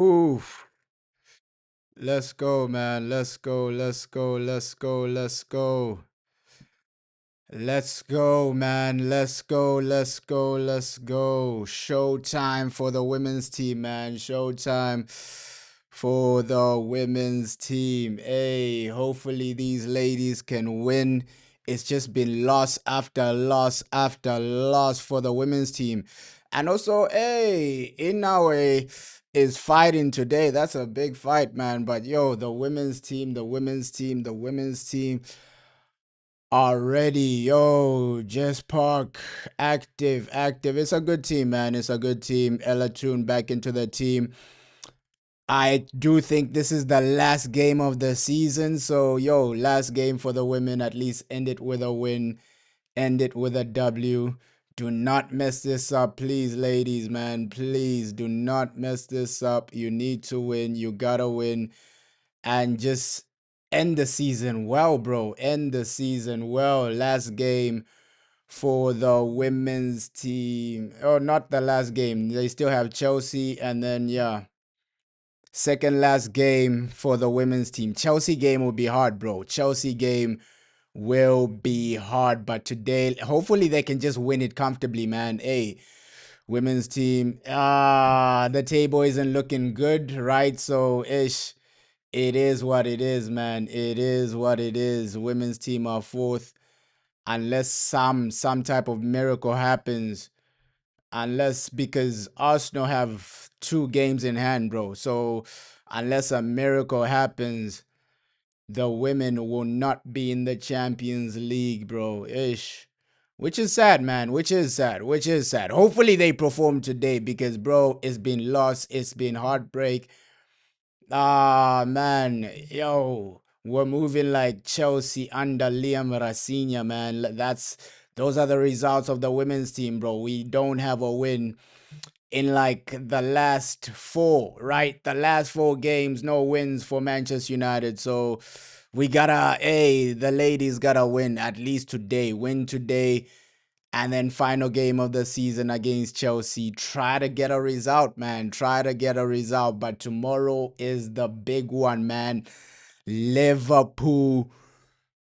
Oof. Let's go, man. Let's go. Let's go. Let's go. Let's go. Let's go, man. Let's go. Let's go. Let's go. Showtime for the women's team, man. Showtime for the women's team. Hey, hopefully these ladies can win. It's just been loss after loss after loss for the women's team. And also, hey, Inawe is fighting today. That's a big fight, man. But yo, the women's team, the women's team, the women's team already. Yo, Jess Park, active, active. It's a good team, man. It's a good team. Ella Toon back into the team. I do think this is the last game of the season. So, yo, last game for the women. At least end it with a win, end it with a W. Do not mess this up, please, ladies, man. Please do not mess this up. You need to win. You gotta win. And just end the season well, bro. End the season well. Last game for the women's team. Oh, not the last game. They still have Chelsea, and then yeah, second last game for the women's team. Chelsea game will be hard, bro. Chelsea game will be hard, but today, hopefully, they can just win it comfortably, man. Hey, women's team. The table isn't looking good, right? So ish. It is what it is, man. It is what it is. Women's team are fourth, unless some type of miracle happens. Unless because Arsenal have two games in hand, bro. So unless a miracle happens, the women will not be in the Champions League, bro. Ish. Which is sad, man. Which is sad. Which is sad. Hopefully they perform today because, bro, it's been lost. It's been heartbreak. Ah, man. Yo, we're moving like Chelsea under Liam Rafinha, man. Those are the results of the women's team, bro. We don't have a win in like the last four, right? The last four games, no wins for Manchester United. So we gotta, hey, the ladies gotta win at least today. Win today. And then final game of the season against Chelsea. Try to get a result, man. Try to get a result. But tomorrow is the big one, man. Liverpool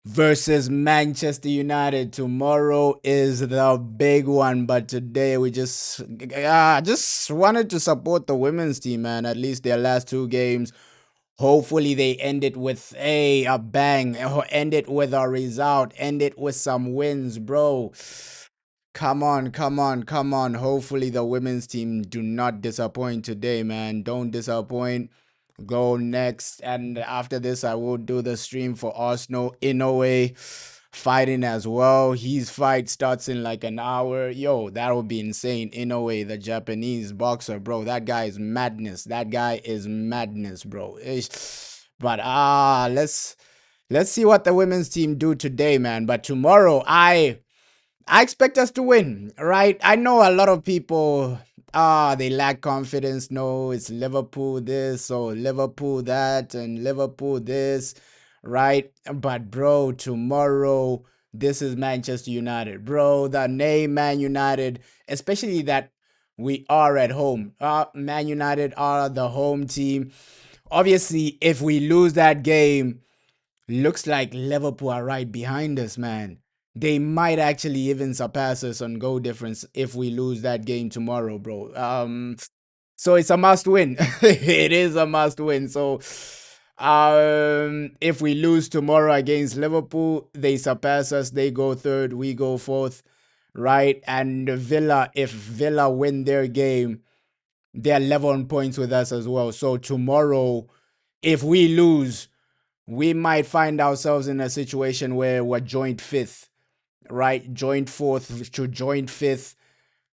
versus Manchester United. Tomorrow is the big one. But today we just wanted to support the women's team, man. At least their last two games. Hopefully they end it with a bang. End it with a result. End it with some wins, bro. Come on, come on, come on. Hopefully the women's team do not disappoint today, man. Don't disappoint. Go next. And after this, I will do the stream for Arsenal in a way. Fighting as well. His fight starts in like an hour. Yo, that would be insane. In a way, the Japanese boxer, bro. That guy is madness. That guy is madness, bro. But let's see what the women's team do today, man. But tomorrow, I expect us to win, right? I know a lot of people, they lack confidence. No, it's Liverpool this or Liverpool that and Liverpool this, right? But bro, tomorrow this is Manchester United, bro. The name Man United, especially that we are at home. Man United are the home team. Obviously, if we lose that game, looks like Liverpool are right behind us, man. They might actually even surpass us on goal difference if we lose that game tomorrow, bro. So it's a must win. It is a must win. So if we lose tomorrow against Liverpool, they surpass us, they go third, we go fourth, right? And Villa, if Villa win their game, they're level on points with us as well. So tomorrow, if we lose, we might find ourselves in a situation where we're joint fifth, right? Joint fourth to joint fifth.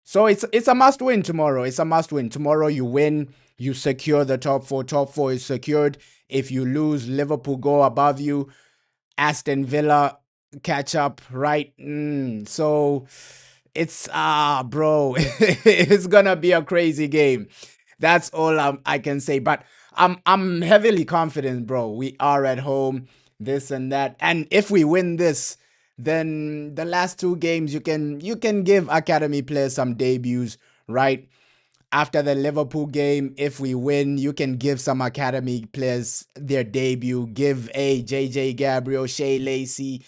So it's a must win tomorrow. It's a must win. Tomorrow you win, you secure the top four. Top four is secured. If you lose, Liverpool go above you. Aston Villa catch up, right? So it's bro, it's gonna be a crazy game. That's all I can say. But I'm heavily confident, bro. We are at home, this and that, and if we win this, then the last two games you can give academy players some debuts, right? After the Liverpool game, if we win, you can give some academy players their debut. Give a JJ Gabriel, Shea Lacey,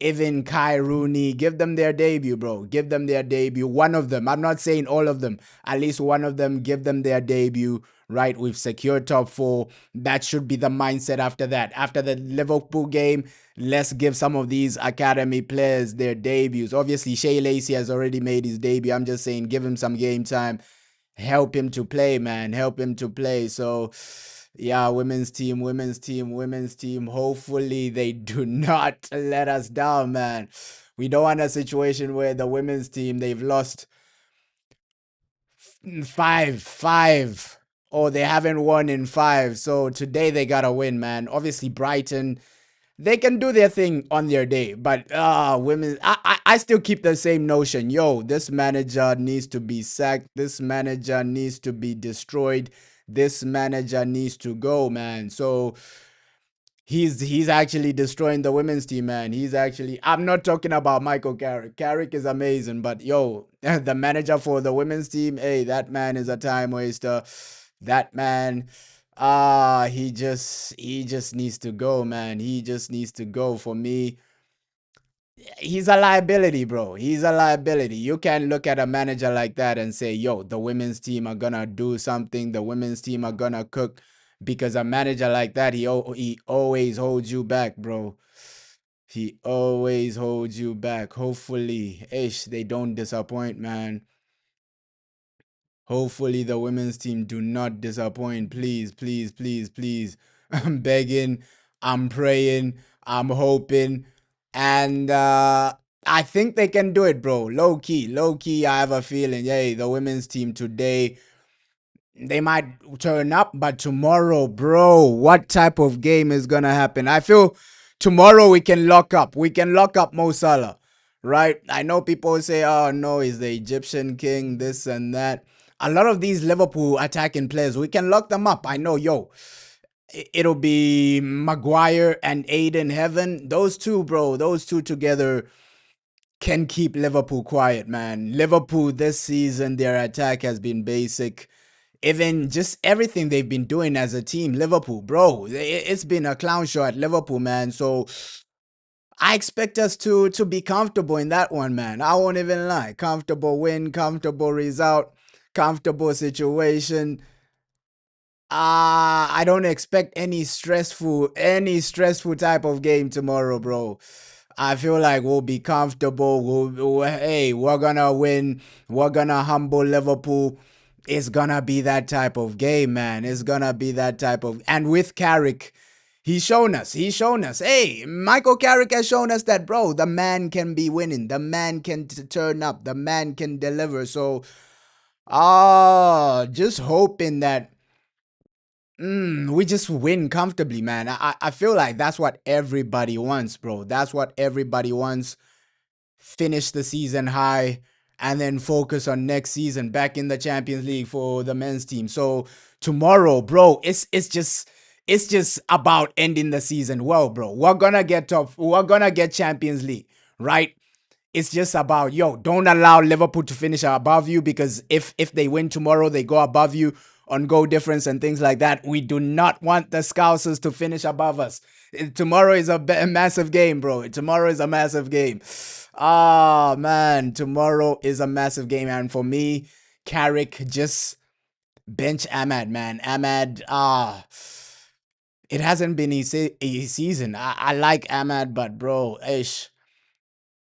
even Kai Rooney, give them their debut, bro. Give them their debut. One of them. I'm not saying all of them. At least one of them, give them their debut. Right, we've secured top four. That should be the mindset after that. After the Liverpool game, let's give some of these academy players their debuts. Obviously, Shea Lacey has already made his debut. I'm just saying, give him some game time. Help him to play, man. Help him to play. So, yeah, women's team, women's team, women's team. Hopefully, they do not let us down, man. We don't want a situation where the women's team, they've lost five, or they haven't won in five. So today they gotta win, man. Obviously, Brighton, they can do their thing on their day, but women, I still keep the same notion. Yo, this manager needs to be sacked. This manager needs to be destroyed. This manager needs to go, man. So he's actually destroying the women's team, man. He's actually, I'm not talking about Michael Carrick. Carrick is amazing, but yo, the manager for the women's team, hey, that man is a time waster. That man, he just needs to go, man. He just needs to go. For me, he's a liability, bro. He's a liability. You can't look at a manager like that and say, yo, the women's team are gonna do something, the women's team are gonna cook. Because a manager like that, he always holds you back, bro. He always holds you back. Hopefully, they don't disappoint, man. Hopefully the women's team do not disappoint. Please, please, please, please. I'm begging, I'm praying, I'm hoping. And I think they can do it, bro. Low key, low key, I have a feeling. Hey, the women's team today, they might turn up, but tomorrow, bro, what type of game is gonna happen? I feel tomorrow we can lock up. We can lock up Mo Salah, right? I know people say, "Oh no, he's the Egyptian king," this and that. A lot of these Liverpool attacking players, we can lock them up. I know, yo. It'll be Maguire and Aiden Heaven. Those two, bro. Those two together can keep Liverpool quiet, man. Liverpool this season, their attack has been basic. Even just everything they've been doing as a team, Liverpool, bro, it's been a clown show at Liverpool, man. So I expect us to be comfortable in that one, man. I won't even lie. Comfortable win, comfortable result, comfortable situation. I don't expect any stressful type of game tomorrow, bro. I feel like we'll be comfortable. Hey, we're gonna win. We're gonna humble Liverpool. It's gonna be that type of game, man. It's gonna be that type of. And with Carrick, he's shown us. He's shown us. Hey, Michael Carrick has shown us that, bro. The man can be winning. The man can turn up. The man can deliver. So, just hoping that we just win comfortably, man. I feel like that's what everybody wants, bro. That's what everybody wants. Finish the season high and then focus on next season back in the Champions League for the men's team. So tomorrow, bro, it's just about ending the season well, bro. We're gonna get top. We're gonna get Champions League, right? It's just about, yo, don't allow Liverpool to finish above you, because if they win tomorrow, they go above you on goal difference and things like that. We do not want the Scousers to finish above us. Tomorrow is a massive game, bro. Tomorrow is a massive game. Ah, man, tomorrow is a massive game. And for me, Carrick, just bench Ahmad, man. Ahmad, it hasn't been a season. I like Ahmad, but bro,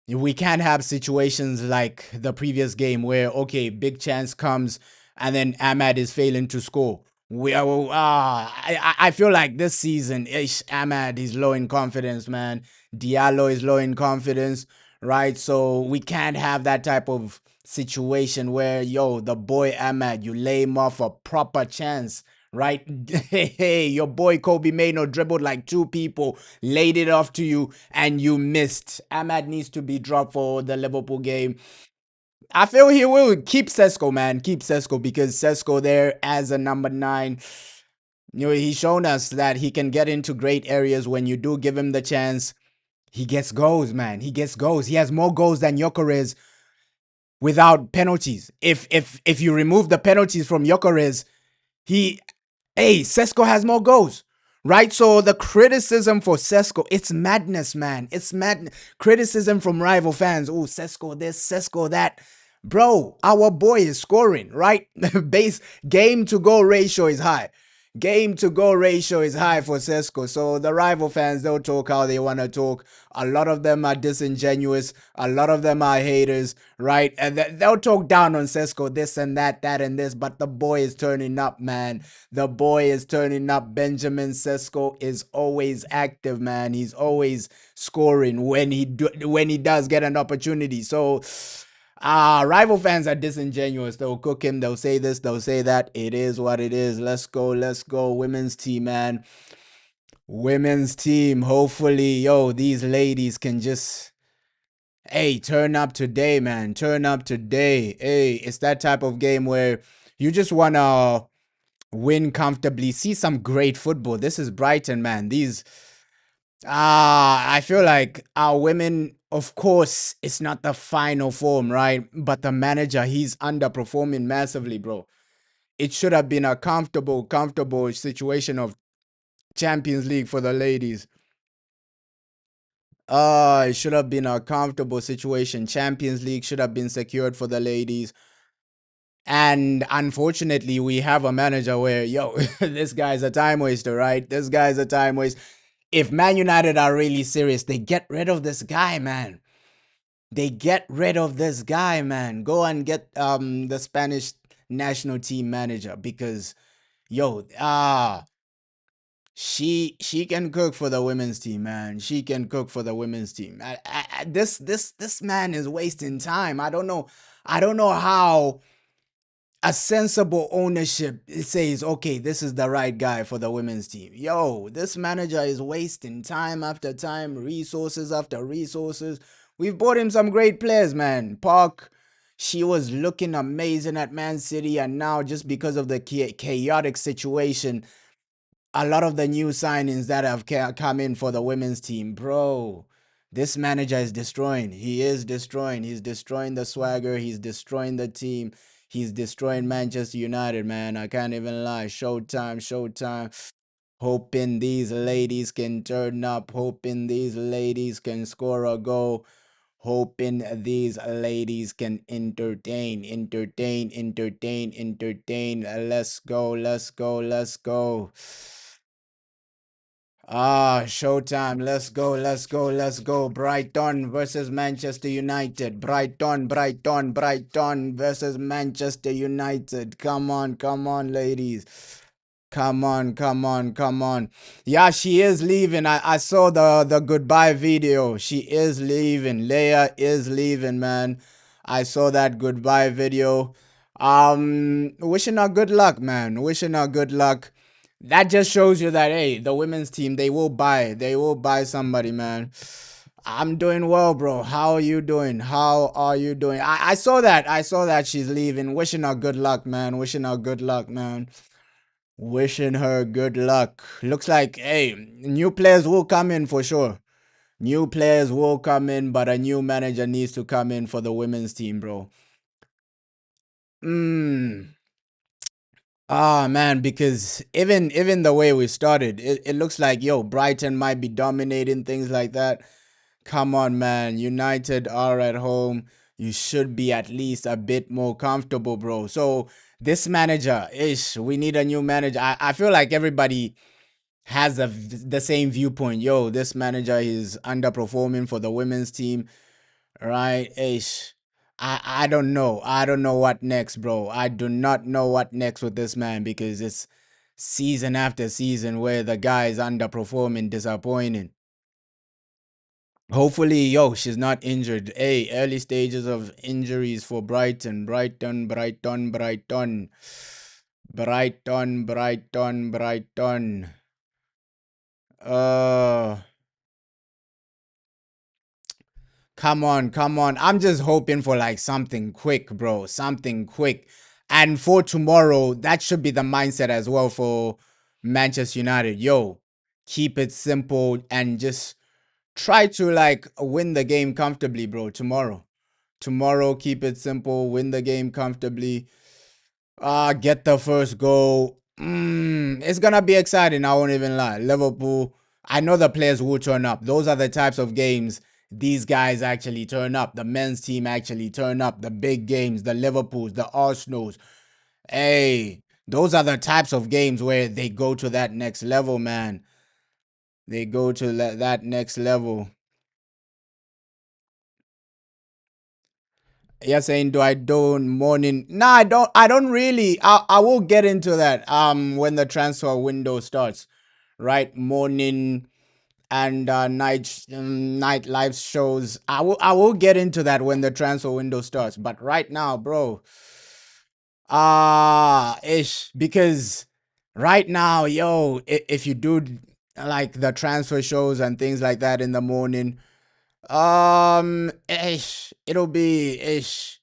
we can't have situations like the previous game where, okay, big chance comes and then Ahmad is failing to score. I feel like this season, Ahmad is low in confidence, man. Diallo is low in confidence, right? So we can't have that type of situation where, yo, the boy Ahmad, you lay him off a proper chance, right? Hey, your boy Kobe Maino dribbled like two people, laid it off to you, and you missed. Ahmad needs to be dropped for the Liverpool game. I feel he will keep Sesko, man. Keep Sesko, because Sesko there as a number nine. He's shown us that he can get into great areas when you do give him the chance. He gets goals, man. He gets goals. He has more goals than Gyökeres without penalties. If you remove the penalties from Gyökeres, he hey, Sesko has more goals. Right? So the criticism for Sesko, it's madness, man. It's madness. Criticism from rival fans. Oh, Sesko this, Sesko that. Bro, our boy is scoring, right? Base game to goal ratio is high. Game to goal ratio is high for Sesko. So the rival fans, they'll talk how they want to talk. A lot of them are disingenuous. A lot of them are haters, right? And they'll talk down on Sesko, this and that, that and this. But the boy is turning up, man. The boy is turning up. Benjamin Sesko is always active, man. He's always scoring when he does get an opportunity. So rival fans are disingenuous. They'll cook him. They'll say this. They'll say that. It is what it is. Let's go. Let's go. Women's team, man. Women's team. Hopefully, yo, these ladies can just, hey, turn up today, man. Turn up today. Hey, it's that type of game where you just want to win comfortably, see some great football. This is Brighton, man. These I feel like our women, of course, it's not the final form, right? But the manager, he's underperforming massively, bro. It should have been a comfortable situation of Champions League for the ladies. It should have been a comfortable situation. Champions League should have been secured for the ladies. And unfortunately, we have a manager where, yo, this guy's a time waster, right? This guy's a time waster. If Man United are really serious, they get rid of this guy, man. They get rid of this guy, man. Go and get the Spanish national team manager because yo, she can cook for the women's team, man. She can cook for the women's team. This man is wasting time. I don't know how a sensible ownership says, okay, this is the right guy for the women's team. Yo, this manager is wasting time after time, resources after resources. We've bought him some great players, man. Park, she was looking amazing at Man City, and now just because of the chaotic situation, a lot of the new signings that have come in for the women's team, bro. This manager is destroying. He is destroying. He's destroying the swagger. He's destroying the team. He's destroying Manchester United, man. I can't even lie. Showtime, showtime. Hoping these ladies can turn up. Hoping these ladies can score a goal. Hoping these ladies can entertain. Let's go, let's go, let's go. Showtime. Let's go, let's go, let's go. Brighton versus Manchester United. Brighton versus Manchester United. Come on, ladies. Come on. Yeah, she is leaving. I saw the goodbye video. She is leaving. Leia is leaving, man. I saw that goodbye video. Wishing her good luck, man. Wishing her good luck. That just shows you that hey, the women's team, they will buy somebody, man. I'm doing well, bro. How are you doing? How are you doing? I saw that she's leaving. Wishing her good luck, man. Wishing her good luck, man. Wishing her good luck. Looks like, hey, new players will come in for sure. New players will come in, but a new manager needs to come in for the women's team, bro. Man, because even the way we started, it looks like yo, Brighton might be dominating things like that. Come on, man. United are at home. You should be at least a bit more comfortable, bro. So this manager, ish, we need a new manager. I feel like everybody has the same viewpoint. Yo, this manager is underperforming for the women's team, right? Ish. I don't know. I don't know what next, bro. I do not know what next with this man because it's season after season where the guy is underperforming, disappointing. Hopefully, yo, she's not injured. Hey, early stages of injuries for Brighton. Brighton. Uh, come on. I'm just hoping for like something quick, bro. Something quick. And for tomorrow, that should be the mindset as well for Manchester United. Yo, keep it simple and just try to like win the game comfortably, bro, tomorrow. Tomorrow, keep it simple, win the game comfortably. Get the first goal. It's gonna be exciting. I won't even lie. Liverpool. I know the players will turn up. Those are the types of games these guys actually turn up. The men's team actually turn up. The big games, the Liverpools, the Arsenals. Hey, those are the types of games where they go to that next level, man. They go to that next level. You're saying, do I do morning? No, I don't. I don't really. I will get into that. When the transfer window starts, right? Morning and night live shows. I will get into that when the transfer window starts. But right now, bro, ish, because right now, yo, if you do like the transfer shows and things like that in the morning, ish, it'll be ish.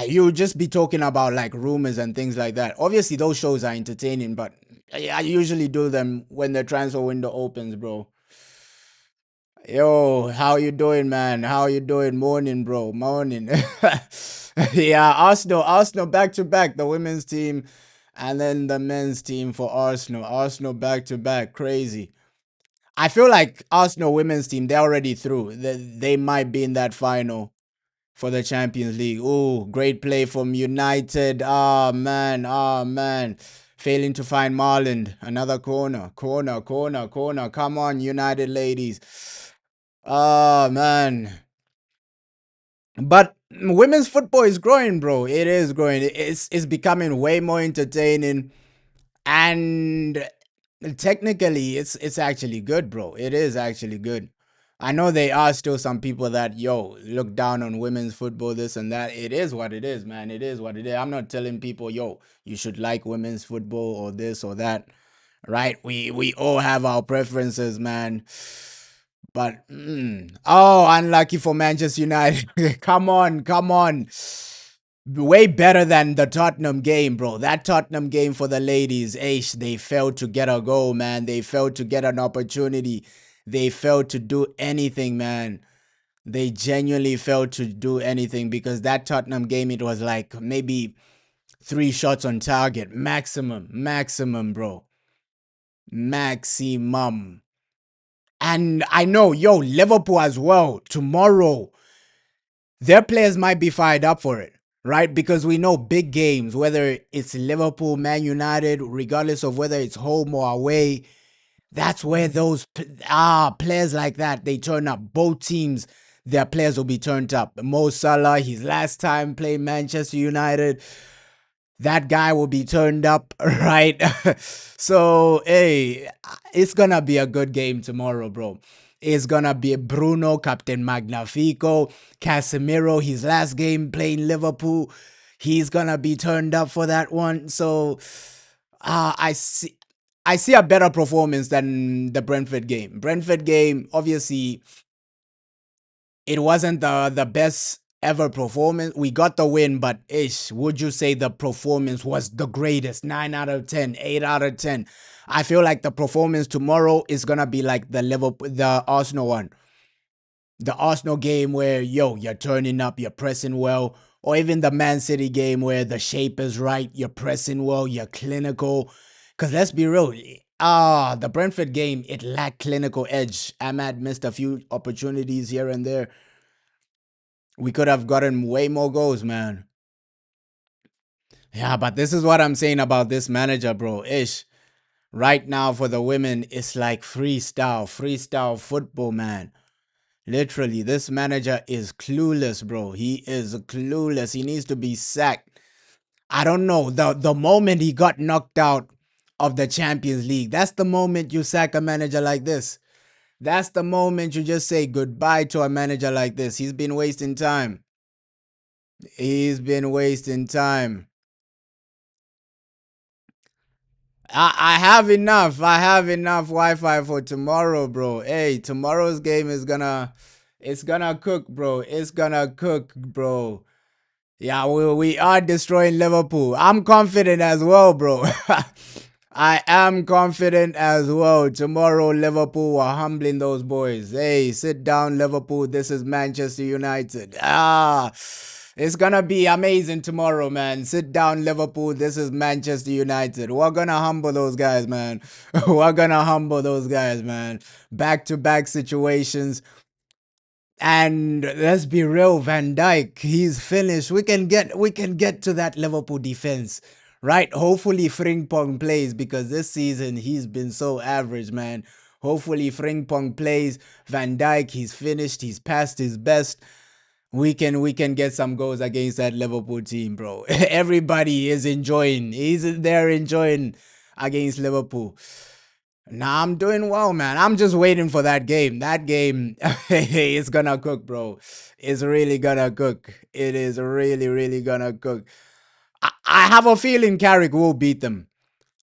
You'll just be talking about like rumors and things like that. Obviously, those shows are entertaining, but I usually do them when the transfer window opens, bro. Yo, how you doing, man? How you doing? Morning, bro. Morning. Yeah, Arsenal back to back. The women's team, and then the men's team for Arsenal. Arsenal back to back. Crazy. I feel like Arsenal women's team, they're already through. They might be in that final for the Champions League. Oh, great play from United. Ah, man. Ah, man. Failing to find Marland. Another corner. Corner, corner, corner. Come on, United ladies. Ah, man. But women's football is growing, bro. It is growing. It's becoming way more entertaining. And technically, it's actually good, bro. It is actually good. I know there are still some people that look down on women's football, this and that. It is what it is, man. It is what it is. I'm not telling people, you should like women's football or this or that, right? We all have our preferences, man. But unlucky for Manchester United. Come on, come on. Way better than the Tottenham game, bro. That Tottenham game for the ladies, they failed to get a goal, man. They failed to get an opportunity. They failed to do anything, man. They genuinely failed to do anything because that Tottenham game, it was like maybe 3 shots on target. Maximum, bro. Maximum. And I know, Liverpool as well. Tomorrow, their players might be fired up for it, right? Because we know big games, whether it's Liverpool, Man United, regardless of whether it's home or away, that's where those players like that, they turn up. Both teams, their players will be turned up. Mo Salah, his last time playing Manchester United, that guy will be turned up, right? So, hey, it's gonna be a good game tomorrow, bro. It's gonna be Bruno, Captain Magnifico, Casemiro, his last game playing Liverpool. He's gonna be turned up for that one. So, I see a better performance than the Brentford game. Brentford game, obviously, it wasn't the best ever performance. We got the win, but would you say the performance was the greatest? 9 out of 10, 8 out of 10. I feel like the performance tomorrow is gonna be like the Arsenal one, the Arsenal game where you're turning up, you're pressing well, or even the Man City game where the shape is right, you're pressing well, you're clinical. Cause let's be real, the Brentford game, it lacked clinical edge. Ahmad missed a few opportunities here and there. We could have gotten way more goals, man. Yeah, but this is what I'm saying about this manager, bro. Right now for the women, it's like freestyle football, man. Literally, this manager is clueless, bro. He is clueless. He needs to be sacked. I don't know. The moment he got knocked out of the Champions League, that's the moment you sack a manager like this. That's the moment you just say goodbye to a manager like this. He's been wasting time. He's been wasting time. I have enough. I have enough Wi-Fi for tomorrow, bro. Hey, tomorrow's game is it's gonna cook, bro. It's gonna cook, bro. Yeah, we are destroying Liverpool. I'm confident as well, bro. I am confident as well. Tomorrow, Liverpool are humbling those boys. Hey, sit down, Liverpool. This is Manchester United. It's gonna be amazing tomorrow, man. Sit down, Liverpool. This is Manchester United. We're gonna humble those guys, man. We're gonna humble those guys, man. Back to back situations. And let's be real, Van Dijk, he's finished. We can get to that Liverpool defense, right? Hopefully Frimpong plays because this season he's been so average, man. Hopefully Frimpong plays. Van Dijk, he's finished. He's past his best. We can get some goals against that Liverpool team, bro. Everybody is enjoying. He's there enjoying against Liverpool. Nah, I'm doing well, man. I'm just waiting for that game. That game, it's gonna cook, bro. It's really gonna cook. It is really, really gonna cook. I have a feeling Carrick will beat them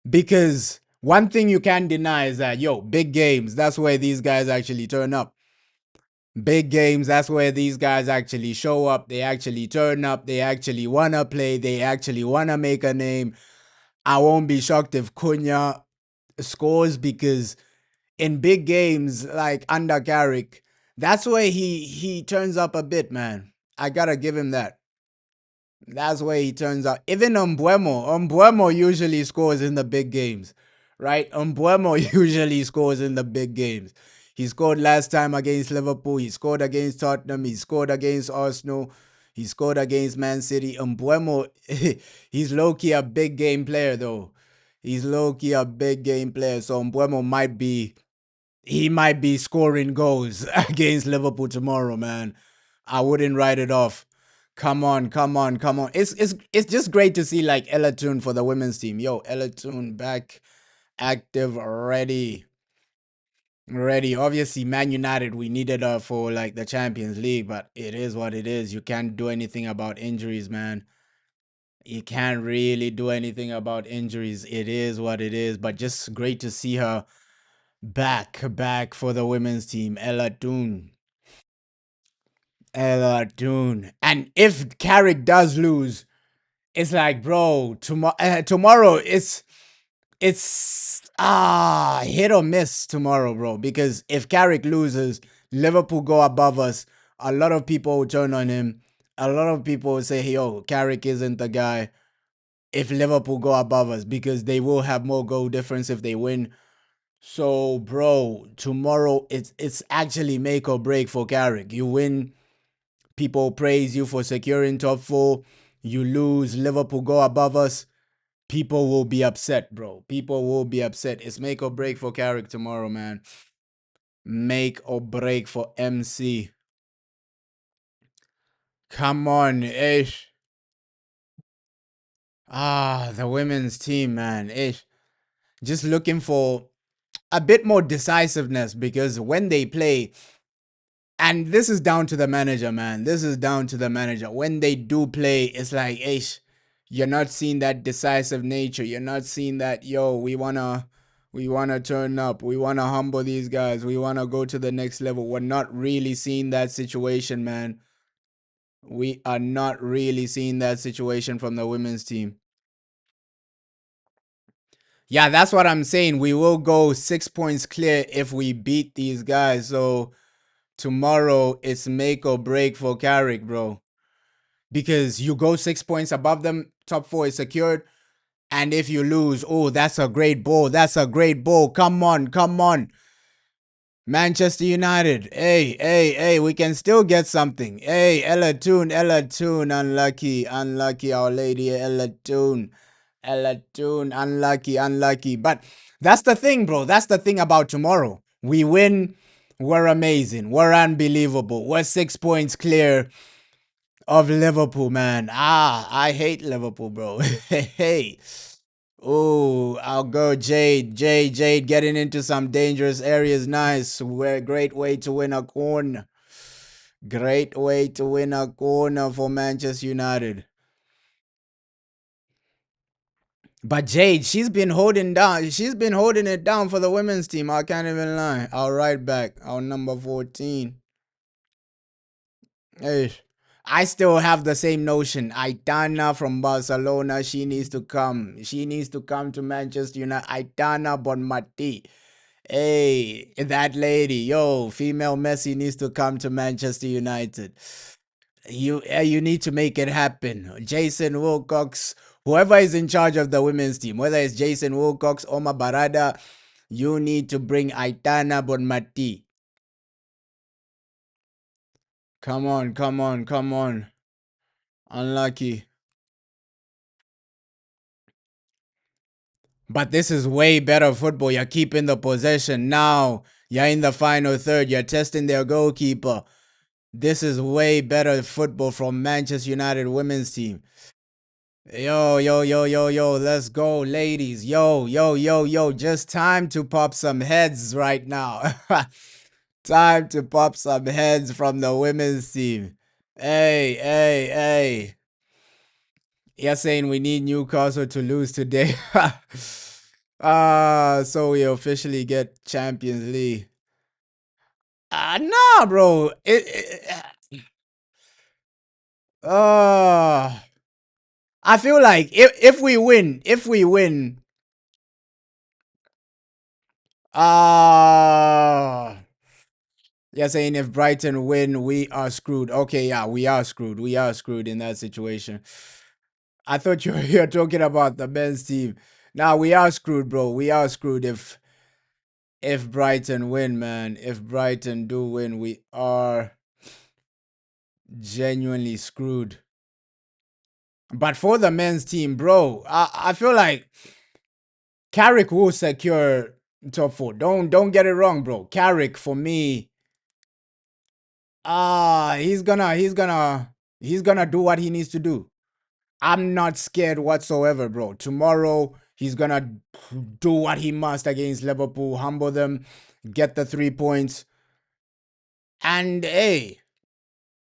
because one thing you can't deny is that, yo, big games, that's where these guys actually turn up. Big games, that's where these guys actually show up. They actually turn up. They actually wanna play. They actually wanna make a name. I won't be shocked if Cunha scores because in big games like under Carrick, that's where he turns up a bit, man. I gotta give him that. That's where he turns up. Even Umbuemo usually scores in the big games, right? Umbuemo usually scores in the big games. He scored last time against Liverpool. He scored against Tottenham. He scored against Arsenal. He scored against Man City. Umbuemo, he's low key a big game player though. He's low key a big game player. So Umbuemo might be scoring goals against Liverpool tomorrow, man. I wouldn't write it off. Come on, come on, come on. It's just great to see like Ella Toon for the women's team. Yo, Ella Toon back, active, ready. Ready. Obviously, Man United, we needed her for like the Champions League, but it is what it is. You can't do anything about injuries, man. You can't really do anything about injuries. It is what it is. But just great to see her back for the women's team. Ella Toon. Ella Toon. And if Carrick does lose, it's like, bro, tomorrow it's hit or miss tomorrow, bro. Because if Carrick loses, Liverpool go above us. A lot of people will turn on him. A lot of people will say, yo, Carrick isn't the guy if Liverpool go above us because they will have more goal difference if they win. So, bro, tomorrow it's actually make or break for Carrick. You win, people praise you for securing top four. You lose, Liverpool go above us. People will be upset, bro. People will be upset. It's make or break for Carrick tomorrow, man. Make or break for MC. Come on, ish. The women's team, man. Ish. Just looking for a bit more decisiveness because when they play, and this is down to the manager, man. This is down to the manager. When they do play, it's like, ish, you're not seeing that decisive nature. You're not seeing that, yo, we wanna turn up. We wanna humble these guys. We wanna go to the next level. We're not really seeing that situation, man. We are not really seeing that situation from the women's team. Yeah, that's what I'm saying. We will go 6 points clear if we beat these guys. So tomorrow it's make or break for Carrick, bro. Because you go 6 points above them, top four is secured. And if you lose, oh, that's a great ball. That's a great ball. Come on, come on. Manchester United. Hey, we can still get something. Hey, Ella Toon, unlucky, unlucky, Our Lady, Ella Toon, unlucky. But that's the thing, bro. That's the thing about tomorrow. We win, we're amazing, we're unbelievable, we're 6 points clear of Liverpool, man. I hate Liverpool, bro. Hey. Oh, I'll go Jade getting into some dangerous areas. Nice. Great way to win a corner. Great way to win a corner for Manchester United. But Jade, she's been holding down. She's been holding it down for the women's team. I can't even lie. Our right back, our number 14. Hey, I still have the same notion. Aitana from Barcelona, she needs to come. She needs to come to Manchester United. Aitana Bonmati. Hey, that lady, yo, female Messi needs to come to Manchester United. You need to make it happen. Jason Wilcox, whoever is in charge of the women's team, whether it's Jason Wilcox, Omar Barada, you need to bring Aitana Bonmati. Come on, come on, come on. Unlucky. But this is way better football. You're keeping the possession now. You're in the final third. You're testing their goalkeeper. This is way better football from Manchester United women's team. Yo, yo, yo, yo, yo, let's go, ladies. Yo, yo, yo, yo. Just time to pop some heads right now. Time to pop some heads from the women's team. Hey, hey, hey. You're saying we need Newcastle to lose today. So we officially get Champions League. Nah, bro. Uh, I feel like if we win, uh you're saying if Brighton win, we are screwed. Okay, yeah, we are screwed. We are screwed in that situation. I thought you're talking about the men's team. Now we are screwed, bro. We are screwed if Brighton win, man. If Brighton do win, we are genuinely screwed. But for the men's team, bro, I feel like Carrick will secure top four. Don't get it wrong, bro. Carrick for me, he's gonna do what he needs to do. I'm not scared whatsoever, bro. Tomorrow he's gonna do what he must against Liverpool, humble them, get the 3 points, and hey,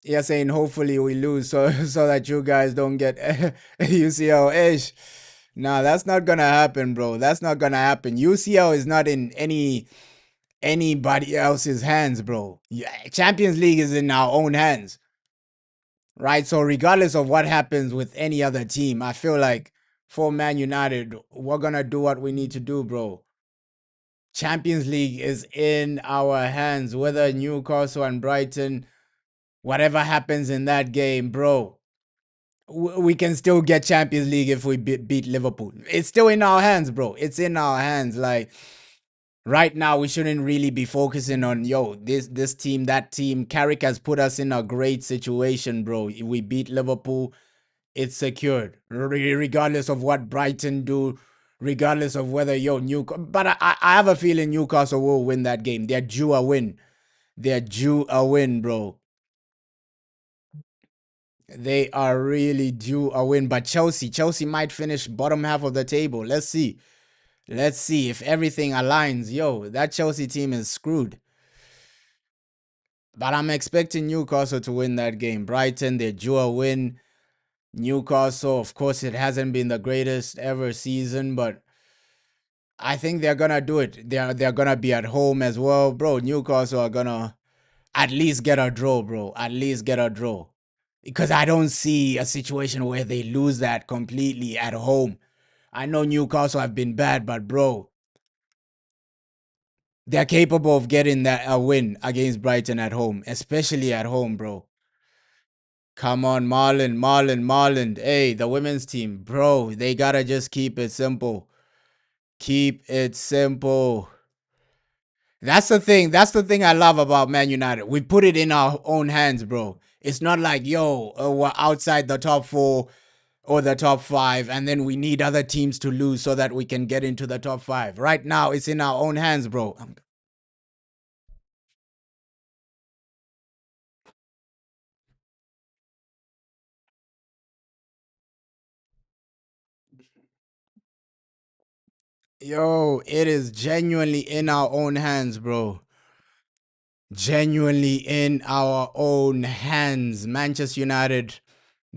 you're saying hopefully we lose so so that you guys don't get UCL ish. Nah, that's not gonna happen, bro. That's not gonna happen. UCL is not in anybody else's hands, bro. Yeah, Champions League is in our own hands, right? So regardless of what happens with any other team, I feel like for Man United, we're gonna do what we need to do, bro. Champions League is in our hands. Whether Newcastle and Brighton, whatever happens in that game, bro, we can still get Champions League if we beat Liverpool. It's still in our hands, bro. It's in our hands. Like right now, we shouldn't really be focusing on this team, that team. Carrick has put us in a great situation, bro. We beat Liverpool. It's secured, regardless of what Brighton do, regardless of whether Newcastle. But I have a feeling Newcastle will win that game. They're due a win. They're due a win, bro. They are really due a win. But Chelsea might finish bottom half of the table. Let's see. Let's see if everything aligns. Yo, that Chelsea team is screwed. But I'm expecting Newcastle to win that game. Brighton, they're due a win. Newcastle, of course, it hasn't been the greatest ever season, but I think they're gonna do it. They're gonna be at home as well, bro. Newcastle are gonna at least get a draw, bro. At least get a draw. Because I don't see a situation where they lose that completely at home. I know Newcastle have been bad, but bro, they're capable of getting that a win against Brighton at home, especially at home, bro. Come on, Marlon. Hey, the women's team, bro, they gotta just keep it simple. Keep it simple. That's the thing. That's the thing I love about Man United. We put it in our own hands, bro. It's not like, we're outside the top four or the top five, and then we need other teams to lose so that we can get into the top five. Right now, it's in our own hands, bro. Yo, it is genuinely in our own hands, bro. Genuinely in our own hands. Manchester United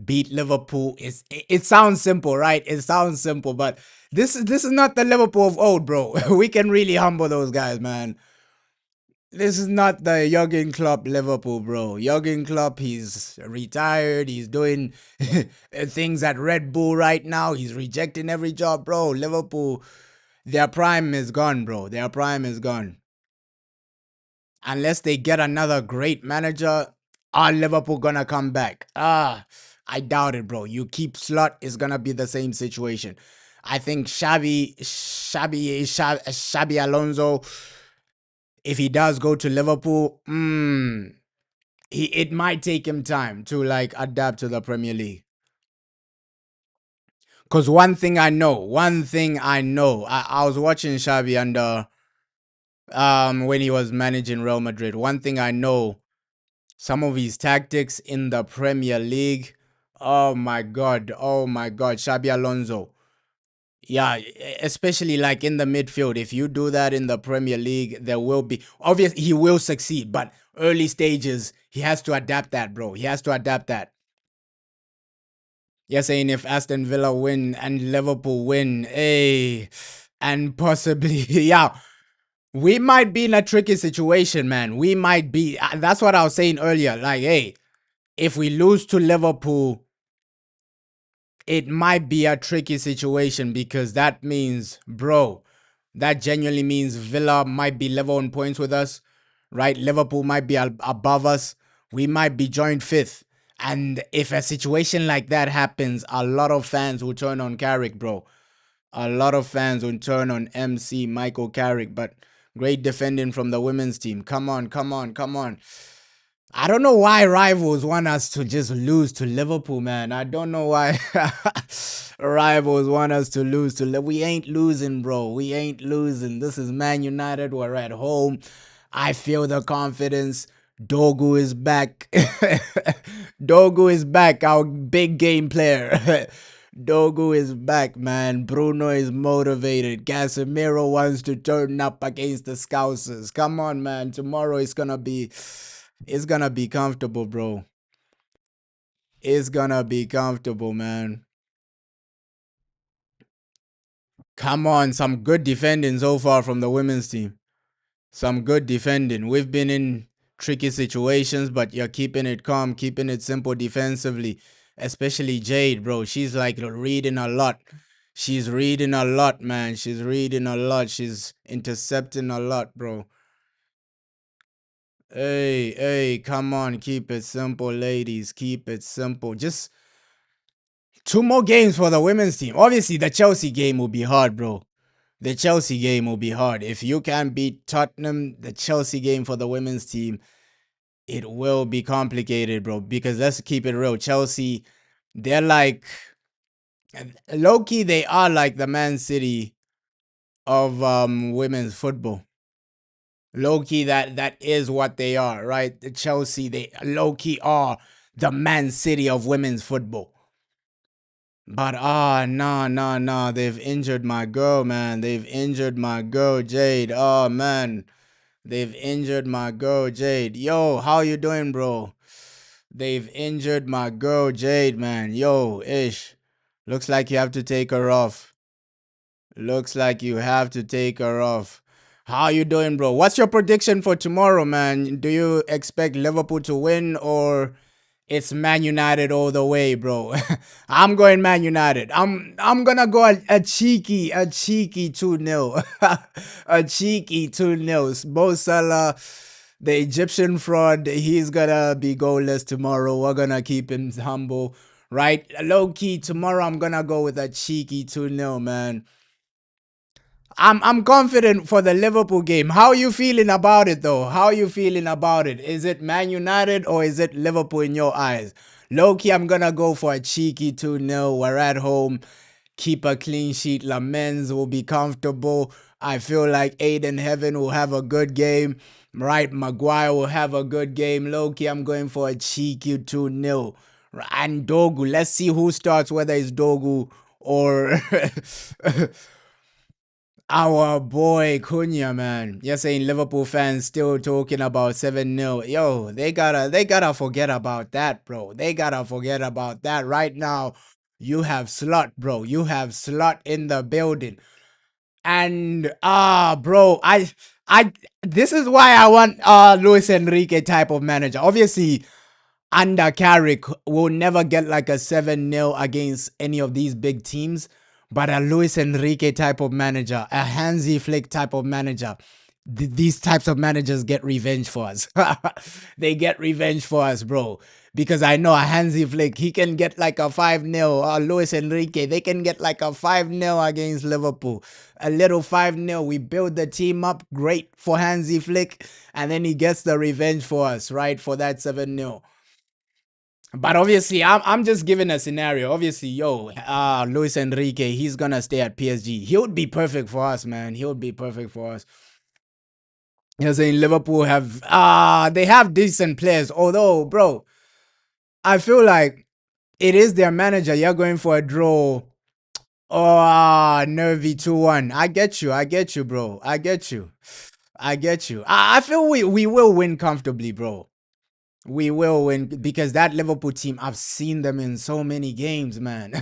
beat Liverpool. It sounds simple, right? It sounds simple, but this is not the Liverpool of old, bro. We can really humble those guys, man. This is not the Jurgen Klopp Liverpool, bro. Jurgen Klopp, he's retired. He's doing things at Red Bull right now. He's rejecting every job, bro. Liverpool, their prime is gone, bro. Their prime is gone. Unless they get another great manager, are Liverpool gonna come back? I doubt it, bro. You keep Slot, it's gonna be the same situation. I think Shabby Alonso, if he does go to Liverpool, it might take him time to like adapt to the Premier League. Cause I was watching Xavi under when he was managing Real Madrid. One thing I know, some of his tactics in the Premier League. Oh my God, Xabi Alonso. Yeah, especially like in the midfield. If you do that in the Premier League, there will be obviously he will succeed, but early stages he has to adapt that, bro. He has to adapt that. You're saying if Aston Villa win and Liverpool win, hey, and possibly, yeah, we might be in a tricky situation, man. We might be. That's what I was saying earlier. Like, hey, if we lose to Liverpool, it might be a tricky situation because that means, bro, that genuinely means Villa might be level on points with us, right? Liverpool might be above us. We might be joined fifth. And if a situation like that happens, a lot of fans will turn on Carrick, bro. A lot of fans will turn on MC Michael Carrick, but great defending from the women's team. Come on, come on, come on. I don't know why rivals want us to just lose to Liverpool, man. I don't know why rivals want us to lose to Liverpool. We ain't losing, bro. We ain't losing. This is Man United. We're at home. I feel the confidence. Dogu is back. Dogu is back, our big game player. Dogu is back, man. Bruno is motivated. Casemiro wants to turn up against the Scousers. Come on, man. Tomorrow it's gonna be comfortable, bro. It's gonna be comfortable, man. Come on, some good defending so far from the women's team. Some good defending. We've been in tricky situations, but you're keeping it calm, keeping it simple defensively. Especially Jade, bro. She's like reading a lot. She's reading a lot, man. She's reading a lot. She's intercepting a lot, bro. Hey, come on. Keep it simple, ladies. Keep it simple. Just two more games for the women's team. Obviously, the Chelsea game will be hard, bro. The Chelsea game will be hard. If you can beat Tottenham, the Chelsea game for the women's team, it will be complicated, bro. Because let's keep it real. Chelsea, they're like low key, they are like the Man City of women's football. Low key, that is what they are, right? The Chelsea, they low key are the Man City of women's football. But nah, they've injured my girl, man. They've injured my girl, Jade. Oh man, they've injured my girl, Jade. Yo, how you doing, bro? They've injured my girl, Jade, man. Yo, ish. Looks like you have to take her off. Looks like you have to take her off. How you doing, bro? What's your prediction for tomorrow, man? Do you expect Liverpool to win or it's Man United all the way, bro? I'm going Man United. I'm gonna go a cheeky 2-0. A cheeky 2-0. Mo Salah, the Egyptian fraud, he's gonna be goalless tomorrow. We're gonna keep him humble. Right? Low key, tomorrow I'm gonna go with a cheeky 2-0, man. I'm confident for the Liverpool game. How are you feeling about it though? How are you feeling about it? Is it Man United or is it Liverpool in your eyes? Low key, I'm gonna go for a cheeky 2-0. We're at home. Keep a clean sheet. Lamens will be comfortable. I feel like Aiden Heaven will have a good game. Right, Maguire will have a good game. Low key, I'm going for a cheeky 2-0. And Dogu, let's see who starts, whether it's Dogu or our boy Cunha, man. You're saying Liverpool fans still talking about 7-0. Yo, they gotta forget about that, bro. They gotta forget about that. Right now, you have Slot, bro. You have Slot in the building. And bro, I this is why I want Luis Enrique type of manager. Obviously, under Carrick will never get like a 7-0 against any of these big teams. But a Luis Enrique type of manager, a Hansi Flick type of manager, these types of managers get revenge for us. They get revenge for us, bro. Because I know a Hansi Flick, he can get like a 5-0. Or Luis Enrique, they can get like a 5-0 against Liverpool. A little 5-0. We build the team up great for Hansi Flick. And then he gets the revenge for us, right? For that 7-0. But obviously, I'm just giving a scenario. Obviously, Luis Enrique, he's gonna stay at PSG. He would be perfect for us, man. He would be perfect for us. You're saying Liverpool have they have decent players. Although, bro, I feel like it is their manager. You're going for a draw. Oh, nervy 2-1. I get you, bro. I get you. I get you. I feel we will win comfortably, bro. We will win because that Liverpool team, I've seen them in so many games, man.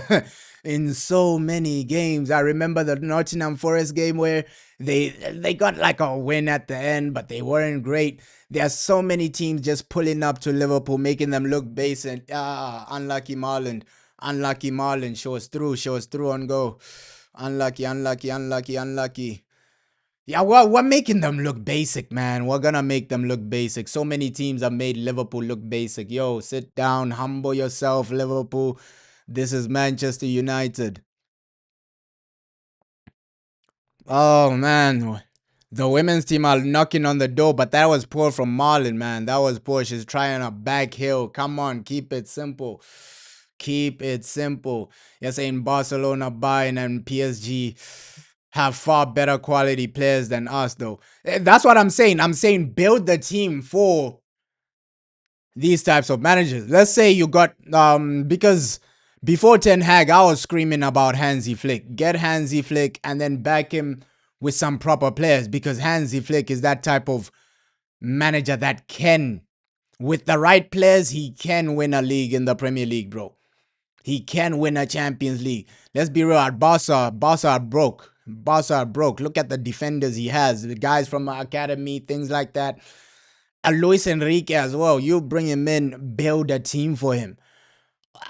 In so many games. I remember the Nottingham Forest game where they got like a win at the end, but they weren't great. There are so many teams just pulling up to Liverpool, making them look basic. Unlucky Marland. Unlucky Marland. Show us through on go. Unlucky, unlucky, unlucky, unlucky. Yeah, we're making them look basic, man. We're gonna make them look basic. So many teams have made Liverpool look basic. Yo, sit down, humble yourself, Liverpool. This is Manchester United. Oh man, the women's team are knocking on the door, but that was poor from Marlon, man. That was poor. She's trying a back heel. Come on, keep it simple. Keep it simple. You're saying Barcelona, Bayern, and PSG have far better quality players than us, though. That's what I'm saying. I'm saying build the team for these types of managers. Let's say you got because before Ten Hag, I was screaming about Hansi Flick. Get Hansi Flick and then back him with some proper players because Hansi Flick is that type of manager that can, with the right players, he can win a league in the Premier League, bro. He can win a Champions League. Let's be real. At Barca are broke. Barca are broke. Look at the defenders he has. The guys from the academy, things like that. And Luis Enrique as well. You bring him in, build a team for him.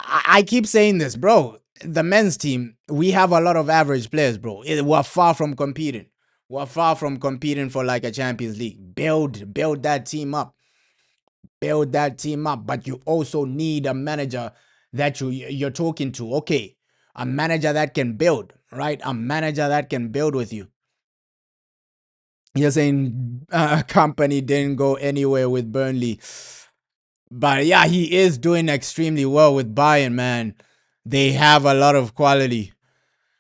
I keep saying this, bro. The men's team, we have a lot of average players, bro. We're far from competing. We're far from competing for like a Champions League. Build that team up. Build that team up. But you also need a manager that you're talking to. Okay, a manager that can build, right? A manager that can build with you. You're saying company didn't go anywhere with Burnley. But yeah, he is doing extremely well with Bayern, man. They have a lot of quality.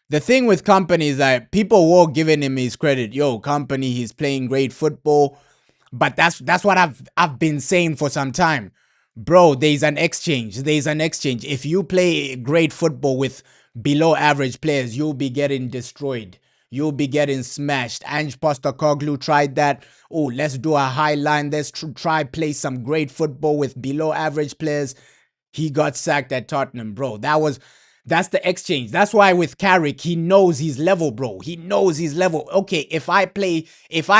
The thing with company is that people were giving him his credit. Yo, company, he's playing great football. But that's what I've been saying for some time. Bro, there's an exchange. There's an exchange. If you play great football with below average players, you'll be getting destroyed. You'll be getting smashed. Ange Postecoglou tried that. Oh, let's do a high line. Let's try play some great football with below average players. He got sacked at Tottenham, bro. That's the exchange. That's why with Carrick, he knows his level, bro. He knows his level. Okay, if I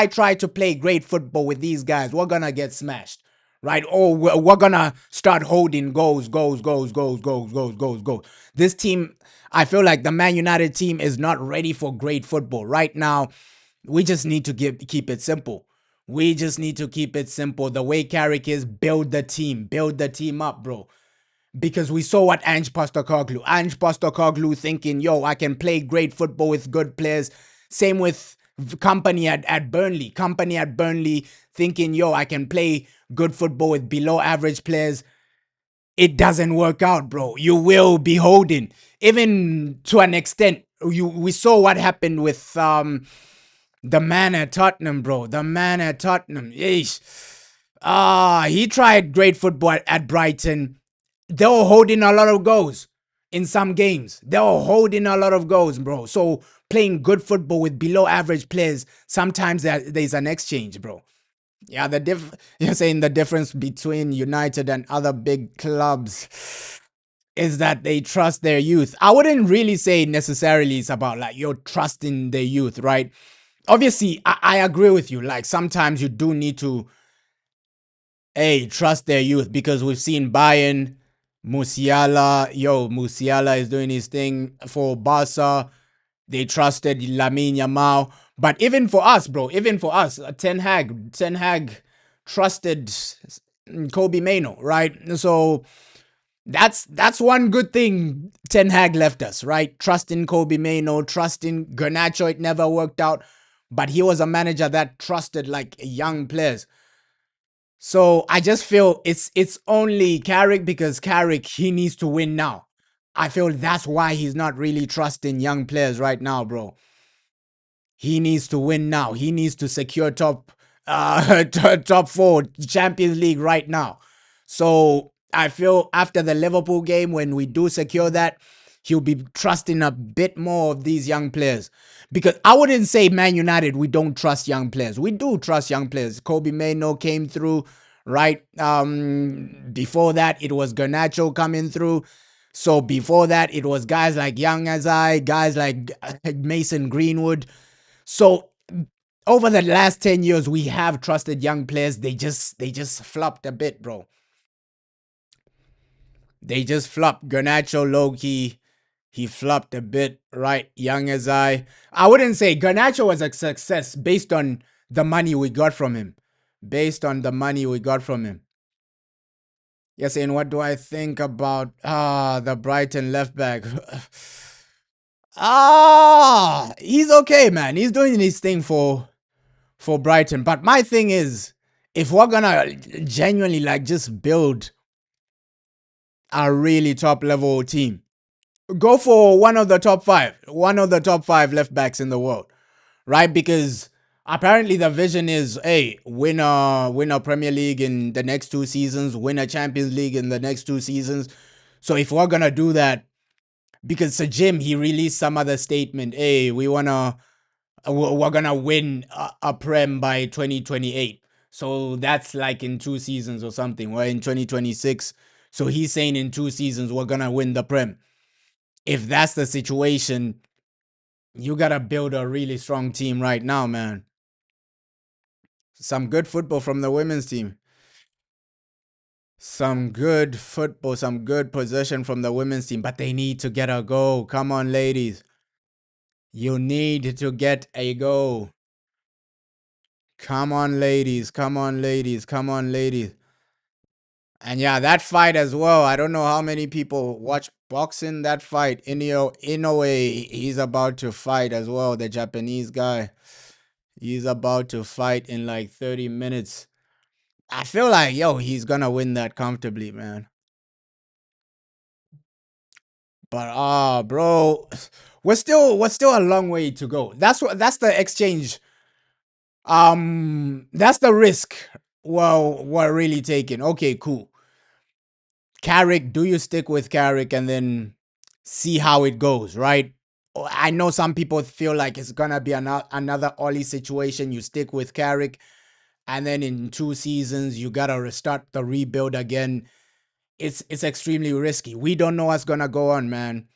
try to play great football with these guys, we're gonna get smashed, right? Or we're gonna start holding goals. This team, I feel like the Man United team is not ready for great football right now. We just need to keep it simple. We just need to keep it simple. The way Carrick is, build the team up, bro. Because we saw what Ange Postecoglou thinking, yo, I can play great football with good players. Same with company at Burnley. Company at Burnley thinking, yo, I can play good football with below average players. It doesn't work out, bro. You will be holding. Even to an extent, we saw what happened with the man at Tottenham, bro. The man at Tottenham. Yeesh. He tried great football at Brighton. They were holding a lot of goals in some games. They were holding a lot of goals, bro. So playing good football with below average players, sometimes there's an exchange, bro. Yeah, you're saying the difference between United and other big clubs is that they trust their youth. I wouldn't really say necessarily it's about like you're trusting their youth, right? obviously, I agree with you. Like sometimes you do need to, trust their youth because we've seen Bayern, Musiala is doing his thing for Barca. They trusted Lamine Yamal. But even for us, bro, even for us, Ten Hag trusted Kobe Mano, right? So that's one good thing Ten Hag left us, right? Trusting Kobe Mano, trusting Garnacho. It never worked out, but he was a manager that trusted like young players. So I just feel it's only Carrick because Carrick he needs to win now. I feel that's why he's not really trusting young players right now, bro. He needs to win now. He needs to secure top four Champions League right now. So I feel after the Liverpool game, when we do secure that, he'll be trusting a bit more of these young players. Because I wouldn't say Man United, we don't trust young players. We do trust young players. Kobe Mano came through, right? Before that, it was Garnacho coming through. So before that, it was guys like Young as guys like Mason Greenwood. So over the last 10 years, we have trusted young players. They just flopped a bit, bro. They just flopped. Garnacho low key, he flopped a bit, right? Young as I wouldn't say Garnacho was a success based on the money we got from him. Based on the money we got from him. Yes, and what do I think about the Brighton left back? He's okay, man. He's doing his thing for Brighton. But my thing is, if we're gonna genuinely like just build a really top level team, go for one of the top five left backs in the world, right? Because apparently the vision is, hey, win a Premier League in the next 2 seasons, win a Champions League in the next 2 seasons. So if we're gonna do that, because Sir Jim he released some other statement, hey, we're gonna win a prem by 2028. So that's like in 2 seasons or something. We're in 2026. So he's saying in 2 seasons we're gonna win the prem. If that's the situation, you gotta build a really strong team right now, man. Some good football from the women's team. Some good football, some good possession from the women's team, but they need to get a goal. Come on, ladies. You need to get a goal. Come on, ladies. Come on, ladies. Come on, ladies. And yeah, that fight as well. I don't know how many people watch boxing. That fight, Inoue, he's about to fight as well. The Japanese guy, he's about to fight in like 30 minutes. I feel like he's gonna win that comfortably, man. But bro, we're still a long way to go. That's the exchange. That's the risk. Well, we're really taking. Okay, cool. Carrick, do you stick with Carrick and then see how it goes, right? I know some people feel like it's gonna be another Ollie situation. You stick with Carrick, and then in 2 seasons you gotta restart the rebuild again. It's extremely risky. We don't know what's gonna go on, man.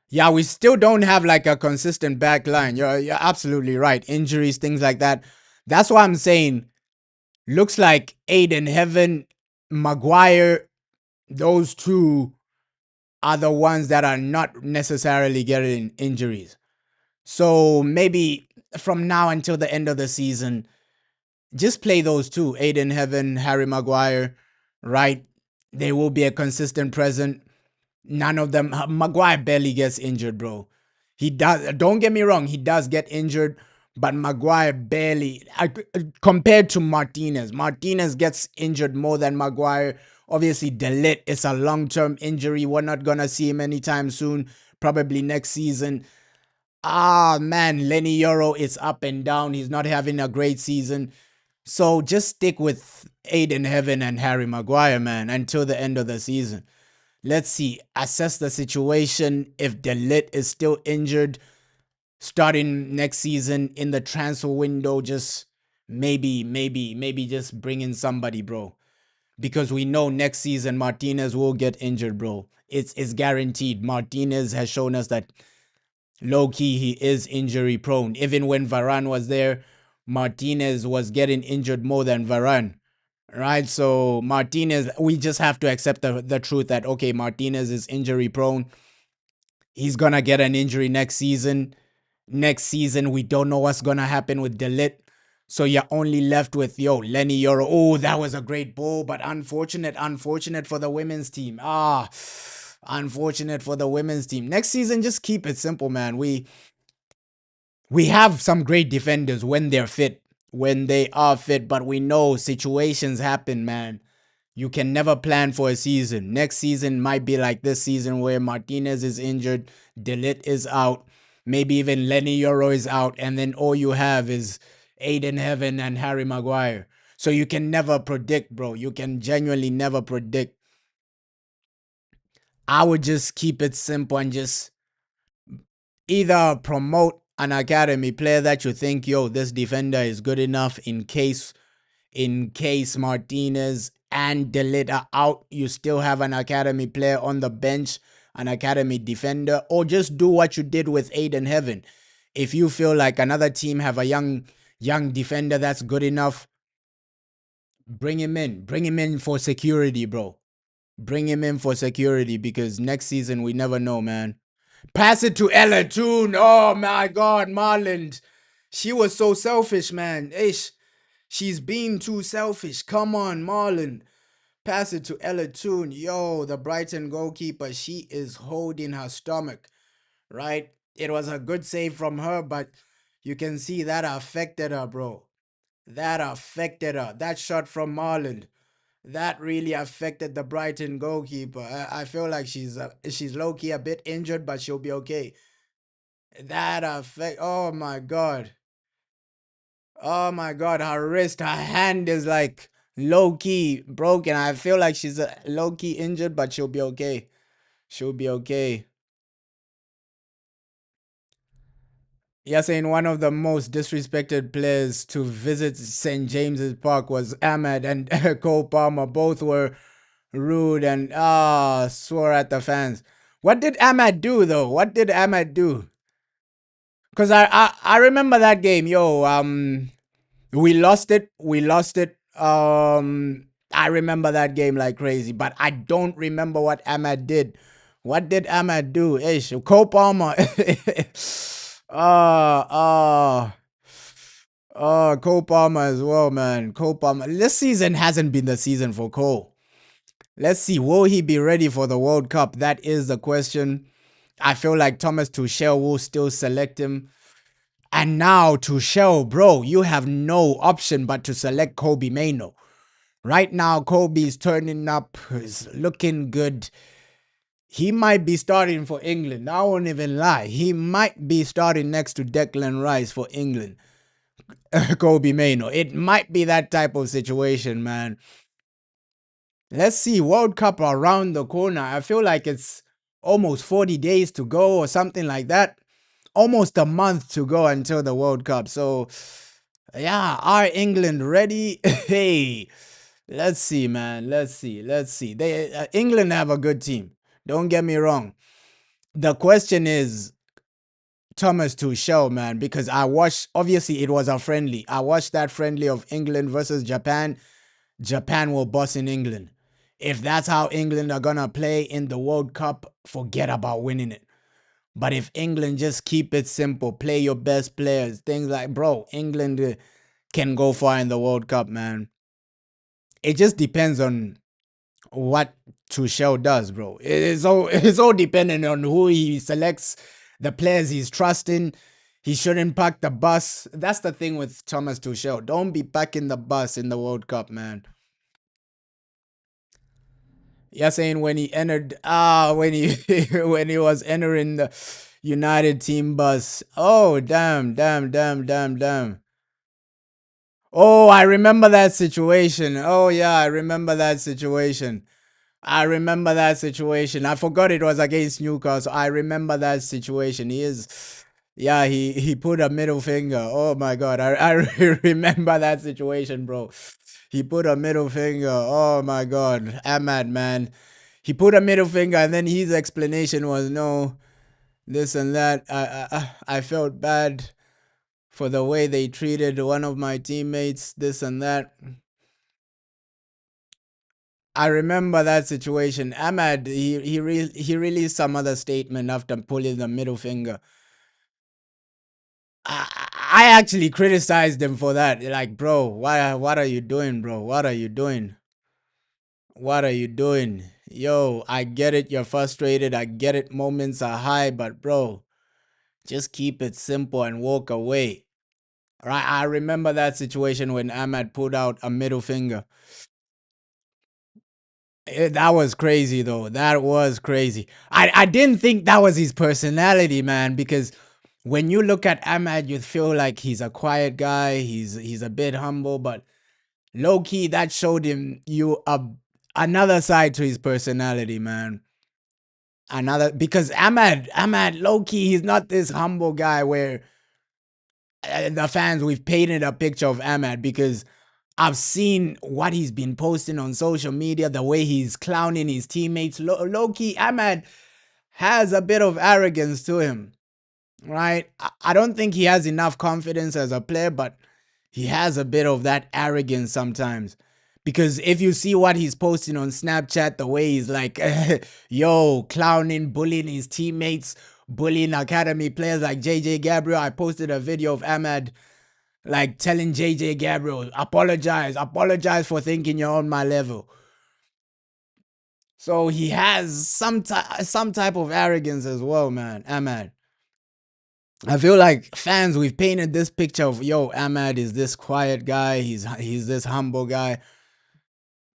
Yeah, we still don't have like a consistent back line. You're absolutely right. Injuries, things like that. That's why I'm saying looks like Aiden Heaven, Maguire, those two are the ones that are not necessarily getting injuries. So maybe from now until the end of the season, just play those two, Aiden Heaven, Harry Maguire, right? They will be a consistent present. None of them, Maguire barely gets injured, bro. He does, don't get me wrong, he does get injured, but Maguire barely, compared to Martinez. Martinez gets injured more than Maguire. Obviously, Delit is a long-term injury. We're not going to see him anytime soon, probably next season. Man, Lenny Euro is up and down. He's not having a great season. So just stick with Aiden Heaven and Harry Maguire, man, until the end of the season. Let's see, assess the situation. If Delit is still injured, starting next season in the transfer window, just maybe just bring in somebody, bro. Because we know next season Martinez will get injured, bro. It's guaranteed. Martinez has shown us that Low key, he is injury prone. Even when Varane was there, Martinez was getting injured more than Varane. Right? So Martinez, we just have to accept the truth that okay, Martinez is injury prone. He's gonna get an injury next season. Next season, we don't know what's gonna happen with Delit. So you're only left with Lenny Euro. Oh, that was a great ball, but unfortunate for the women's team. Unfortunate for the women's team. Next season, just keep it simple, man. We have some great defenders when they're fit, when they are fit, but we know situations happen, man. You can never plan for a season. Next season might be like this season where Martinez is injured, Delit is out, maybe even Lenny Euro is out, and then all you have is Aiden Heaven and Harry Maguire. So you can never predict, bro. You can genuinely never predict. I would just keep it simple and just either promote an academy player that you think, this defender is good enough in case Martinez and Delit are out, you still have an academy player on the bench, an academy defender, or just do what you did with Aiden Heaven. If you feel like another team have a young defender that's good enough, bring him in. Bring him in for security, bro. Bring him in for security because next season we never know, man. Pass it to Ella Toon. Oh my God, Marland. She was so selfish, man. Ish. She's being too selfish. Come on, Marlon. Pass it to Ella Toon. Yo, the Brighton goalkeeper, she is holding her stomach, right? It was a good save from her, but you can see that affected her, bro. That affected her. That shot from Marlon, that really affected the Brighton goalkeeper. I feel like she's low key a bit injured, but she'll be okay. That affect. Oh my God. Oh my God, her wrist, her hand is like low key broken. I feel like she's low key injured, but she'll be okay. She'll be okay. Yeah, saying one of the most disrespected players to visit St. James's Park was Ahmed and Cole Palmer. Both were rude and swore at the fans. What did Ahmed do though? What did Ahmed do? Cause I remember that game, yo. We lost it. We lost it. I remember that game like crazy, but I don't remember what Ahmad did. What did Ahmad do? Ish, Cole Palmer. uh, uh, Cole Palmer as well, man. Cole Palmer. This season hasn't been the season for Cole. Let's see. Will he be ready for the World Cup? That is the question. I feel like Thomas Tuchel will still select him. And now Tuchel, bro, you have no option but to select Kobe Mano. Right now, Kobe's turning up, is looking good. He might be starting for England. I won't even lie. He might be starting next to Declan Rice for England. Kobe Mano. It might be that type of situation, man. Let's see. World Cup around the corner. I feel like it's almost 40 days to go or something like that. Almost a month to go until the World Cup. So, yeah, are England ready? Hey, let's see, man. Let's see. Let's see. They England have a good team. Don't get me wrong. The question is Thomas Tuchel, man, because I watched. Obviously, it was a friendly. I watched that friendly of England versus Japan. Japan will boss in England. If that's how England are gonna play in the World Cup, forget about winning it. But if England just keep it simple, play your best players, things like, bro, England can go far in the World Cup, man. It just depends on what Tuchel does, bro. It's all dependent on who he selects, the players he's trusting. He shouldn't pack the bus. That's the thing with Thomas Tuchel. Don't be packing the bus in the World Cup, man. You're saying when he entered, when he when he was entering the United team bus. Oh, damn, damn, damn, damn, damn. Oh, I remember that situation. Oh, yeah, I remember that situation. I remember that situation. I forgot it was against Newcastle. I remember that situation. Yeah, he put a middle finger. Oh my God, I remember that situation, bro. He put a middle finger. Oh my God, Ahmad, man. He put a middle finger, and then his explanation was no. this and that. I felt bad for the way they treated one of my teammates, this and that. I remember that situation. Ahmad, he released some other statement after pulling the middle finger. I actually criticized him for that. Like, bro, what are you doing, bro? What are you doing? What are you doing? Yo, I get it, you're frustrated. I get it, moments are high, but bro, just keep it simple and walk away. Right? I remember that situation when Ahmad pulled out a middle finger. That was crazy though. That was crazy. I didn't think that was his personality, man, because when you look at Ahmad, you feel like he's a quiet guy, he's a bit humble, but low key that showed him another side to his personality, man. Another, because Ahmad low key, he's not this humble guy where the fans, we've painted a picture of Ahmad, because I've seen what he's been posting on social media, the way he's clowning his teammates. Low key, Ahmad has a bit of arrogance to him, right? I don't think he has enough confidence as a player, but he has a bit of that arrogance sometimes. Because if you see what he's posting on Snapchat, the way he's like, yo, clowning, bullying his teammates, bullying academy players like JJ Gabriel. I posted a video of Ahmad like telling JJ Gabriel, apologize for thinking you're on my level. So he has some type of arrogance as well, man. Ahmad. I feel like fans, we've painted this picture of, yo, Ahmad is this quiet guy, he's this humble guy.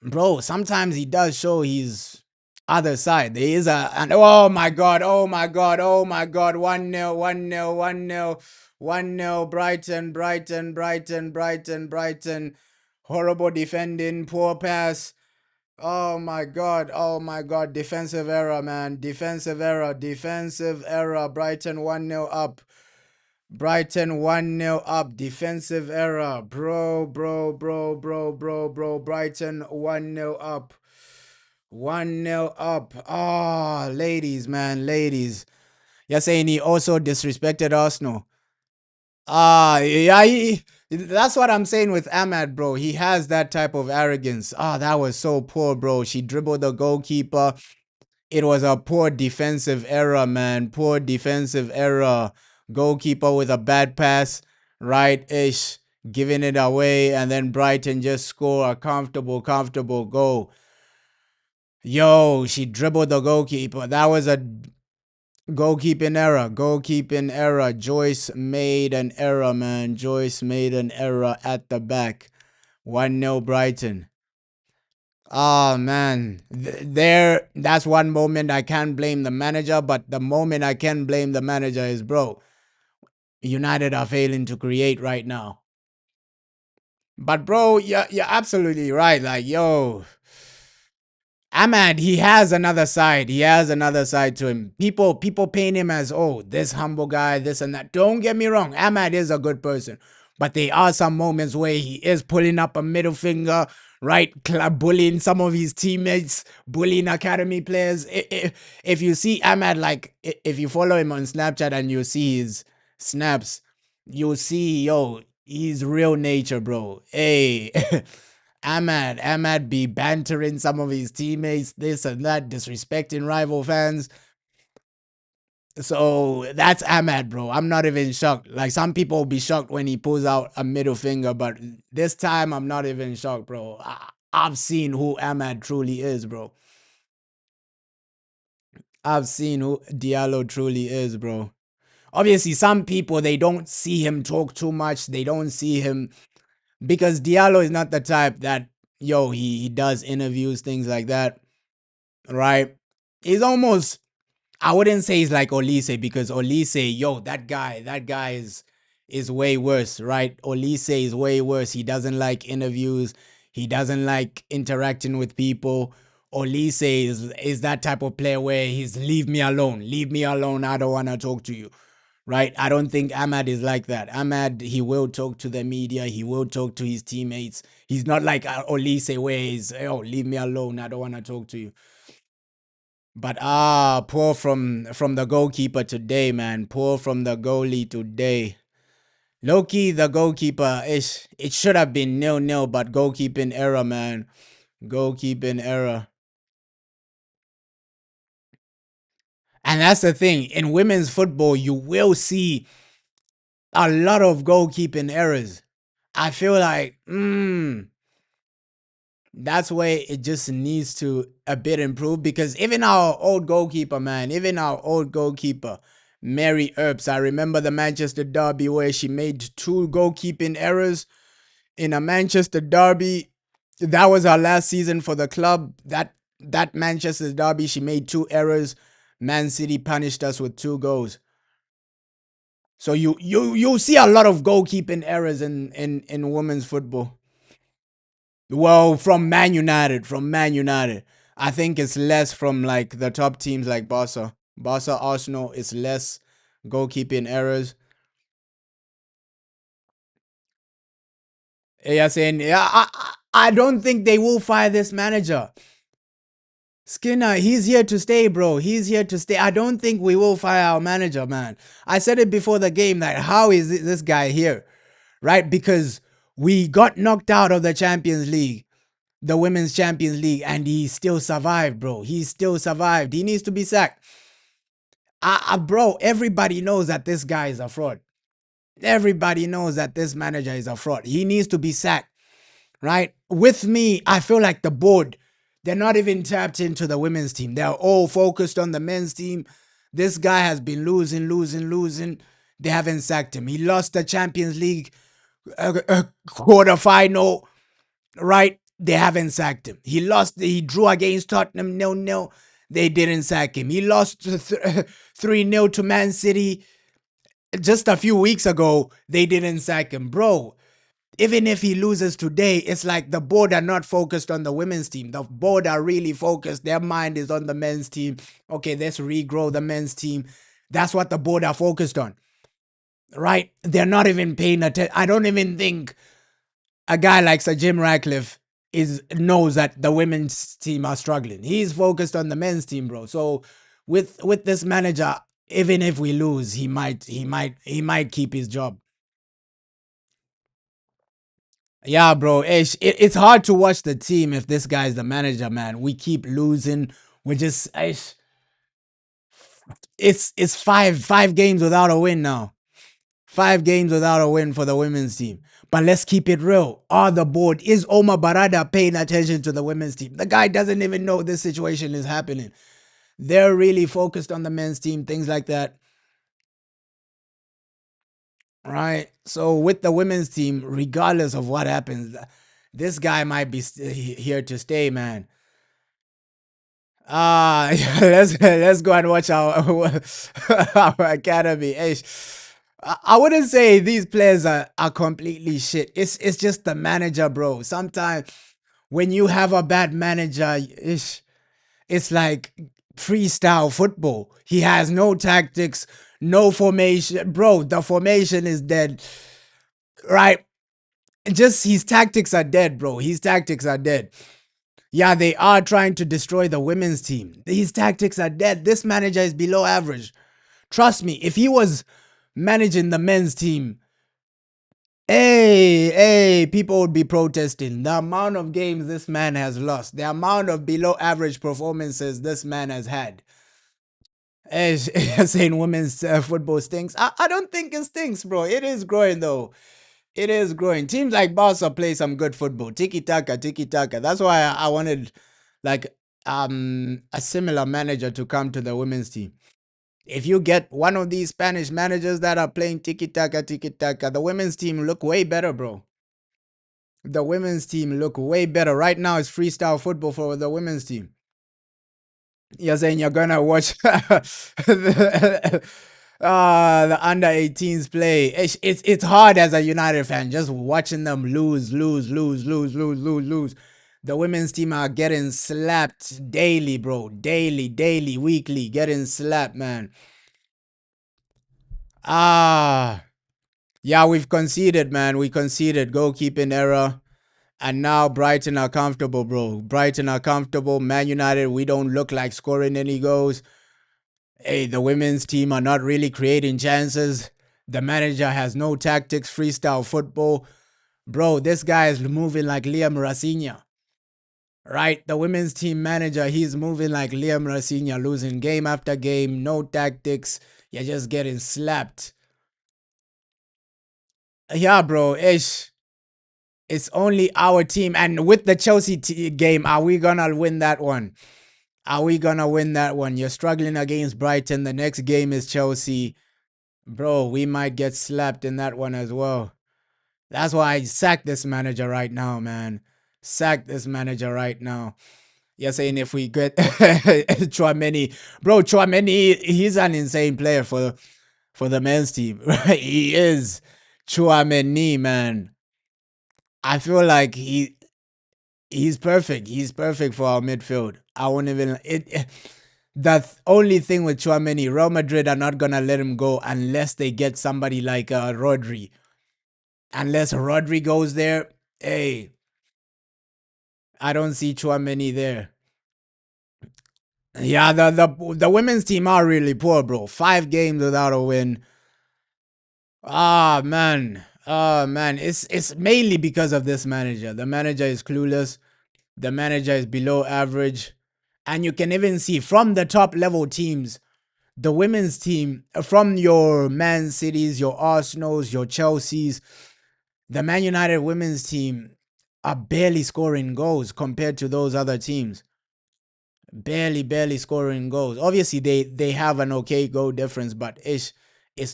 Bro, sometimes he does show his other side. There is and oh my god, oh my god, oh my god, 1-0, 1-0, 1-0, 1-0, Brighton. Horrible defending, poor pass. Oh my god, defensive error, man. Defensive error. Brighton 1-0 up. Brighton 1-0 up. Defensive error. Bro. Brighton 1-0 up. 1-0 up. Ah, ladies, man, ladies. You're saying he also disrespected Arsenal. Yeah, that's what I'm saying with Ahmad, bro. He has that type of arrogance. That was so poor, bro. She dribbled the goalkeeper. It was a poor defensive error, man. Poor defensive error. Goalkeeper with a bad pass, right ish, giving it away, and then Brighton just score a comfortable goal. Yo, she dribbled the goalkeeper. That was a goalkeeping error. Goalkeeping error. Joyce made an error, man. Joyce made an error at the back. 1-0 Brighton. Oh man, that's one moment I can't blame the manager, but the moment I can blame the manager is, bro, United are failing to create right now. But bro, you're absolutely right. Like, yo, Ahmad, he has another side. He has another side to him. People paint him as, oh, this humble guy, this and that. Don't get me wrong. Ahmad is a good person. But there are some moments where he is pulling up a middle finger, right? Bullying some of his teammates, bullying academy players. If you see Ahmad, like, if you follow him on Snapchat and you see his snaps, you'll see, yo, he's real nature, bro. Hey. Ahmad be bantering some of his teammates, this and that, disrespecting rival fans. So that's Ahmad, bro. I'm not even shocked. Like, some people will be shocked when he pulls out a middle finger, but this time I'm not even shocked, bro. I've seen who Ahmad truly is, bro. I've seen who Diallo truly is, bro. Obviously, some people, they don't see him talk too much. They don't see him, because Diallo is not the type that, yo, he does interviews, things like that, right? He's almost, I wouldn't say he's like Olise, because Olise, yo, that guy is way worse, right? Olise is way worse. He doesn't like interviews. He doesn't like interacting with people. Olise is that type of player where he's leave me alone. Leave me alone. I don't want to talk to you. Right? I don't think Ahmad is like that. Ahmad, he will talk to the media. He will talk to his teammates. He's not like Olise where he's, oh, leave me alone. I don't want to talk to you. But poor from the goalkeeper today, man. Poor from the goalie today. Low key, the goalkeeper is. It should have been 0-0, but goalkeeping error, man. Goalkeeping error. And that's the thing. In women's football, you will see a lot of goalkeeping errors. I feel like, that's where it just needs to a bit improve because even our old goalkeeper, man, even our old goalkeeper, Mary Earps, I remember the Manchester Derby where she made two goalkeeping errors in a Manchester Derby. That was our last season for the club. That Manchester Derby, she made two errors. Man City punished us with two goals. So you see a lot of goalkeeping errors in women's football. Well, from Man United. I think it's less from like the top teams like Barca, Arsenal. It's less goalkeeping errors. Yeah, saying yeah, I don't think they will fire this manager. Skinner, he's here to stay, bro. He's here to stay. I don't think we will fire our manager, man. I said it before the game that how is this guy here, right? Because we got knocked out of the Champions League, the Women's Champions League, and he still survived, bro. He still survived. He needs to be sacked. Bro, everybody knows that this guy is a fraud. Everybody knows that this manager is a fraud. He needs to be sacked, right? With me, I feel like the board, they're not even tapped into the women's team. They're all focused on the men's team. This guy has been losing. They haven't sacked him. He lost the Champions League quarterfinal, right? They haven't sacked him. He drew against Tottenham 0-0. They didn't sack him. He lost 3-0 to Man City just a few weeks ago. They didn't sack him. Bro, even if he loses today, it's like the board are not focused on the women's team. The board are really focused. Their mind is on the men's team. Okay, let's regrow the men's team. That's what the board are focused on, right? They're not even paying attention. I don't even think a guy like Sir Jim Ratcliffe knows that the women's team are struggling. He's focused on the men's team, bro. So with this manager, even if we lose, he might keep his job. Yeah, bro. It's hard to watch the team if this guy's the manager, man. We keep losing. We just it's five games without a win now. 5 games without a win for the women's team. But let's keep it real. On the board, is Omar Barada paying attention to the women's team? The guy doesn't even know this situation is happening. They're really focused on the men's team, things like that. Right? So with the women's team, regardless of what happens, this guy might be here to stay, man. Yeah, let's go and watch our academy. I wouldn't say these players are completely shit. It's just the manager, bro. Sometimes when you have a bad manager, it's like freestyle football. He has no tactics, no formation. Bro, the formation is dead. Right? Just his tactics are dead, bro. His tactics are dead. Yeah, they are trying to destroy the women's team. His tactics are dead. This manager is below average. Trust me, if he was managing the men's team, people would be protesting. The amount of games this man has lost, the amount of below average performances this man has had. Hey, saying women's football stinks. I don't think it stinks, bro. It is growing, though. It is growing. Teams like Barca play some good football. Tiki taka, tiki taka. That's why I wanted like a similar manager to come to the women's team. If you get one of these Spanish managers that are playing tiki taka, the women's team look way better, bro. The women's team look way better. Right now, it's freestyle football for the women's team. You're saying you're gonna watch the under 18s play. It's hard as a United fan just watching them lose. The women's team are getting slapped daily, bro. Daily, weekly, getting slapped, man. Ah, yeah, we've conceded, man. We conceded goalkeeping error. And now Brighton are comfortable, bro. Brighton are comfortable. Man United, we don't look like scoring any goals. Hey, the women's team are not really creating chances. The manager has no tactics, freestyle football. Bro, this guy is moving like Liam Rafinha. Right? The women's team manager, he's moving like Liam Rafinha, losing game after game, no tactics. You're just getting slapped. Yeah, bro. It's only our team. And with the Chelsea game, are we gonna win that one? Are we gonna win that one? You're struggling against Brighton. The next game is Chelsea. Bro, we might get slapped in that one as well. That's why I sack this manager right now, man. Sack this manager right now. You're saying if we get Chouameni, bro, Chouameni, he's an insane player for the men's team. Right? He is Chouameni, man. I feel like he's perfect. He's perfect for our midfield. I won't even the only thing with Chouameni, Real Madrid are not gonna let him go unless they get somebody like Rodri. Unless Rodri goes there, hey, I don't see Chouameni there. Yeah, the women's team are really poor, bro. 5 games without a win. Ah man. Oh man. It's mainly because of this manager. The manager is clueless. The manager is below average. And you can even see from the top level teams, the women's team, from your Man Cities, your Arsenals, your Chelseas, the Man United women's team are barely scoring goals compared to those other teams. Barely scoring goals. Obviously, they have an okay goal difference, but it's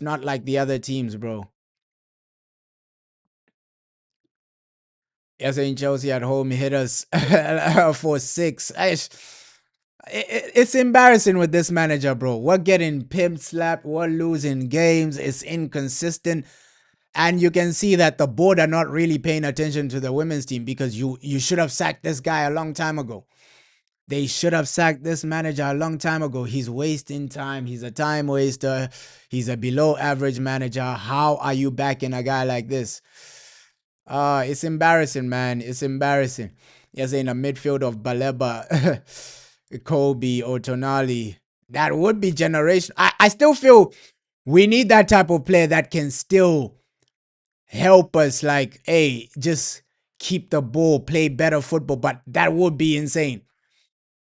not like the other teams, bro. Yes, in Chelsea at home hit us for 6. It's embarrassing with this manager, bro. We're getting pimped, slapped. We're losing games. It's inconsistent. And you can see that the board are not really paying attention to the women's team because you should have sacked this guy a long time ago. They should have sacked this manager a long time ago. He's wasting time. He's a time waster. He's a below average manager. How are you backing a guy like this? It's embarrassing, man. It's embarrassing. Yes, in a midfield of Baleba, Kobe, or Tonali. That would be generation. I still feel we need that type of player that can still help us, like, hey, just keep the ball, play better football. But that would be insane.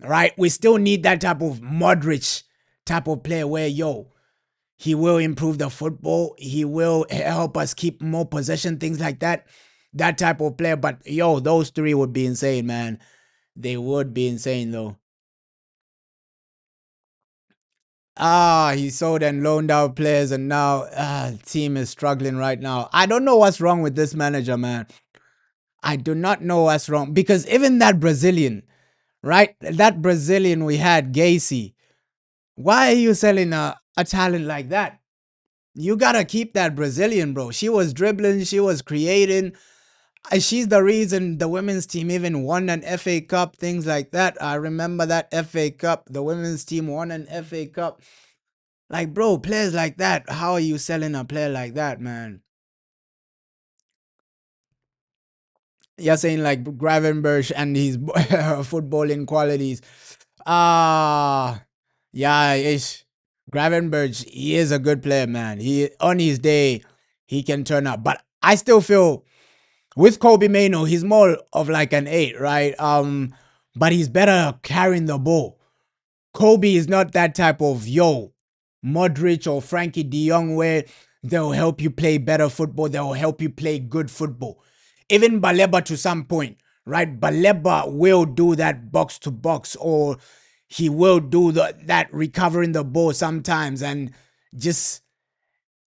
Right? We still need that type of Modric type of player where, yo, he will improve the football. He will help us keep more possession, things like that. That type of player. But, yo, those three would be insane, man. They would be insane, though. He sold and loaned out players, and now team is struggling right now. I don't know what's wrong with this manager, man. I do not know what's wrong because even that Brazilian, right? That Brazilian we had, Gacy. Why are you selling a talent like that? You gotta keep that Brazilian, bro. She was dribbling, she was creating. She's the reason the women's team even won an FA Cup, things like that. I remember that FA Cup. The women's team won an FA Cup. Like, bro, players like that. How are you selling a player like that, man? You're saying like Gravenberch and his footballing qualities. Ah, yeah, ish. Gravenberch, he is a good player, man. He on his day, he can turn up. But I still feel with Kobe Mano, he's more of like an 8, right? But he's better carrying the ball. Kobe is not that type of Modric or Frankie De Jong where they'll help you play better football. They'll help you play good football. Even Baleba to some point, right? Baleba will do that box to box, or he will do that recovering the ball sometimes and just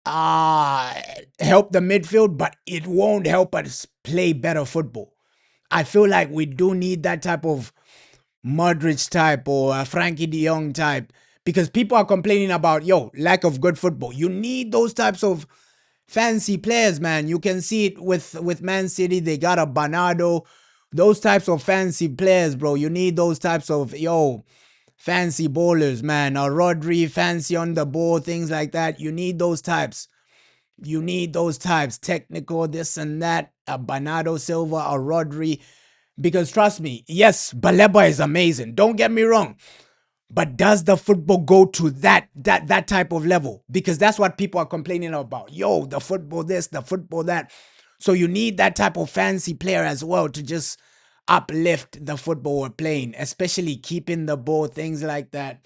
help the midfield, but it won't help us play better football. I feel like we do need that type of Modric type or a Frankie De Jong type because people are complaining about lack of good football. You need those types of fancy players, man. You can see it with Man City. They got a Bernardo. Those types of fancy players, bro. You need those types of fancy bowlers, man. Or Rodri, fancy on the ball, things like that. You need those types. You need those types. Technical, this and that. a Bernardo Silva, a Rodri. Because trust me, yes, Baleba is amazing. Don't get me wrong. But does the football go to that type of level? Because that's what people are complaining about. Yo, the football this, the football that. So you need that type of fancy player as well to just uplift the football we're playing, especially keeping the ball, things like that.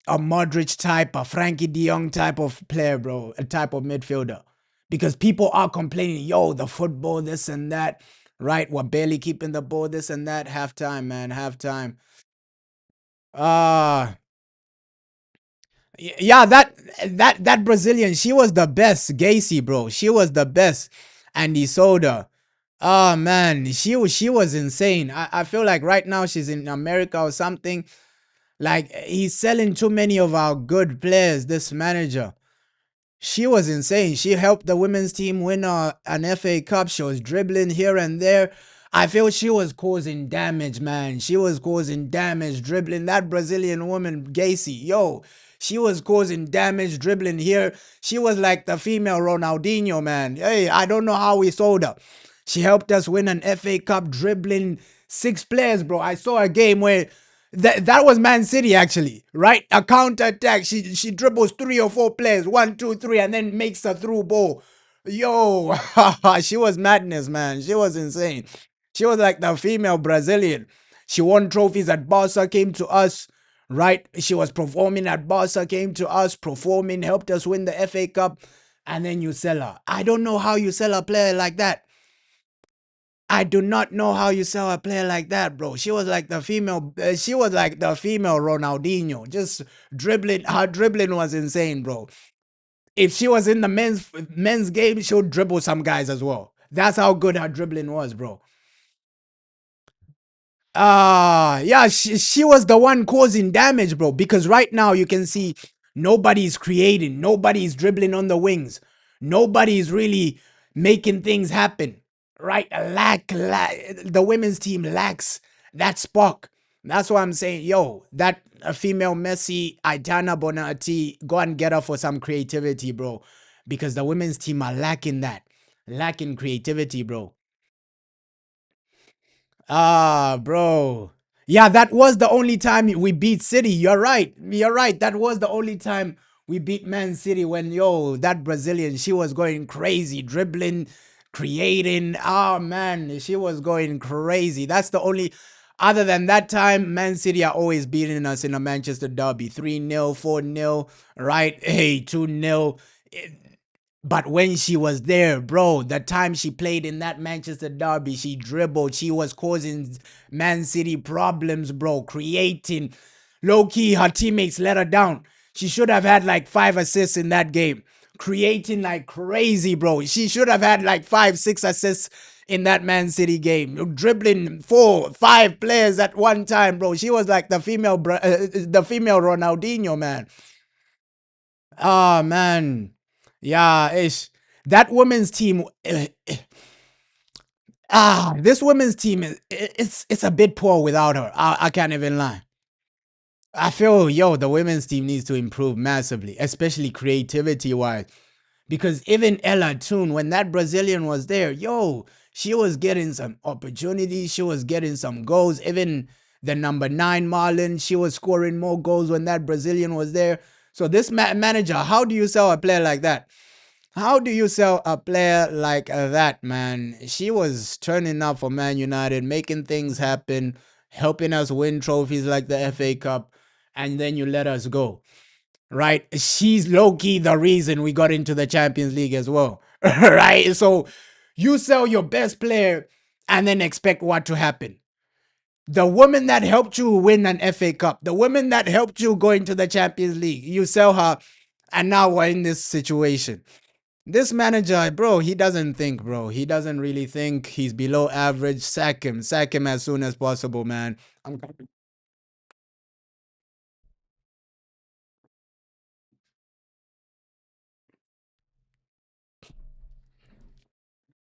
A Modric type, a Frankie De Jong type of player, bro, a type of midfielder. Because people are complaining, yo, the football, this and that, right? We're barely keeping the ball, this and that. Halftime, man, halftime. Ah, yeah, that Brazilian, she was the best. Gacy, bro, she was the best. Andy Soda. Oh man, she was insane. I feel like right now she's in America or something. Like he's selling too many of our good players. This manager. She was insane. She helped the women's team win an FA Cup. She was dribbling here and there. I feel she was causing damage, man. She was causing damage dribbling. That Brazilian woman, Gacy, yo, she was causing damage dribbling here. She was like the female Ronaldinho, man. Hey, I don't know how we sold her. She helped us win an FA Cup dribbling six players, bro. I saw a game where that was Man City actually, right? A counter attack. She dribbles three or four players, one, two, three, and then makes a through ball. Yo, she was madness, man. She was insane. She was like the female Brazilian. She won trophies at Barca, came to us, right? She was performing at Barca, came to us, performing, helped us win the FA Cup, and then you sell her. I don't know how you sell a player like that. I do not know how you sell a player like that, bro. She was like the female. She was like the female Ronaldinho. Just dribbling. Her dribbling was insane, bro. If she was in the men's game, she would dribble some guys as well. That's how good her dribbling was, bro. Yeah, she was the one causing damage, bro. Because right now you can see nobody's creating, nobody's dribbling on the wings, nobody's really making things happen. Right? The women's team lacks that spark. That's why I'm saying, yo, that female Messi, Aitana Bonati, go and get her for some creativity, bro. Because the women's team are lacking that, lacking creativity, bro. Ah, bro. Yeah, that was the only time we beat City. You're right. You're right. That was the only time we beat Man City when, yo, that Brazilian, she was going crazy, dribbling, creating. Oh, man, she was going crazy. That's the only. Other than that time, Man City are always beating us in a Manchester derby 3-0, 4-0, right? Hey, 2-0. But when she was there, bro, the time she played in that Manchester derby, she dribbled. She was causing Man City problems, bro, creating. Low key, her teammates let her down. She should have had like 5 assists in that game, creating like crazy, bro. She should have had like 5, 6 assists in that Man City game, dribbling 4, 5 players at one time, bro. She was like the female Ronaldinho, man. Ah, man. Yeah, it's that women's team. This women's team it's a bit poor without her. I can't even lie. I feel yo, the women's team needs to improve massively, especially creativity wise. Because even Ella Toon, when that Brazilian was there, yo, she was getting some opportunities. She was getting some goals. Even the number 9 Marlon, she was scoring more goals when that Brazilian was there. So this manager, how do you sell a player like that? How do you sell a player like that, man? She was turning up for Man United, making things happen, helping us win trophies like the FA Cup, and then you let us go, right? She's low key the reason we got into the Champions League as well, right? So you sell your best player and then expect what to happen. The woman that helped you win an FA Cup, the woman that helped you go into the Champions League, you sell her, and now we're in this situation. This manager, bro, he doesn't think, bro. He doesn't really think. He's below average. Sack him. Sack him as soon as possible, man. I'm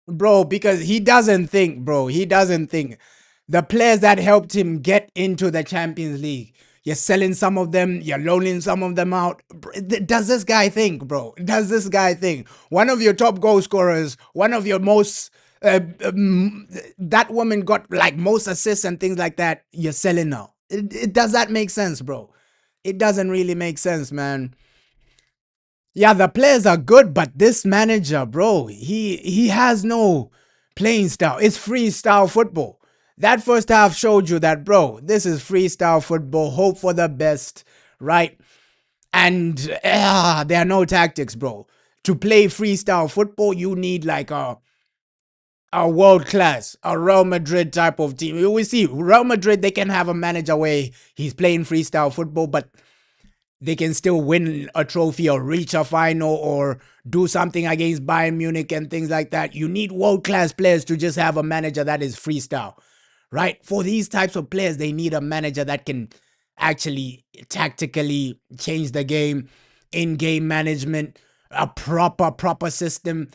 bro, because he doesn't think, bro. He doesn't think. The players that helped him get into the Champions League, you're selling some of them, you're loaning some of them out. Does this guy think, bro? Does this guy think? One of your top goal scorers, one of your most That woman got like most assists and things like that. You're selling now. Does that make sense, bro? It doesn't really make sense, man. Yeah, the players are good, but this manager, bro, he has no playing style. It's freestyle football. That first half showed you that, bro, this is freestyle football. Hope for the best, right? And there are no tactics, bro. To play freestyle football, you need like a world class, a Real Madrid type of team. We see Real Madrid, they can have a manager where he's playing freestyle football, but they can still win a trophy or reach a final or do something against Bayern Munich and things like that. You need world class players to just have a manager that is freestyle, right? For these types of players, they need a manager that can actually tactically change the game, in game management, a proper system,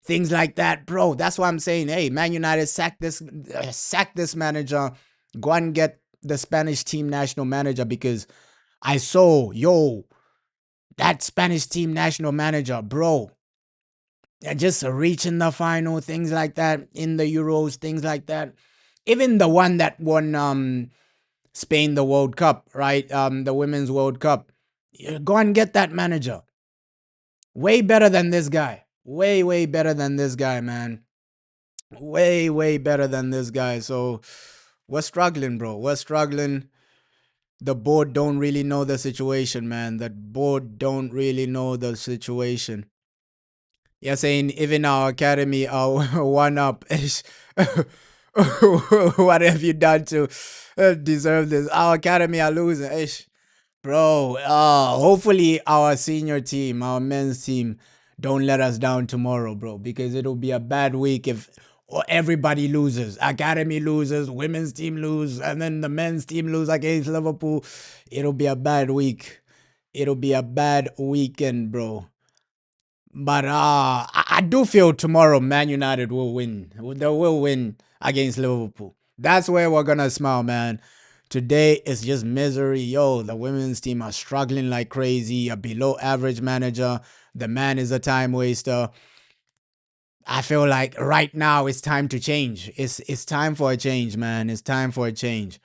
things like that, bro. That's why I'm saying, hey, Man United sack this manager, go and get the Spanish team national manager because I saw, yo, that Spanish team national manager, bro, just reaching the final, things like that, in the Euros, things like that. Even the one that won Spain the World Cup, right? The Women's World Cup. Go and get that manager. Way better than this guy. Way better than this guy, man. Way better than this guy. So we're struggling, bro. We're struggling. The board don't really know the situation, man. The board don't really know the situation. You're saying even our academy are one up. What have you done to deserve this? Our academy are losing. Ish. Bro, hopefully our senior team, our men's team, don't let us down tomorrow, bro, because it'll be a bad week if everybody loses. Academy loses, women's team lose, and then the men's team lose against Liverpool. It'll be a bad week. It'll be a bad weekend, bro. But I do feel tomorrow Man United will win. They will win against Liverpool. That's where we're gonna smile, man. Today is just misery. Yo, the women's team are struggling like crazy. A below average manager. The man is a time waster. I feel like right now it's time to change. It's time for a change, man. It's time for a change.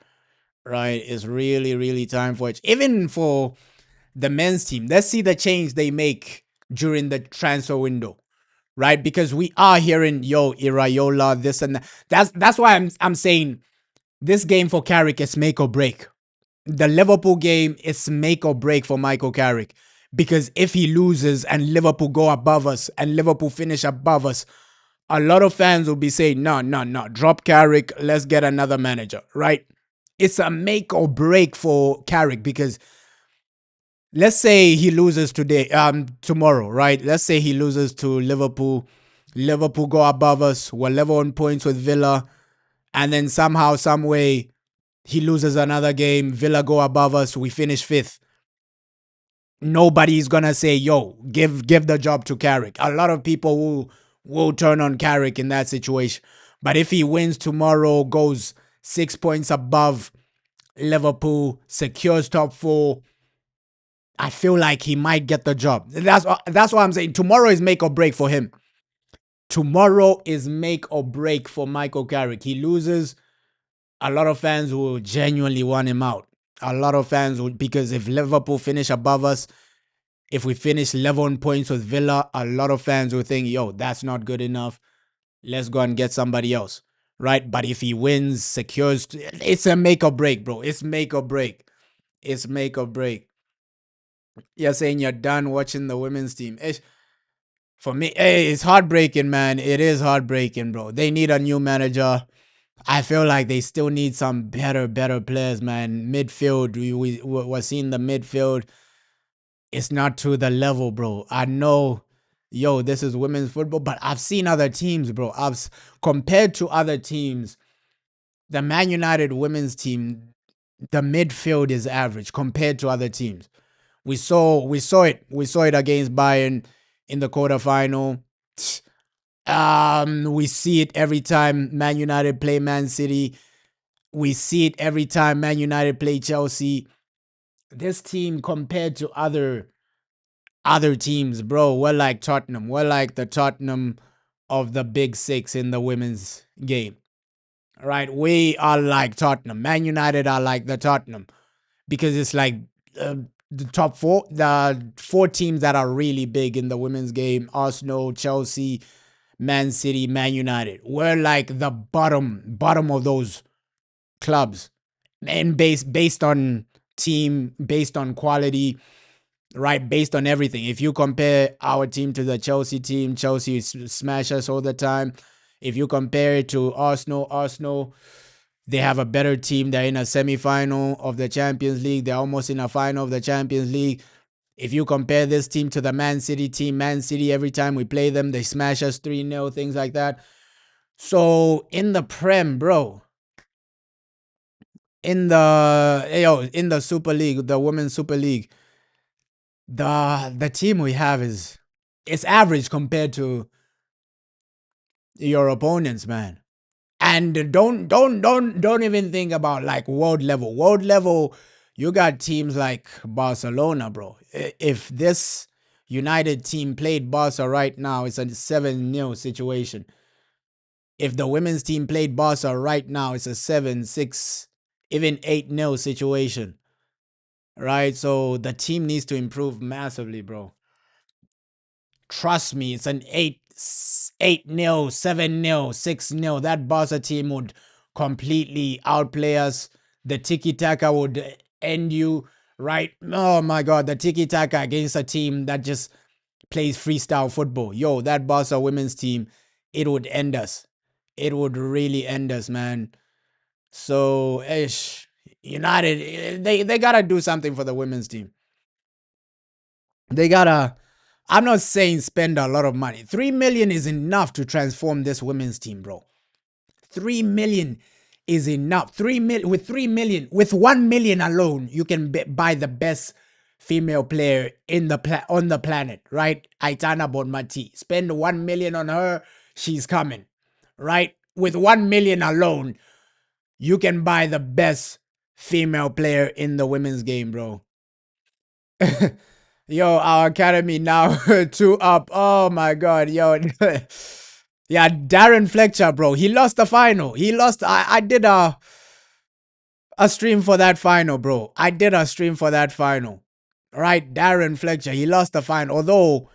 Right? It's really time for it. Even for the men's team. Let's see the change they make during the transfer window, right? Because we are hearing, yo, Irayola, this and that. That's why I'm saying this game for Carrick is make or break. The Liverpool game is make or break for Michael Carrick. Because if he loses and Liverpool go above us and Liverpool finish above us, a lot of fans will be saying, no, drop Carrick, let's get another manager, right? It's a make or break for Carrick because let's say he loses tomorrow, right? Let's say he loses to Liverpool. Liverpool go above us. We're level on points with Villa, and then somehow, some way, he loses another game. Villa go above us. We finish fifth. Nobody's gonna say, "Yo, give the job to Carrick." A lot of people will turn on Carrick in that situation. But if he wins tomorrow, goes 6 points above Liverpool, secures top four, I feel like he might get the job. That's what I'm saying. Tomorrow is make or break for him. Tomorrow is make or break for Michael Carrick. He loses, a lot of fans will genuinely want him out. A lot of fans would, because if Liverpool finish above us, if we finish 11 points with Villa, a lot of fans will think, yo, that's not good enough. Let's go and get somebody else. Right? But if he wins, secures, it's a make or break, bro. It's make or break. It's make or break. You're saying you're done watching the women's team. For me, hey, it's heartbreaking, man. It is heartbreaking, bro. They need a new manager. I feel like they still need some better players, man. Midfield, we're seeing the midfield. It's not to the level, bro. I know, yo, this is women's football, but I've seen other teams, bro. Compared to other teams, the Man United women's team, the midfield is average compared to other teams. We saw it against Bayern in the quarterfinal. We see it every time Man United play Man City. We see it every time Man United play Chelsea. This team compared to other teams, bro, we're like Tottenham. We're like the Tottenham of the big six in the women's game. Right? We are like Tottenham. Man United are like the Tottenham because it's like uh, the top four, the four teams that are really big in the women's game: Arsenal, Chelsea, Man City, Man United. We're like the bottom of those clubs, and based on team, based on quality, right? Based on everything. If you compare our team to the Chelsea team, Chelsea smash us all the time. If you compare it to Arsenal, they have a better team. They're in a semi-final of the Champions League. They're almost in a final of the Champions League. If you compare this team to the Man City team, Man City, every time we play them, they smash us 3-0, things like that. So in the Prem, bro, in the Super League, the Women's Super League, the team we have is it's average compared to your opponents, man. And don't even think about like world level. World level, you got teams like Barcelona, bro. If this United team played Barca right now, it's a 7-0 situation. If the women's team played Barca right now, it's a 7-6, even 8-0 situation. Right? So the team needs to improve massively, bro. Trust me, it's an 8-0, 7-0, 6-0. That Barca team would completely outplay us. The tiki taka would end you, right? Oh my god, the tiki taka against a team that just plays freestyle football. Yo, that Barca women's team, it would end us. It would really end us, man. So, United, they gotta do something for the women's team. They gotta. I'm not saying spend a lot of money. 3 million is enough to transform this women's team, bro. 3 million is enough. 3 million with 3 million, with 1 million alone, you can buy the best female player in the on the planet, right? Aitana Bonmati. Spend 1 million on her, she's coming, right? With 1 million alone, you can buy the best female player in the women's game, bro. Yo, our academy now 2 up. Oh my god, yo. Yeah, Darren Fletcher, bro. He lost the final. He lost. I did a stream for that final, bro. I did a stream for that final. Right? Darren Fletcher, he lost the final. Although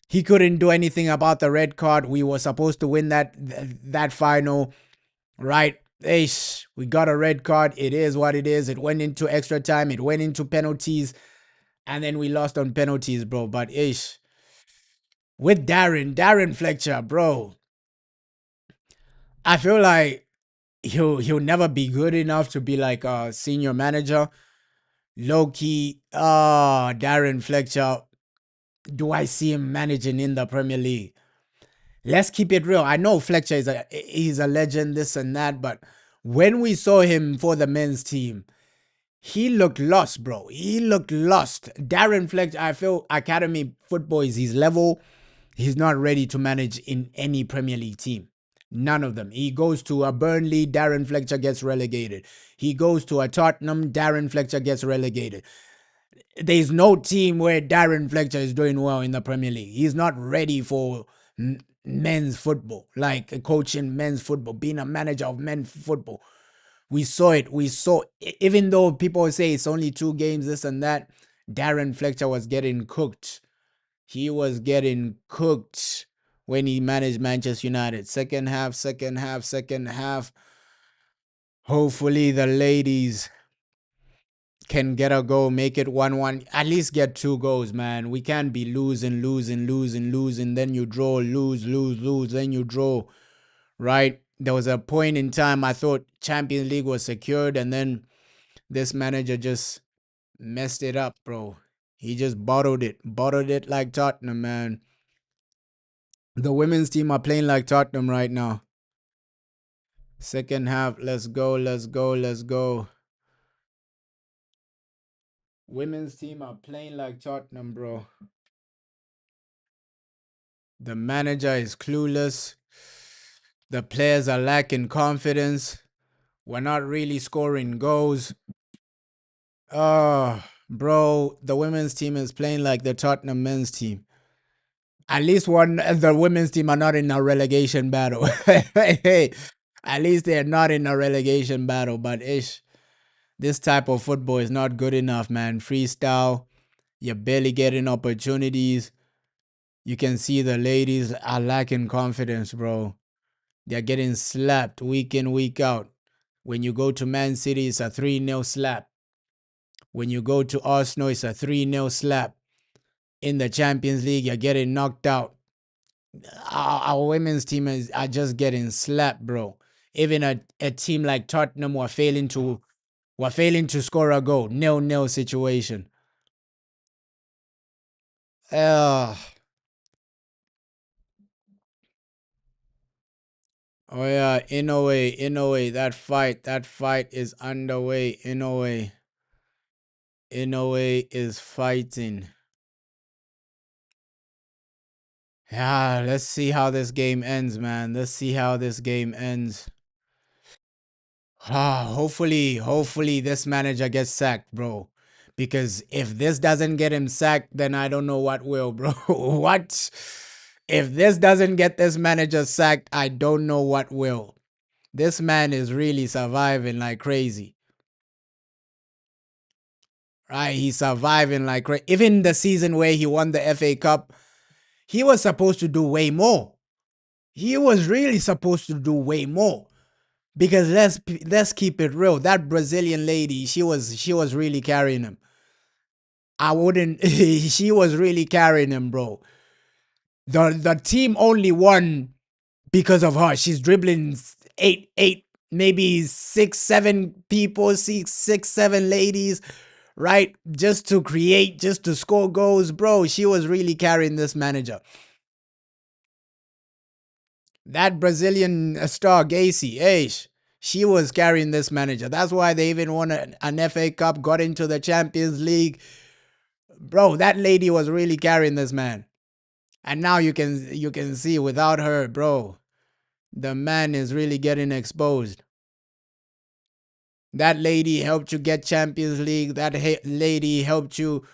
he couldn't do anything about the red card. We were supposed to win that final. Right? Ish, we got a red card. It is what it is. It went into extra time. It went into penalties. And then we lost on penalties, bro. But ish, with Darren Fletcher, bro, I feel like he'll never be good enough to be like a senior manager. Low key, Darren Fletcher, do I see him managing in the Premier League? Let's keep it real. I know Fletcher he's a legend, this and that, but when we saw him for the men's team, he looked lost, bro. He looked lost. Darren Fletcher, I feel academy football is his level. He's not ready to manage in any Premier League team. None of them. He goes to a Burnley, Darren Fletcher gets relegated. He goes to a Tottenham, Darren Fletcher gets relegated. There's no team where Darren Fletcher is doing well in the Premier League. He's not ready for men's football, like coaching men's football, being a manager of men's football. We saw it. We saw, even though people say it's only 2 games, this and that, Darren Fletcher was getting cooked. He was getting cooked when he managed Manchester United. Second half, second half, second half. Hopefully the ladies can get a goal, make it 1-1, at least get 2 goals, man. We can't be losing, then you draw, lose, then you draw, right? There was a point in time I thought Champions League was secured, and then this manager just messed it up, bro. He just bottled it like Tottenham, man. The women's team are playing like Tottenham right now. Second half, let's go, let's go, let's go. Women's team are playing like Tottenham, bro. The manager is clueless. The players are lacking confidence. We're not really scoring goals. Oh, bro, the women's team is playing like the Tottenham men's team. At least one the women's team are not in a relegation battle. Hey, at least they're not in a relegation battle. But ish, this type of football is not good enough, man. Freestyle, you're barely getting opportunities. You can see the ladies are lacking confidence, bro. They're getting slapped week in, week out. When you go to Man City, it's a 3-0 slap. When you go to Arsenal, it's a 3-0 slap. In the Champions League, you're getting knocked out. Our women's team are just getting slapped, bro. Even a team like Tottenham were failing to score a goal. 0-0 situation. Uh, oh yeah, in a way, that fight is underway. In a way is fighting. Yeah, let's see how this game ends, man. Let's see how this game ends. Hopefully this manager gets sacked, bro. Because if this doesn't get him sacked, then I don't know what will, bro. What? If this doesn't get this manager sacked, I don't know what will. This man is really surviving like crazy. Right? He's surviving like crazy. Even the season where he won the FA Cup, he was supposed to do way more. He was really supposed to do way more. Because let's keep it real. That Brazilian lady, she was really carrying him. I wouldn't. She was really carrying him, bro. The team only won because of her. She's dribbling eight, maybe six, seven people, six, seven ladies, right? Just to create, just to score goals, bro. She was really carrying this manager. That Brazilian star Gacy, she was carrying this manager. That's why they even won an FA Cup, got into the Champions League. Bro, that lady was really carrying this man. And now you can see without her, bro, the man is really getting exposed. That lady helped you get Champions League. That lady helped you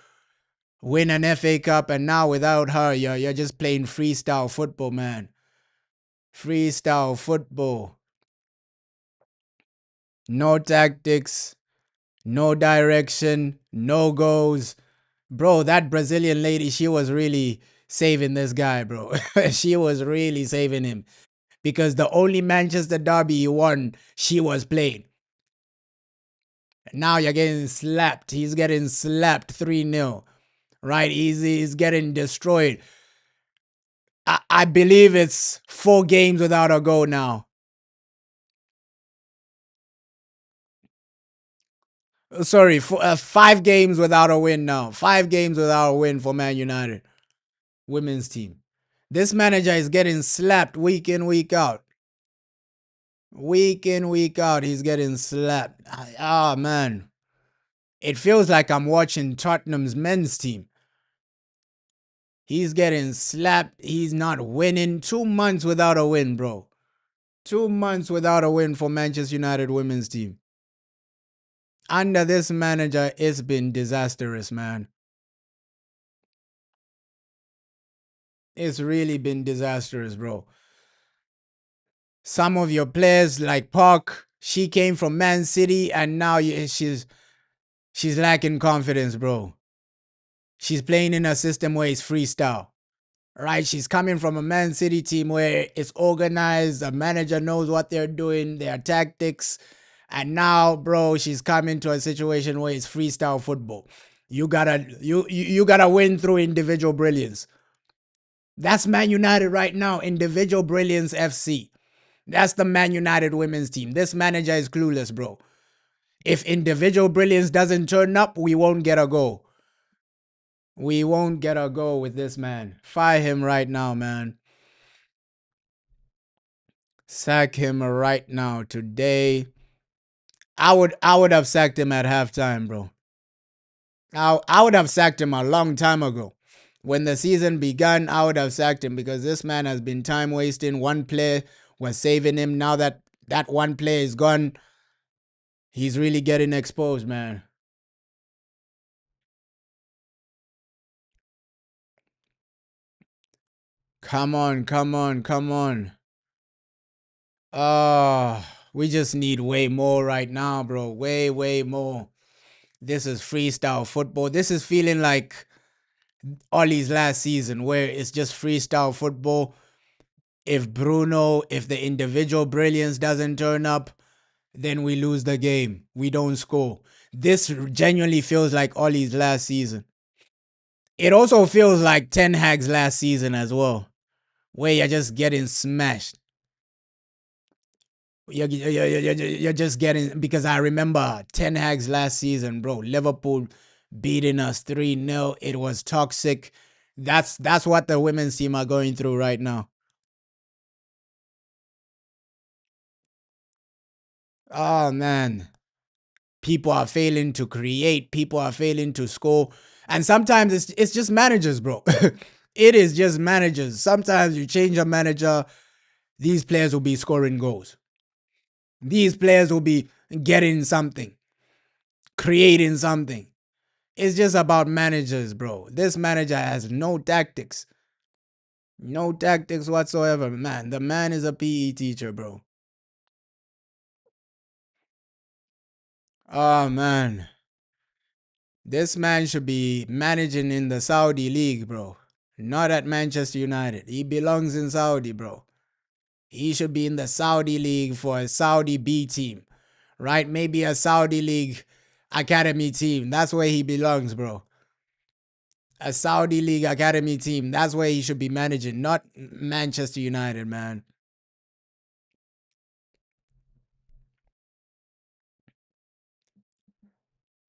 win an FA Cup, and now without her, you're just playing freestyle football, man. Freestyle football. No tactics, no direction, no goals. Bro, that Brazilian lady, she was really saving this guy, bro. She was really saving him because the only Manchester derby he won, she was playing. Now you're getting slapped. He's getting slapped 3-0, right? He's getting destroyed. I believe it's 4 games without a goal now. Sorry, 5 games without a win now. 5 games without a win for Man United women's team. This manager is getting slapped week in, week out. Week in, week out, he's getting slapped. Ah, man. It feels like I'm watching Tottenham's men's team. He's getting slapped. He's not winning. 2 months without a win, bro. 2 months without a win for Manchester United women's team. Under this manager, it's been disastrous, man. It's really been disastrous, bro. Some of your players, like Park, she came from Man City, and now she's lacking confidence, bro. She's playing in a system where it's freestyle. Right? She's coming from a Man City team where it's organized, the manager knows what they're doing, their tactics. And now, bro, she's coming to a situation where it's freestyle football. You gotta win through individual brilliance. That's Man United right now, individual brilliance FC. That's the Man United women's team. This manager is clueless, bro. If individual brilliance doesn't turn up, we won't get a goal. We won't get a goal with this man. Fire him right now, man. Sack him right now today. I would have sacked him at halftime, bro. I would have sacked him a long time ago. When the season began, I would have sacked him because this man has been time wasting. One play was saving him. Now that one play is gone, he's really getting exposed, man. Come on, come on, come on. Uh, we just need way more right now, bro. Way, way more. This is freestyle football. This is feeling like Ollie's last season, where it's just freestyle football. If the individual brilliance doesn't turn up, then we lose the game. We don't score. This genuinely feels like Ollie's last season. It also feels like Ten Hag's last season as well, where you're just getting smashed. You're just getting, because I remember Ten Hag's last season, bro. Liverpool beating us 3-0. It was toxic. That's what the women's team are going through right now. Oh man. People are failing to create, people are failing to score. And sometimes it's just managers, bro. It is just managers. Sometimes you change a manager, these players will be scoring goals. These players will be getting something, creating something. It's just about managers, bro. This manager has no tactics. No tactics whatsoever, man. The man is a PE teacher, bro. Oh, man. This man should be managing in the Saudi league, bro. Not at Manchester United. He belongs in Saudi, bro. He should be in the Saudi league for a Saudi B team, right? Maybe a Saudi league academy team. That's where he belongs, bro. A Saudi league academy team. That's where he should be managing, not Manchester United, man.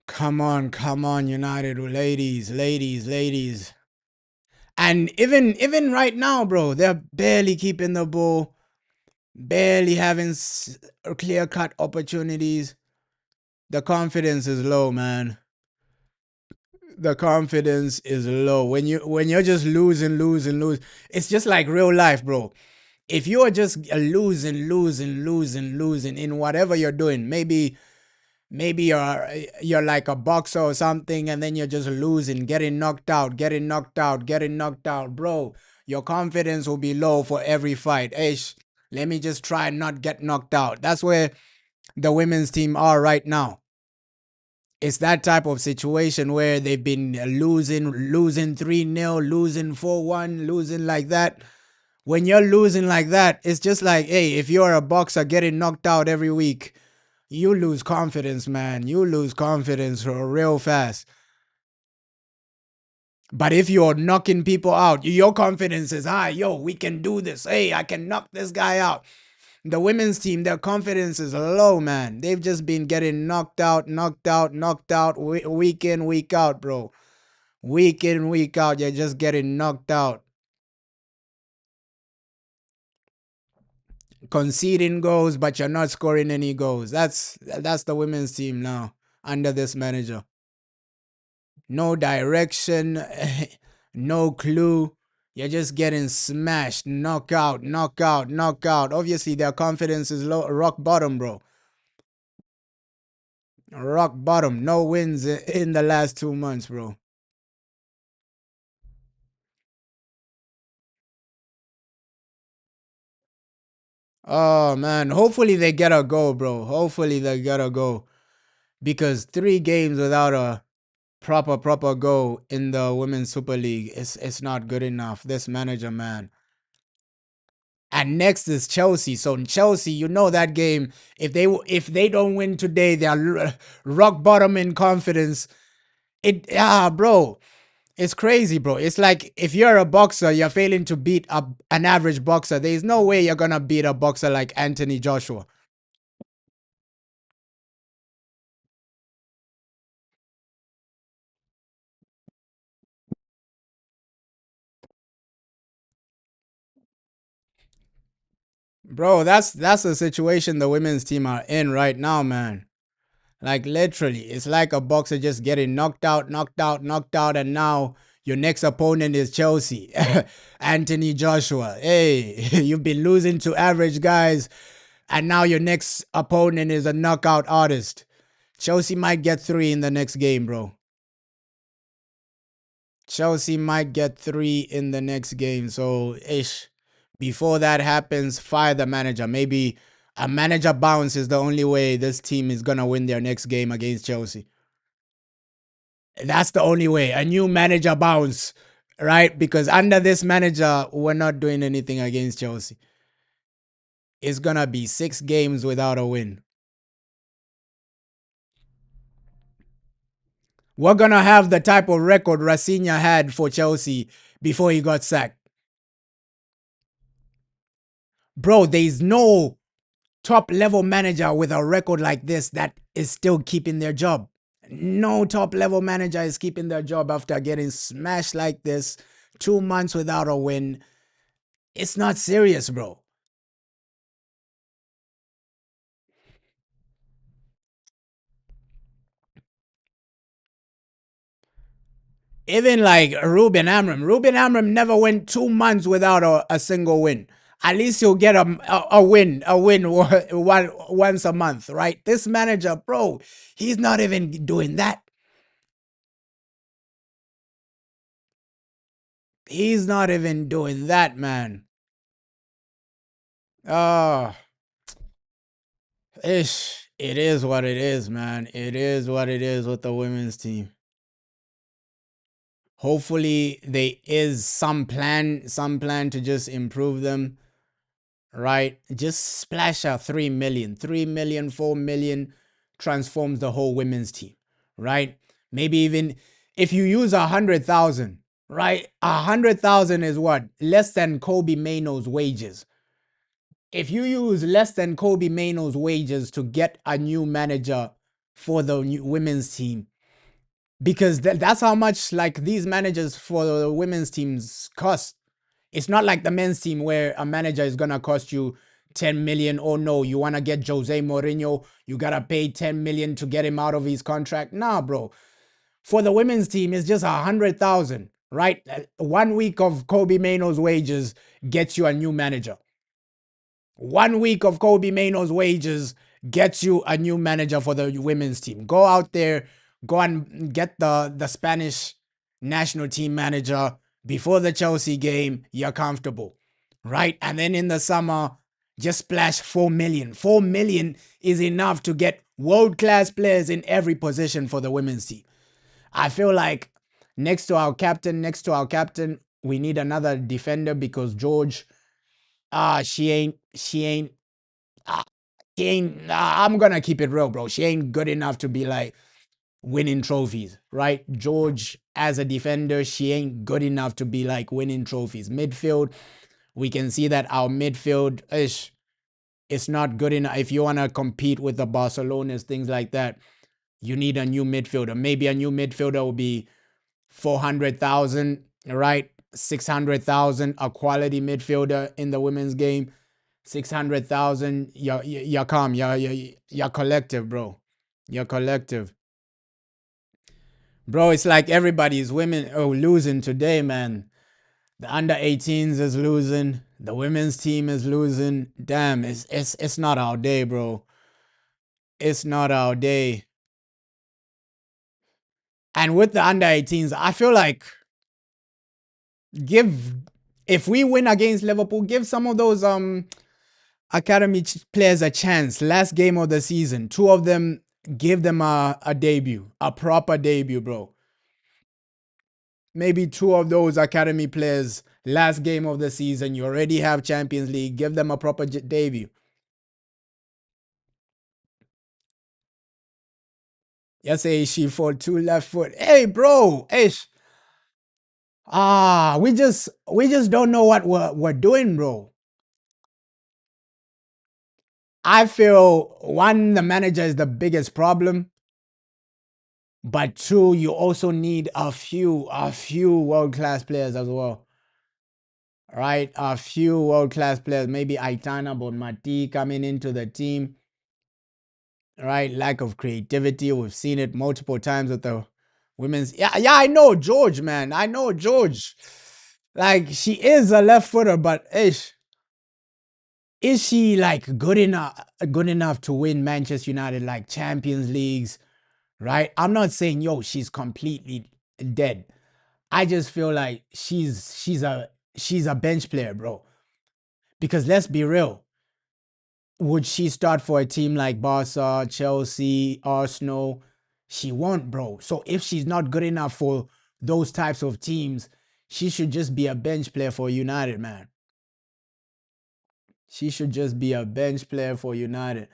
Come on, United ladies, ladies, ladies. And even right now, bro, they're barely keeping the ball, barely having clear cut opportunities. The confidence is low, man. The confidence is low when you're just losing, losing, losing. It's just like real life, bro. If you are just losing, losing, losing, losing in whatever you're doing, maybe you're like a boxer or something, and then you're just losing, getting knocked out, getting knocked out, getting knocked out, bro. Your confidence will be low for every fight. Ish, let me just try and not get knocked out. That's where the women's team are right now. It's that type of situation where they've been losing 3-0, losing 4-1, losing like that. When you're losing like that, it's just like, hey, if you're a boxer getting knocked out every week, you lose confidence, man. You lose confidence real fast. But if you're knocking people out, your confidence is high. Yo, we can do this. Hey, I can knock this guy out. The women's team, their confidence is low, man. They've just been getting knocked out, knocked out, knocked out week in, week out, bro. Week in, week out, you're just getting knocked out. Conceding goals, but you're not scoring any goals. That's the women's team now under this manager. No direction, no clue. You're just getting smashed, knockout, knockout, knockout. Obviously, their confidence is low, rock bottom, bro. Rock bottom. No wins in the last 2 months, bro. Oh man, hopefully they get a go, bro. Hopefully they get a go, because 3 games without a proper go in the women's super league, it's not good enough. This manager, man. And next is Chelsea. So in Chelsea, you know that game. If they don't win today, they're rock bottom in confidence. Bro, it's crazy, bro. It's like if you're a boxer, you're failing to beat an average boxer. There's no way you're gonna beat a boxer like Anthony Joshua. Bro, that's the situation the women's team are in right now, man. Like literally, it's like a boxer just getting knocked out, knocked out, knocked out, and now your next opponent is Chelsea. Anthony Joshua. Hey, you've been losing to average guys, and now your next opponent is a knockout artist. Chelsea might get 3 in the next game, bro. Chelsea might get 3 in the next game. So, ish. Before that happens, fire the manager. Maybe a manager bounce is the only way this team is going to win their next game against Chelsea. That's the only way. A new manager bounce, right? Because under this manager, we're not doing anything against Chelsea. It's going to be 6 games without a win. We're going to have the type of record Rafinha had for Chelsea before he got sacked. Bro, there's no top level manager with a record like this that is still keeping their job. No top level manager is keeping their job after getting smashed like this, 2 months without a win. It's not serious, bro. Even like Ruben Amram never went 2 months without a single win. At least he'll get a win once a month, right? This manager, bro, he's not even doing that. He's not even doing that, man. Oh, it is what it is, man. It is what it is with the women's team. Hopefully, there is some plan to just improve them, right? Just splash out 3 million, 3 million, 4 million transforms the whole women's team, right? Maybe even if you use 100,000, right? 100,000 is what? Less than Kobe Maino's wages. If you use less than Kobe Maino's wages to get a new manager for the women's team, because that's how much like these managers for the women's teams cost. It's not like the men's team where a manager is gonna cost you 10 million. Oh no, you wanna get Jose Mourinho, you gotta pay 10 million to get him out of his contract. Nah, bro. For the women's team, it's just 100,000, right? 1 week of Kobe Maino's wages gets you a new manager. 1 week of Kobe Maino's wages gets you a new manager for the women's team. Go out there, go and get the Spanish national team manager before the Chelsea game. You're comfortable, right? And then in the summer, just splash 4 million. 4 million is enough to get world-class players in every position for the women's team. I feel like next to our captain, we need another defender because George, ah, she ain't, I'm gonna keep it real, bro. She ain't good enough to be like winning trophies, right? George, as a defender, she ain't good enough to be like winning trophies. Midfield, we can see that our midfield ish, it's not good enough. If you wanna compete with the Barcelonas, things like that, you need a new midfielder. Maybe a new midfielder will be 400,000, right? 600,000, a quality midfielder in the women's game. 600,000, you're calm. You're collective, bro. You're collective. Bro, it's like everybody's women losing today, man. The under 18s is losing. The women's team is losing. Damn, it's not our day, bro. It's not our day. And with the under 18s, I feel like give if we win against Liverpool, give some of those academy players a chance. Last game of the season, two of them, give them a debut, a proper debut, bro. Maybe two of those academy players, last game of the season, you already have Champions League, give them a proper debut. Yes, hey, she for two left foot. Hey, bro, ish. We just don't know what we're doing, bro. I feel one, the manager is the biggest problem. But two, you also need a few world-class players as well. Right? A few world-class players. Maybe Aitana Bonmati coming into the team. Right? Lack of creativity. We've seen it multiple times with the women's. Yeah, I know George, man. I know George. Like, she is a left footer, but is she like good enough to win Manchester United like Champions Leagues? Right? I'm not saying she's completely dead. I just feel like she's a bench player, bro. Because let's be real, would she start for a team like Barca, Chelsea, Arsenal? She won't, bro. So if she's not good enough for those types of teams, she should just be a bench player for United, man. She should just be a bench player for United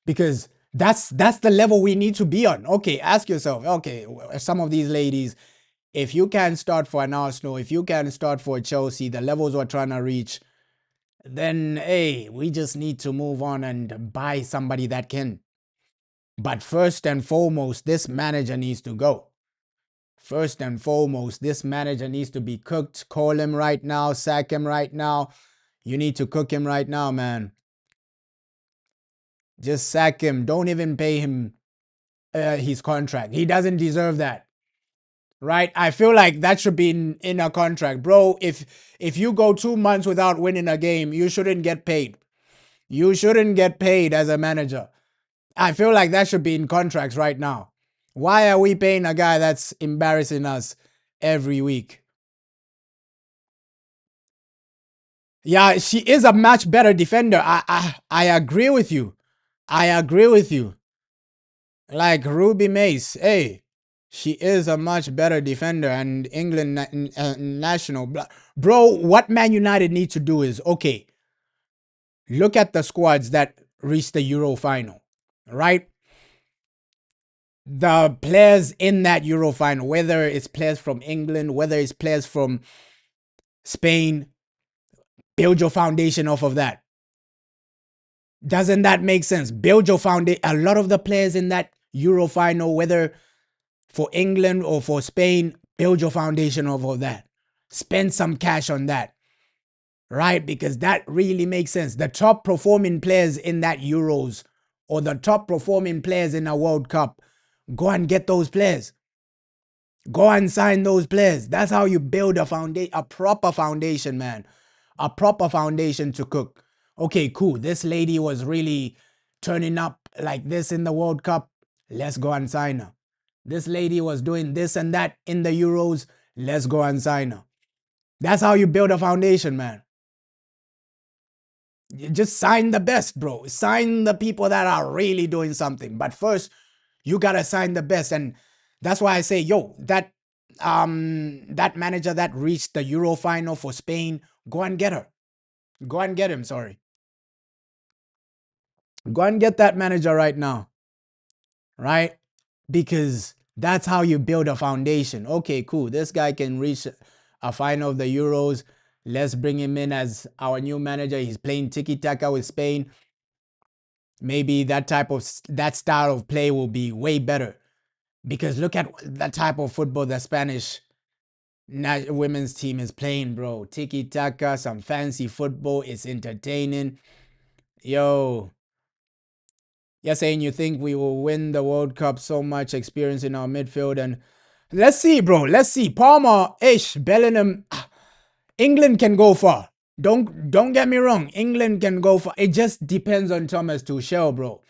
because that's the level we need to be on. Okay, ask yourself, okay, some of these ladies, if you can start for an Arsenal, if you can start for Chelsea, the levels we're trying to reach, then hey, we just need to move on and buy somebody that can. But first and foremost, this manager needs to go. First and foremost, this manager needs to be cooked. Call him right now, sack him right now. You need to cook him right now, man. Just sack him. Don't even pay him his contract. He doesn't deserve that. Right? I feel like that should be in a contract. Bro, if you go 2 months without winning a game, you shouldn't get paid. You shouldn't get paid as a manager. I feel like that should be in contracts right now. Why are we paying a guy that's embarrassing us every week? Yeah, she is a much better defender. I agree with you. I agree with you. Like Ruby Mace, hey, she is a much better defender and England national. Bro, what Man United need to do is, okay, look at the squads that reached the Euro final, right? The players in that Euro final, whether it's players from England, whether it's players from Spain, build your foundation off of that. Doesn't that make sense? Build your foundation. A lot of the players in that Euro final, whether for England or for Spain, build your foundation off of that. Spend some cash on that, right? Because that really makes sense. The top performing players in that Euros or the top performing players in a World Cup, go and get those players. Go and sign those players. That's how you build a foundation, a proper foundation, man. A proper foundation to cook. Okay, cool. This lady was really turning up like this in the World Cup. Let's go and sign her. This lady was doing this and that in the Euros. Let's go and sign her. That's how you build a foundation, man. You just sign the best, bro. Sign the people that are really doing something. But first, you gotta sign the best. And that's why I say, yo, that manager that reached the Euro final for Spain, go and get her. Go and get him, sorry. Go and get that manager right now, right? Because that's how you build a foundation. Okay, cool. This guy can reach a final of the Euros. Let's bring him in as our new manager. He's playing tiki-taka with Spain. Maybe that style of play will be way better. Because look at the type of football the Spanish women's team is playing, bro. Tiki-taka, some fancy football. It's entertaining. Yo, you're saying you think we will win the World Cup, so much experience in our midfield, and let's see, bro. Let's see. Palmer, Ish, Bellingham. England can go far. Don't get me wrong. England can go far. It just depends on Thomas Tuchel, bro.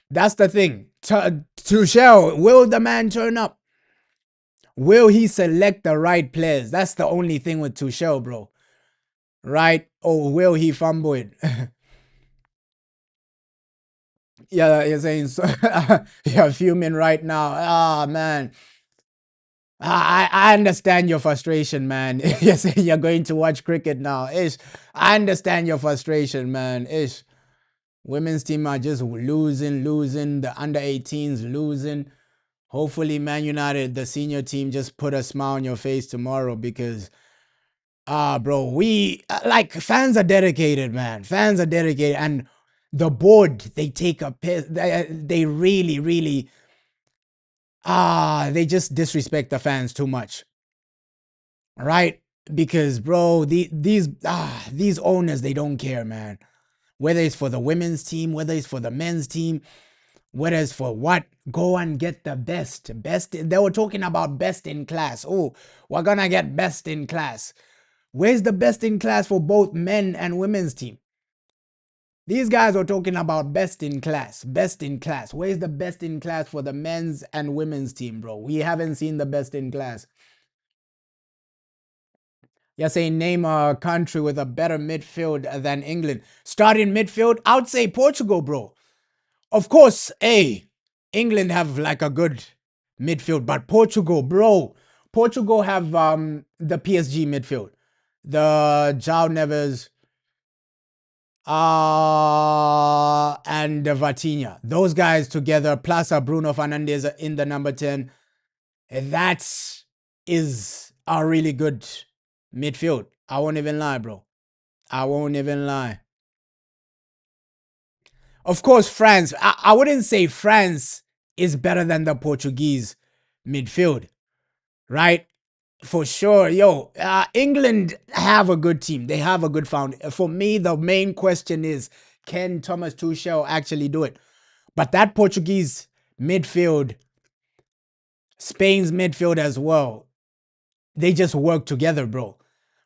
That's the thing. Tuchel, will the man turn up? Will he select the right players? That's the only thing with Tuchel, bro. Right? Or will he fumble it? Yeah, you're saying so. You're fuming right now. Ah, man. I understand your frustration, man. You're saying you're going to watch cricket now. Ish. I understand your frustration, man. Ish. Women's team are just losing. The under 18s losing. Hopefully, Man United, the senior team, just put a smile on your face tomorrow because, bro, we like fans are dedicated, man. Fans are dedicated, and the board they take a piss. They really, really, they just disrespect the fans too much, right? Because, bro, these owners they don't care, man. Whether it's for the women's team, whether it's for the men's team, whether it's for what, go and get the best. They were talking about best in class. Oh, we're gonna get best in class. Where's the best in class for both men and women's team? These guys are talking about best in class. Best in class. Where's the best in class for the men's and women's team, bro? We haven't seen the best in class. You're saying name a country with a better midfield than England. Starting midfield, I would say Portugal, bro. Of course, England have like a good midfield, but Portugal, bro. Portugal have the PSG midfield. The João Neves, and Vatinha. Those guys together, plus a Bruno Fernandes in the number 10. That is a really good midfield. I won't even lie, bro. I won't even lie. Of course, France. I wouldn't say France is better than the Portuguese midfield, right? For sure. Yo, England have a good team. They have a good found. For me, the main question is, can Thomas Tuchel actually do it? But that Portuguese midfield, Spain's midfield as well, they just work together, bro.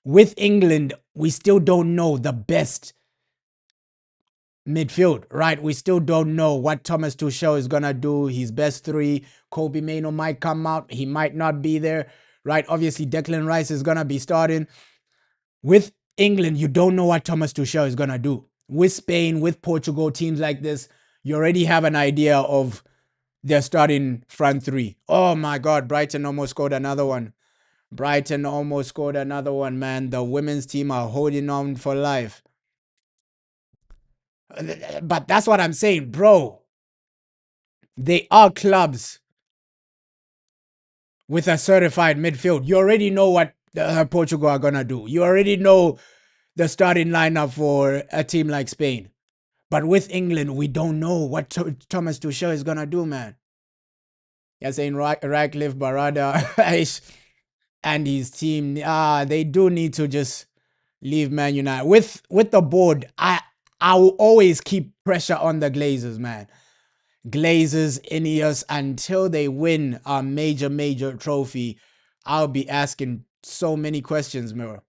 With England, we still don't know the best midfield, right? We still don't know what Thomas Tuchel is gonna do. His best three, Kobe Mainoo might come out. He might not be there, right? Obviously, Declan Rice is gonna be starting. With England, you don't know what Thomas Tuchel is gonna do. With Spain, with Portugal, teams like this, you already have an idea of their starting front three. Oh my God, Brighton almost scored another one. Brighton almost scored another one, man. The women's team are holding on for life. But that's what I'm saying, bro. They are clubs with a certified midfield. You already know what Portugal are gonna do. You already know the starting lineup for a team like Spain. But with England, we don't know what Thomas Tuchel is gonna do, man. You're saying Radcliffe, Barada, and his team. They do need to just leave Man United. With the board, I will always keep pressure on the Glazers, man. Glazers, Ineos, until they win a major trophy, I'll be asking so many questions, Mirror.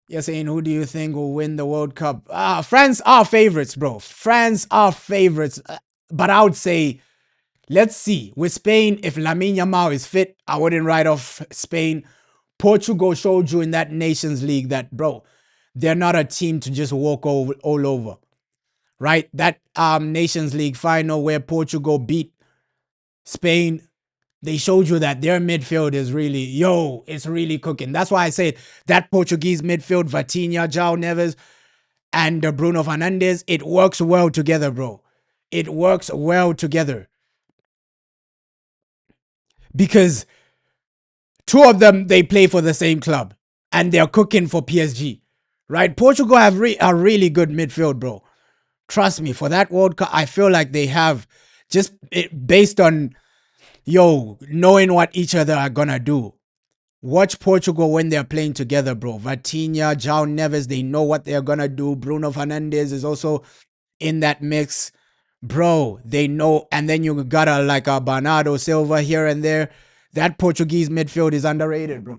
You're saying, who do you think will win the World Cup? France are favorites, bro. France are favorites. But I would say, let's see. With Spain, if Lamine Yamal is fit, I wouldn't write off Spain. Portugal showed you in that Nations League that, bro, they're not a team to just walk over all over, right? That Nations League final where Portugal beat Spain, they showed you that their midfield is really, it's really cooking. That's why I said that Portuguese midfield, Vatinha, João Neves, and Bruno Fernandes, it works well together, bro. It works well together. Because two of them, they play for the same club and they're cooking for PSG, right? Portugal have a really good midfield, bro. Trust me, for that World Cup, I feel like they have just based on, knowing what each other are gonna do. Watch Portugal when they're playing together, bro. Vatinha, João Neves, they know what they're gonna do. Bruno Fernandes is also in that mix. Bro, they know. And then you got a Bernardo Silva here and there. That Portuguese midfield is underrated, bro.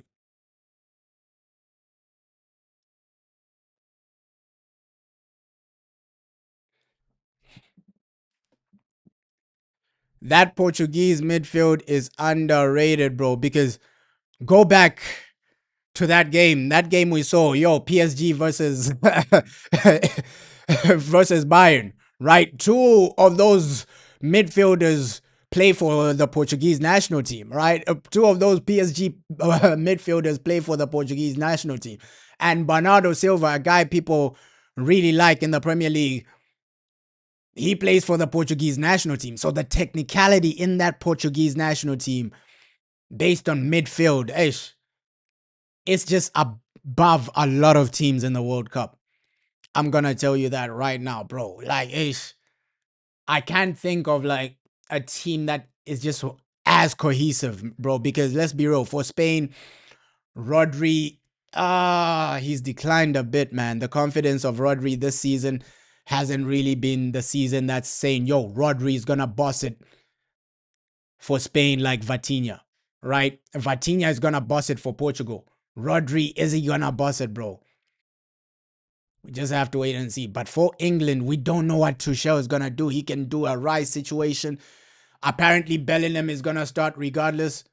That Portuguese midfield is underrated, bro, because go back to that game we saw, PSG versus versus Bayern, right? Two of those midfielders play for the Portuguese national team, right? Two of those PSG midfielders play for the Portuguese national team. And Bernardo Silva, a guy people really like in the Premier League, he plays for the Portuguese national team. So the technicality in that Portuguese national team based on midfield, it's just above a lot of teams in the World Cup. I'm gonna tell you that right now, bro. Like, I can't think of like a team that is just as cohesive, bro. Because let's be real, for Spain, Rodri, he's declined a bit, man. The confidence of Rodri this season hasn't really been the season that's saying, Rodri is gonna boss it for Spain like Vatinha, right? Vatinha is gonna boss it for Portugal. Rodri, is he gonna boss it, bro? We just have to wait and see. But for England, we don't know what Tuchel is gonna do. He can do a Rice situation. Apparently, Bellingham is gonna start regardless.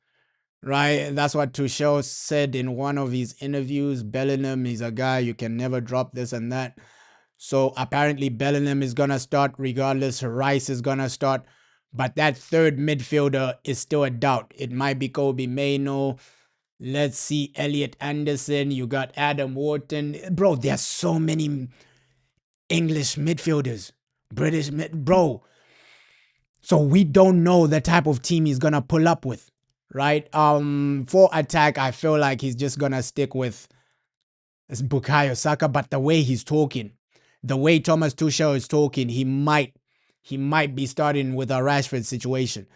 right? That's what Tuchel said in one of his interviews. Bellingham is a guy you can never drop this and that. So apparently Bellingham is gonna start regardless. Rice is gonna start, but that third midfielder is still a doubt. It might be Kobe Mainoo. Let's see, Elliot Anderson. You got Adam Wharton. Bro, there's so many English midfielders, bro. So we don't know the type of team he's gonna pull up with, right? For attack, I feel like he's just gonna stick with Bukayo Saka. But the way he's talking, the way Thomas Tuchel is talking, he might be starting with a Rashford situation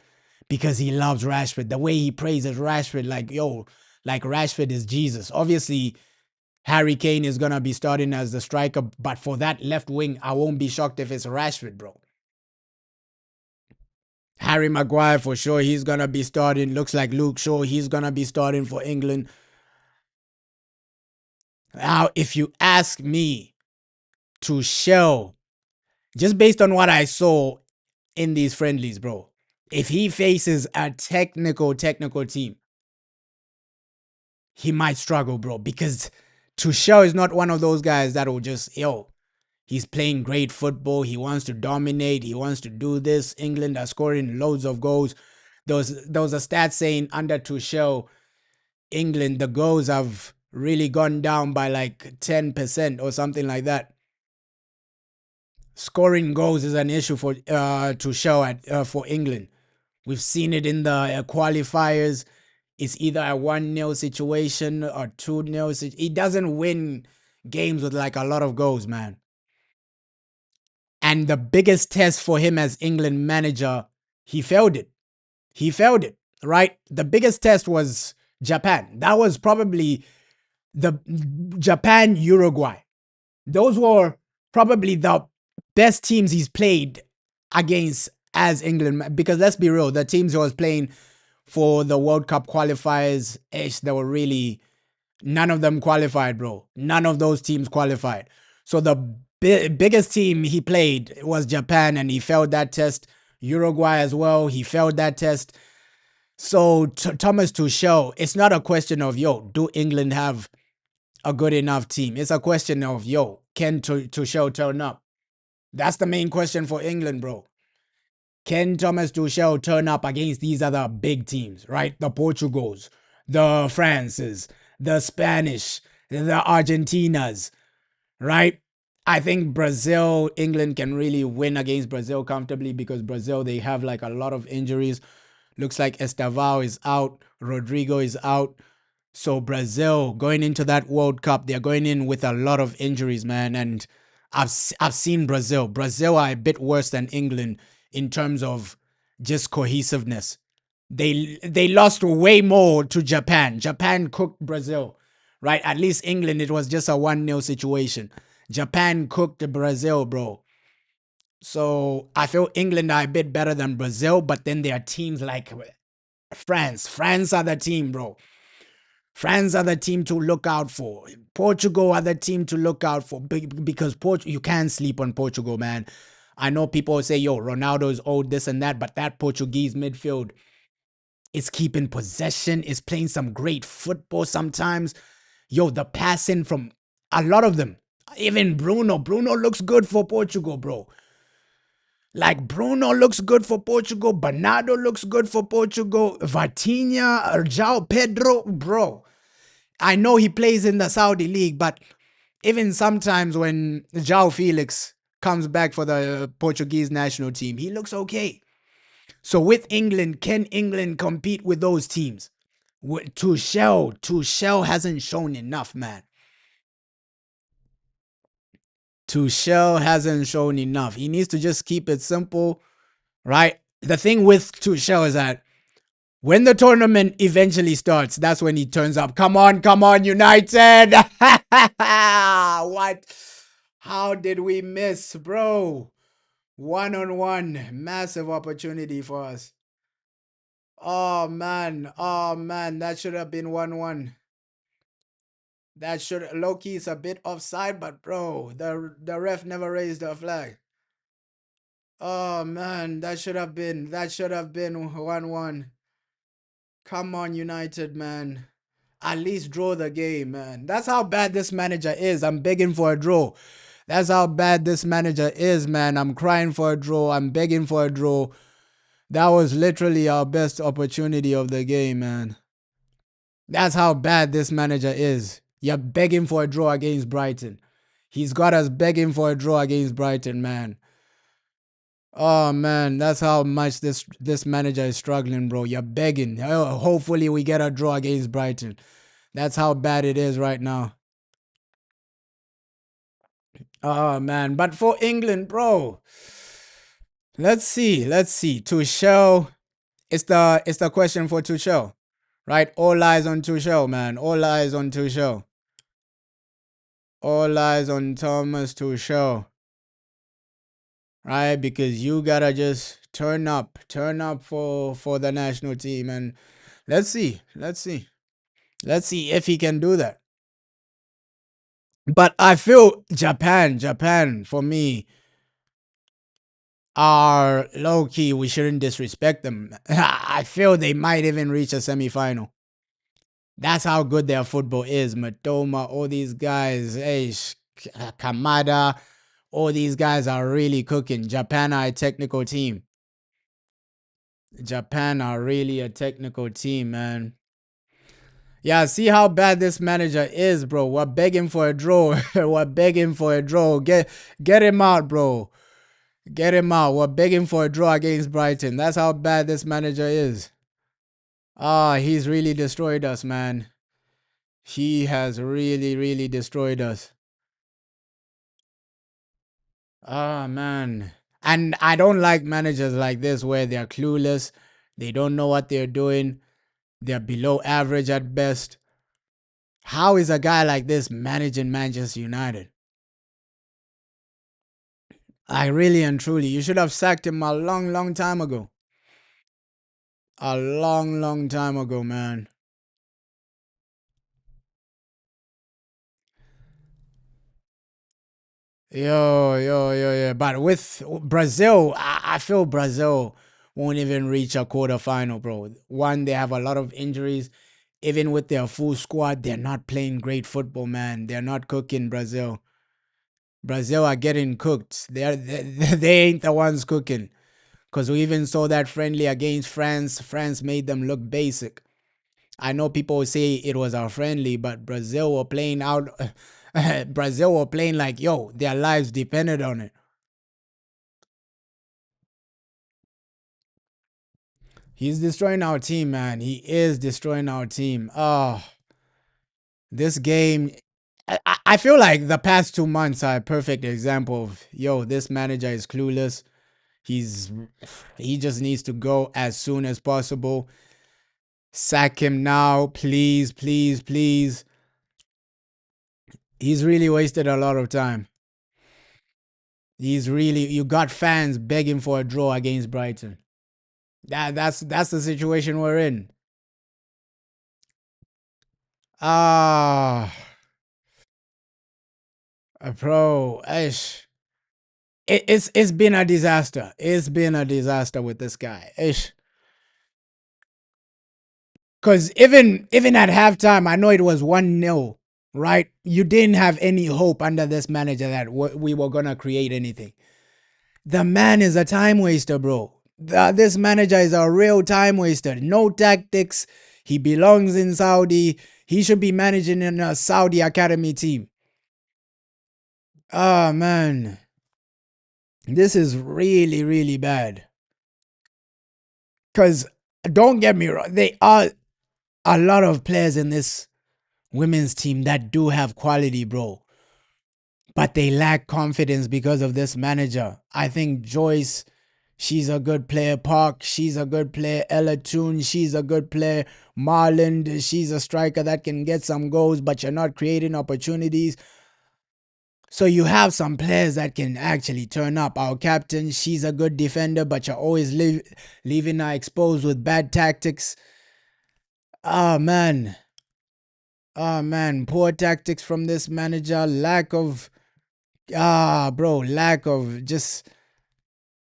because he loves Rashford. The way he praises Rashford, like yo, like Rashford is Jesus. Obviously, Harry Kane is gonna be starting as the striker, but for that left wing, I won't be shocked if it's Rashford, bro. Harry Maguire for sure, he's gonna be starting. Looks like Luke Shaw, he's gonna be starting for England. Now, if you ask me to show, just based on what I saw in these friendlies, bro, if he faces a technical team, he might struggle, bro, because Tuchel is not one of those guys that will just, he's playing great football. He wants to dominate. He wants to do this. England are scoring loads of goals. There was a stat saying under Tuchel, England, the goals have really gone down by like 10% or something like that. Scoring goals is an issue for Tuchel for England. We've seen it in the qualifiers. It's either a 1-0 situation or 2-0. He doesn't win games with like a lot of goals, man. And the biggest test for him as England manager, he failed it. He failed it, right? The biggest test was Japan. That was probably the Japan, Uruguay. Those were probably the best teams he's played against as England. Because let's be real, the teams he was playing for the World Cup qualifiers, they were really, none of them qualified, bro. None of those teams qualified. So the biggest team he played was Japan, and he failed that test. Uruguay as well, he failed that test. So Thomas Tuchel, it's not a question of, do England have a good enough team? It's a question of, can Tuchel turn up? That's the main question for England, bro. Can Thomas Tuchel turn up against these other big teams, right? The Portugals, the Frances, the Spanish, the Argentinas, right? I think Brazil, England can really win against Brazil comfortably because Brazil, they have like a lot of injuries. Looks like Estevao is out, Rodrigo is out. So Brazil going into that World Cup, they're going in with a lot of injuries, man. And I've seen Brazil. Brazil are a bit worse than England in terms of just cohesiveness. They lost way more to Japan. Japan cooked Brazil, right? At least England, it was just a 1-0 situation. Japan cooked Brazil, bro. So I feel England are a bit better than Brazil, but then there are teams like France. France are the team, bro. France are the team to look out for. Portugal are the team to look out for because you can't sleep on Portugal, man. I know people say, Ronaldo's old, this and that, but that Portuguese midfield is keeping possession, is playing some great football sometimes. The passing from a lot of them. Even Bruno. Bruno looks good for Portugal, bro. Like Bruno looks good for Portugal. Bernardo looks good for Portugal. Vitinha, João Pedro, bro. I know he plays in the Saudi league, but even sometimes when João Felix comes back for the Portuguese national team, he looks okay. So with England, can England compete with those teams? Tuchel hasn't shown enough, man. Tuchel hasn't shown enough. He needs to just keep it simple, right? The thing with Tuchel is that when the tournament eventually starts, that's when he turns up. Come on, United. What? How did we miss, bro? 1-on-1. Massive opportunity for us. Oh, man. Oh, man. That should have been 1-1. That should. Loki is a bit offside, but, bro, the ref never raised a flag. Oh, man. That should have been 1-1. Come on, United, man. At least draw the game, man. That's how bad this manager is. I'm begging for a draw. That's how bad this manager is, man. I'm crying for a draw. I'm begging for a draw. That was literally our best opportunity of the game, man. That's how bad this manager is. You're begging for a draw against Brighton. He's got us begging for a draw against Brighton, man. Oh man, that's how much this manager is struggling, bro. You're begging. Oh, hopefully we get a draw against Brighton. That's how bad it is right now. Oh man, but for England, bro. Let's see. Let's see. Tuchel. It's the question for Tuchel, right? All eyes on Tuchel, man. All eyes on Tuchel. All eyes on Thomas Tuchel, right? Because you gotta just turn up for the national team, and let's see if he can do that. But I feel Japan for me are low key. We shouldn't disrespect them. I feel they might even reach a semi-final. That's how good their football is. Matoma, all these guys, Kamada, all these guys are really cooking. Japan are a technical team. Japan are really a technical team, man. Yeah, see how bad this manager is, bro. We're begging for a draw. We're begging for a draw. Get him out, bro. Get him out. We're begging for a draw against Brighton. That's how bad this manager is. Ah, he's really destroyed us, man. He has really, really destroyed us. Ah, man. And I don't like managers like this where they're clueless. They don't know what they're doing. They're below average at best. How is a guy like this managing Manchester United? I really and truly, you should have sacked him a long, long time ago. A long, long time ago, man. Yo. But with Brazil, I feel Brazil won't even reach a quarterfinal, bro. One, they have a lot of injuries. Even with their full squad, they're not playing great football, man. They're not cooking Brazil. Brazil are getting cooked. They ain't the ones cooking. Because we even saw that friendly against France. France made them look basic. I know people say it was our friendly, but Brazil were playing out. Brazil were playing like, yo, their lives depended on it. He's destroying our team, man. He is destroying our team. Oh, this game. I feel like the past 2 months are a perfect example of, yo, this manager is clueless. He's he just needs to go as soon as possible. Sack him now, please, please, please. He's really wasted a lot of time. You got fans begging for a draw against Brighton. That's the situation we're in. Ah, bro, ish. It's been a disaster. It's been a disaster with this guy. Ish. Cause even at halftime, I know it was 1-0, right? You didn't have any hope under this manager that we were gonna create anything. The man is a time waster, bro. This manager is a real time waster. No tactics. He belongs in Saudi. He should be managing in a Saudi academy team. Oh man, this is really really bad. Cause don't get me wrong, they are a lot of players in this women's team that do have quality, bro. But they lack confidence because of this manager. I think Joyce, she's a good player. Park, she's a good player. Ella Toon, she's a good player. Marland, she's a striker that can get some goals, but you're not creating opportunities. So you have some players that can actually turn up. Our captain, she's a good defender, but you're always leaving her exposed with bad tactics. Oh man. Oh man. Poor tactics from this manager. Lack of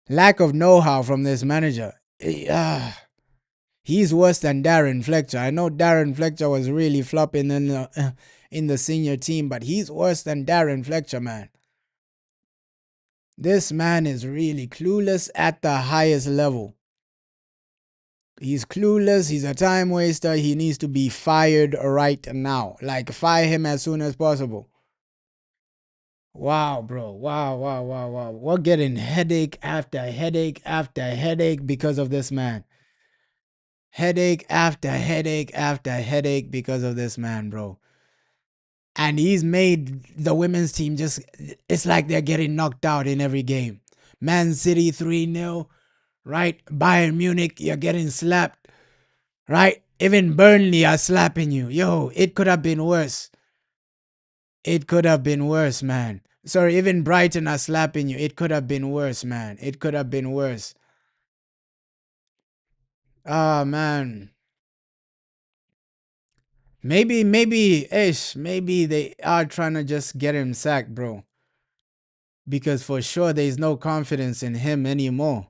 know-how from this manager. He's worse than Darren Fletcher. I know Darren Fletcher was really flopping in the senior team, but he's worse than Darren Fletcher, man. This man is really clueless at the highest level. He's clueless. He's a time waster. He needs to be fired right now. Like, fire him as soon as possible. Wow, bro. Wow, wow, wow, wow. We're getting headache after headache after headache because of this man. Headache after headache after headache because of this man, bro. And he's made the women's team just, it's like they're getting knocked out in every game. Man City 3-0, right? Bayern Munich, you're getting slapped, right? Even Burnley are slapping you. Yo, it could have been worse. It could have been worse, man. Sorry, even Brighton are slapping you. It could have been worse, man. It could have been worse. Ah, man. Maybe they are trying to just get him sacked, bro. Because for sure, there's no confidence in him anymore.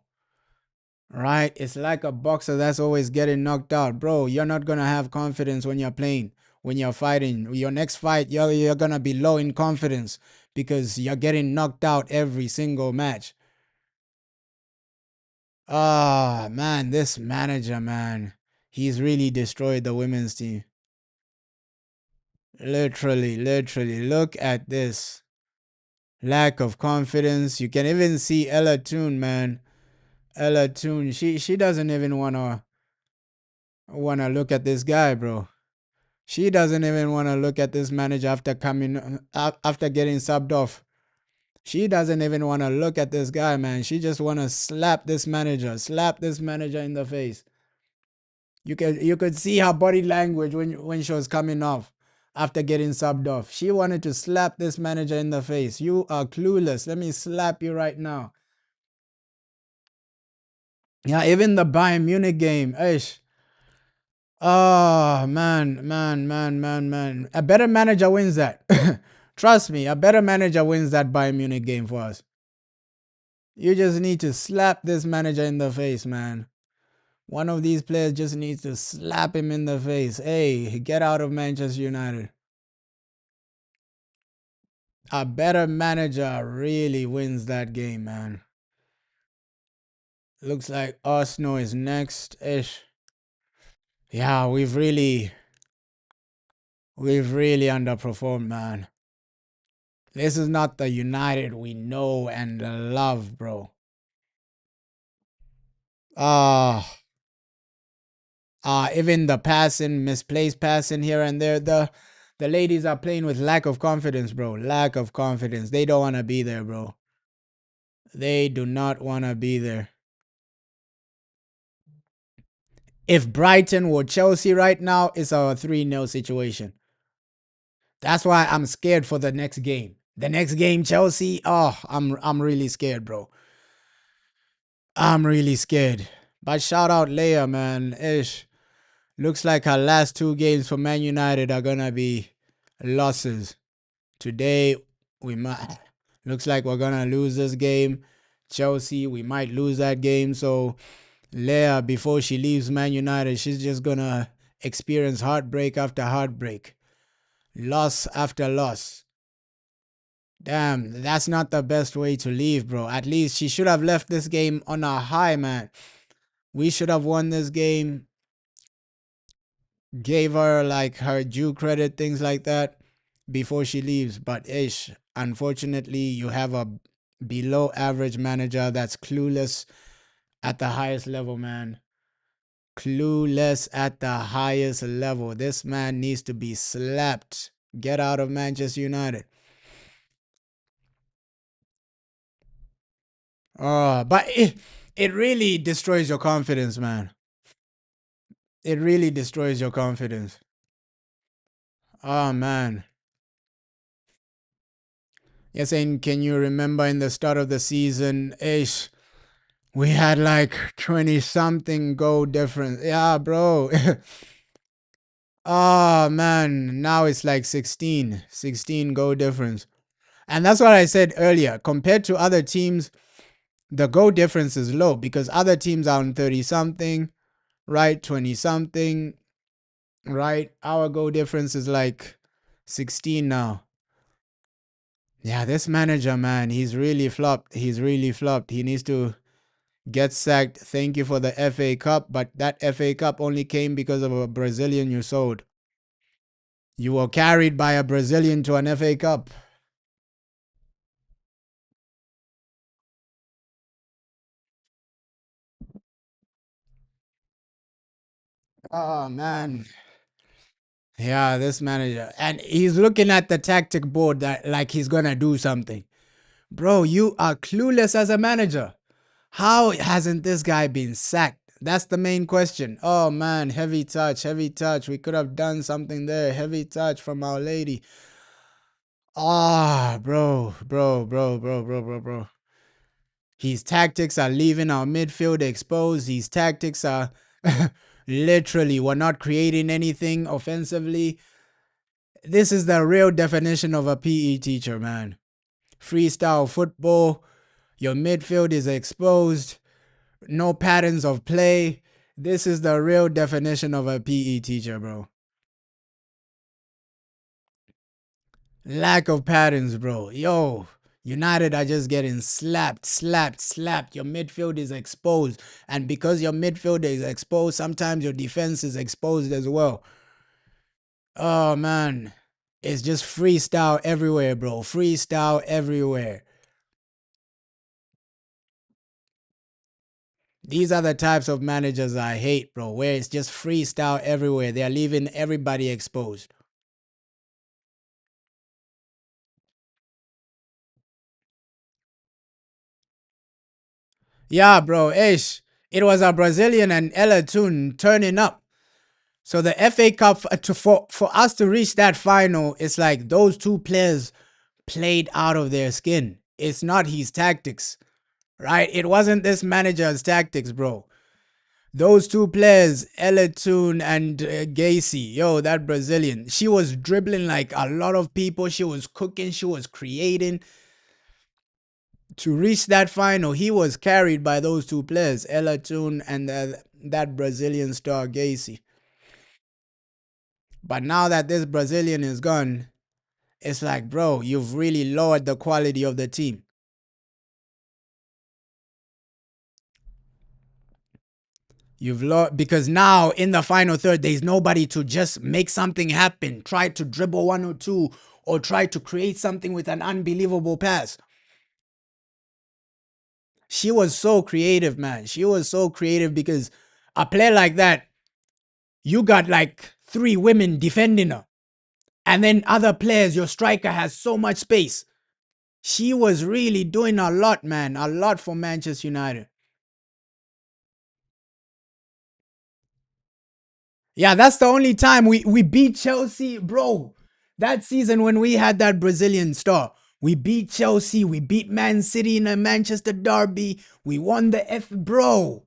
Right? It's like a boxer that's always getting knocked out. Bro, you're not going to have confidence when you're playing, when you're fighting. Your next fight, you're going to be low in confidence because you're getting knocked out every single match. Ah, man, this manager, man, he's really destroyed the women's team. Literally, look at this. Lack of confidence. You can even see Ella Toon, man. Ella Toon, she doesn't even wanna look at this guy, bro. She doesn't even wanna look at this manager after after getting subbed off. She doesn't even wanna look at this guy, man. She just wanna slap this manager in the face. You could see her body language when she was coming off after getting subbed off. She wanted to slap this manager in the face. You are clueless. Let me slap you right now. Yeah, even the Bayern Munich game. Ish. Oh, man. A better manager wins that. Trust me, a better manager wins that Bayern Munich game for us. You just need to slap this manager in the face, man. One of these players just needs to slap him in the face. Hey, get out of Manchester United. A better manager really wins that game, man. Looks like Arsenal is next ish. Yeah, we've really underperformed, man. This is not the United we know and love, bro. Ah, even the passing, misplaced passing here and there. The ladies are playing with lack of confidence, bro. Lack of confidence. They don't want to be there, bro. They do not want to be there. If Brighton were Chelsea right now, it's a 3-0 situation. That's why I'm scared for the next game. The next game, Chelsea. Oh, I'm really scared, bro. I'm really scared. But shout out Leia, man. Ish. Looks like her last two games for Man United are gonna be losses. Today we might looks like we're gonna lose this game. Chelsea, we might lose that game. So Leia, before she leaves Man United, she's just gonna experience heartbreak after heartbreak. Loss after loss. Damn, that's not the best way to leave, bro. At least she should have left this game on a high, man. We should have won this game, gave her like her due credit, things like that, before she leaves. But ish, unfortunately, you have a below average manager that's clueless at the highest level, man. Clueless at the highest level. This man needs to be slapped. Get out of Manchester United. But it really destroys your confidence, man. It really destroys your confidence. Oh, man. You're saying, can you remember in the start of the season, ish, we had like 20 something goal difference. Yeah, bro. Oh, man. Now it's like 16 goal difference. And that's what I said earlier. Compared to other teams, the goal difference is low because other teams are on 30 something, right? 20 something, right? Our goal difference is like 16 now. Yeah, this manager, man, he's really flopped. He's really flopped. He needs to get sacked. Thank you for the FA Cup, but that FA Cup only came because of a Brazilian you sold. You were carried by a Brazilian to an FA Cup. Oh, man. Yeah, this manager. And he's looking at the tactic board that like he's going to do something. Bro, you are clueless as a manager. How hasn't this guy been sacked? That's the main question. Oh man, heavy touch, heavy touch. We could have done something there. Heavy touch from Our Lady. Ah, bro. His tactics are leaving our midfield exposed. His tactics are literally, we're not creating anything offensively. This is the real definition of a PE teacher, man. Freestyle football. Your midfield is exposed. No patterns of play. This is the real definition of a PE teacher, bro. Lack of patterns, bro. Yo, United are just getting slapped. Your midfield is exposed. And because your midfield is exposed, sometimes your defense is exposed as well. Oh, man. It's just freestyle everywhere, bro. Freestyle everywhere. These are the types of managers I hate, bro, where it's just freestyle everywhere. They're leaving everybody exposed. Yeah, bro, ish. It was a Brazilian and Ella Toon turning up. So the FA Cup for us to reach that final, it's like those two players played out of their skin. It's not his tactics, right? It wasn't this manager's tactics, bro. Those two players, Elatoon and Gacy, yo, that Brazilian, she was dribbling like a lot of people. She was cooking, she was creating. To reach that final, he was carried by those two players, Elatoon and that Brazilian star, Gacy. But now that this Brazilian is gone, it's like, bro, you've really lowered the quality of the team. You've lowered because now in the final third, there's nobody to just make something happen, try to dribble one or two, or try to create something with an unbelievable pass. She was so creative, man. She was so creative because a player like that, you got like three women defending her. And then other players, your striker has so much space. She was really doing a lot, man. A lot for Manchester United. Yeah, that's the only time we beat Chelsea, bro. That season when we had that Brazilian star, we beat Chelsea, we beat Man City in a Manchester derby, we won the bro.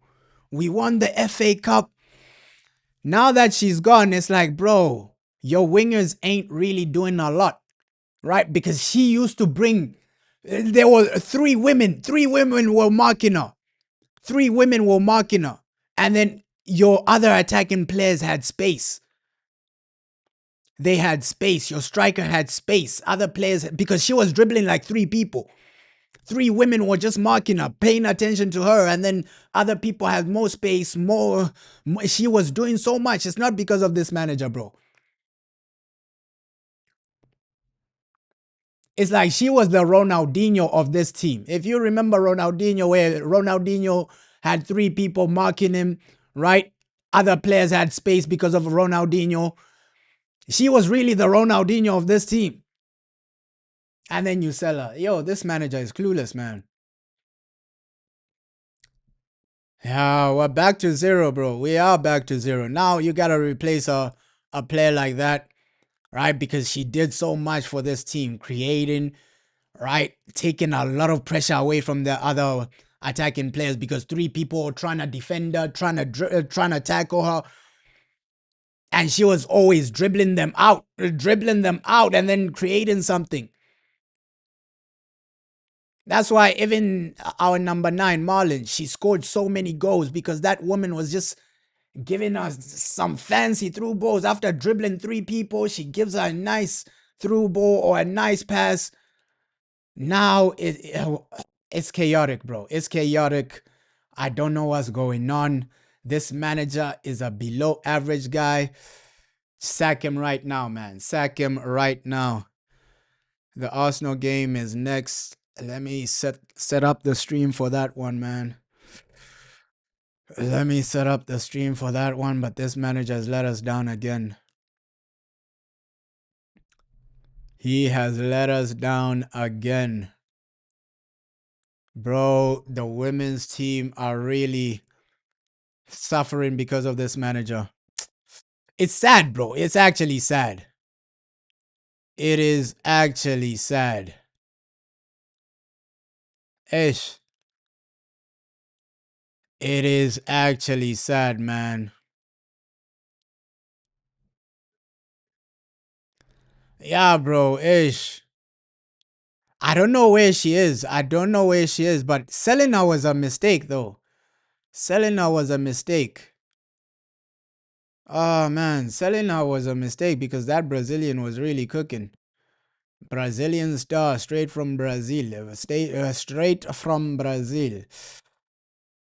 We won the FA Cup. Now that she's gone, it's like, bro, your wingers ain't really doing a lot, right? Because she used to bring there were three women were marking her. Three women were marking her. And then your other attacking players had space. They had space. Your striker had space. Other players, because she was dribbling like three people. Three women were just marking her, paying attention to her, and then other people had more space, more. She was doing so much. It's not because of this manager, bro. It's like she was the Ronaldinho of this team. If you remember Ronaldinho, where Ronaldinho had three people marking him, right? Other players had space because of Ronaldinho. She was really the Ronaldinho of this team. And then you sell her. Yo, this manager is clueless, man. Yeah, we're back to zero, bro. We are back to zero. Now you gotta replace a player like that, right? Because she did so much for this team, creating, right? Taking a lot of pressure away from the other attacking players because three people were trying to defend her, trying to tackle her. And she was always dribbling them out, and then creating something. That's why even our number nine, Marlon, she scored so many goals because that woman was just giving us some fancy through balls. After dribbling three people, she gives her a nice through ball or a nice pass. Now it's chaotic, bro. It's chaotic. I don't know what's going on. This manager is a below average guy. Sack him right now, man. Sack him right now. The Arsenal game is next. Let me set up the stream for that one, man. Let me set up the stream for that one, but this manager has let us down again. He has let us down again. Bro, the women's team are really suffering because of this manager. It's sad, bro. It's actually sad. It is actually sad. Ish. It is actually sad, man. Yeah, bro. Ish. I don't know where she is. I don't know where she is, but selling her was a mistake, though. Selling her was a mistake. Oh, man. Selling her was a mistake because that Brazilian was really cooking. Brazilian star, straight from Brazil. Straight from Brazil.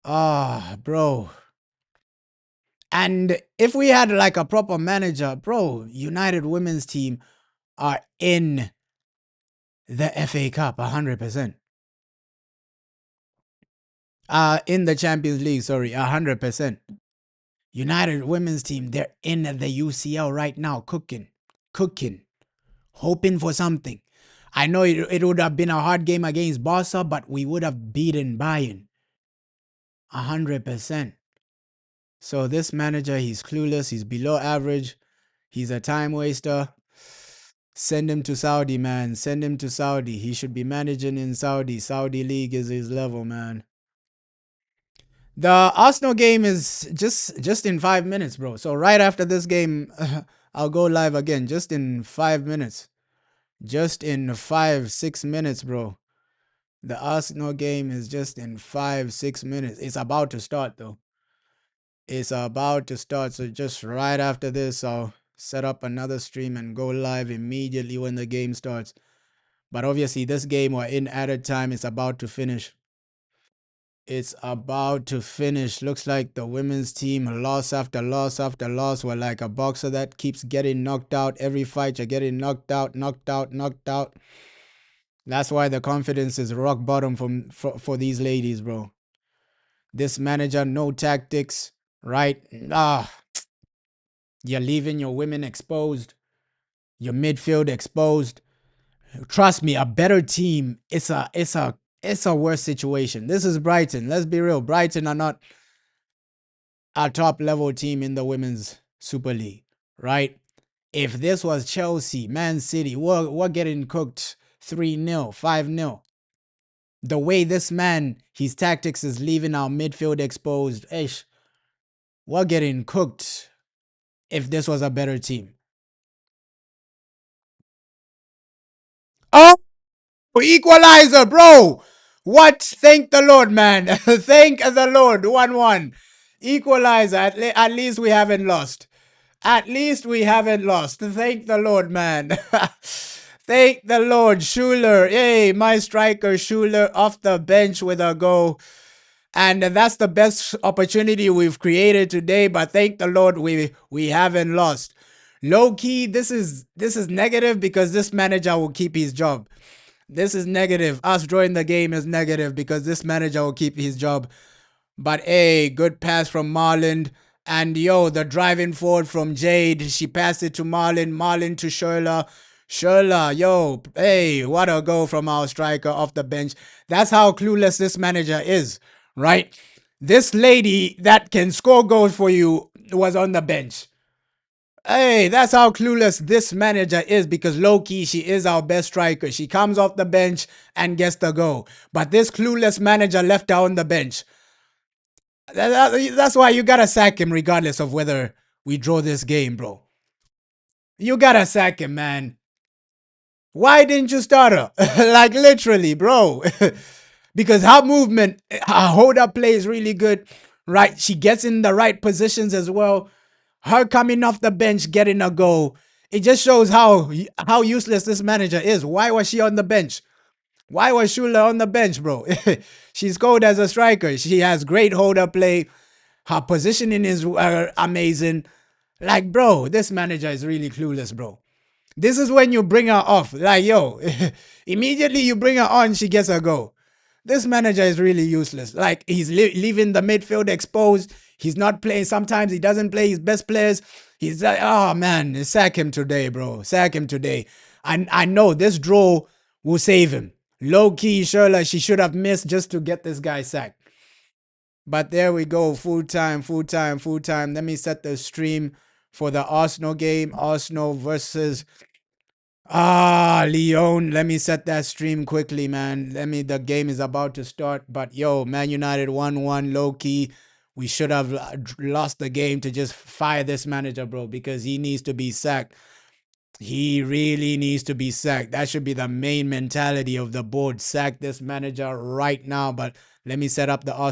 Ah, bro. And if we had like a proper manager, bro, United women's team are in the FA Cup 100%. In the Champions League, sorry, 100%. United women's team, they're in the UCL right now, cooking, hoping for something. I know it would have been a hard game against Barca, but we would have beaten Bayern 100%. So this manager, he's clueless, he's below average, he's a time waster. Send him to Saudi, man. Send him to Saudi. He should be managing in Saudi. Saudi League is his level, man. The Arsenal game is just in 5 minutes, bro. So right after this game, I'll go live again. Just in 5 minutes. Just in 5-6 minutes, bro. The Arsenal game is just in 5-6 minutes. It's about to start though. It's about to start. So just right after this, I'll set up another stream and go live immediately when the game starts. But obviously, this game we're in added time is about to finish. It's about to finish. Looks like the women's team loss after loss after loss. We're like a boxer that keeps getting knocked out. Every fight you're getting knocked out, knocked out, knocked out. That's why the confidence is rock bottom for these ladies, bro. This manager, no tactics, right? You're leaving your women exposed. Your midfield exposed. Trust me, a better team, it's a worse situation. This is Brighton. Let's be real. Brighton are not a top level team in the women's Super League, right? If this was Chelsea, Man City, we're getting cooked 3-0, 5-0. The way this man, his tactics is leaving our midfield exposed, we're getting cooked if this was a better team. Oh! Equalizer, bro. What? Thank the Lord, man. Thank the Lord. 1-1. Equalizer. At least we haven't lost. At least we haven't lost. Thank the Lord, man. Thank the Lord. Schuler. Hey, my striker, Schuler, off the bench with a goal. And that's the best opportunity we've created today. But thank the Lord, we haven't lost. Low key, this is negative because this manager will keep his job. This is negative. Us drawing the game is negative because this manager will keep his job. But hey, good pass from Marland. And yo, the driving forward from Jade. She passed it to Marland. Marland to Sherla. Sherla, yo, hey, what a goal from our striker off the bench. That's how clueless this manager is, right? This lady that can score goals for you was on the bench. Hey, that's how clueless this manager is because low-key, she is our best striker. She comes off the bench and gets the goal. But this clueless manager left her on the bench. That's why you gotta sack him regardless of whether we draw this game, bro. You gotta sack him, man. Why didn't you start her? Like, literally, bro. Because her movement, her hold-up play is really good. right? She gets in the right positions as well. Her coming off the bench, getting a goal. It just shows how useless this manager is. Why was she on the bench? Why was Shula on the bench, bro? She scored as a striker. She has great hold up play. Her positioning is amazing. Like, bro, this manager is really clueless, bro. This is when you bring her off. Like, yo, immediately you bring her on, she gets a goal. This manager is really useless. Like, he's leaving the midfield exposed. He's not playing. Sometimes he doesn't play his best players. He's like, oh man, sack him today, bro. Sack him today. I know this draw will save him. Low key, Shirley, she should have missed just to get this guy sacked. But there we go. Full time, full time, full time. Let me set the stream for the Arsenal game. Arsenal versus Leon. Let me set that stream quickly, man. The game is about to start. But yo, Man United 1-1 low key. We should have lost the game to just fire this manager, bro, because he needs to be sacked. He really needs to be sacked. That should be the main mentality of the board. Sack this manager right now. But let me set up the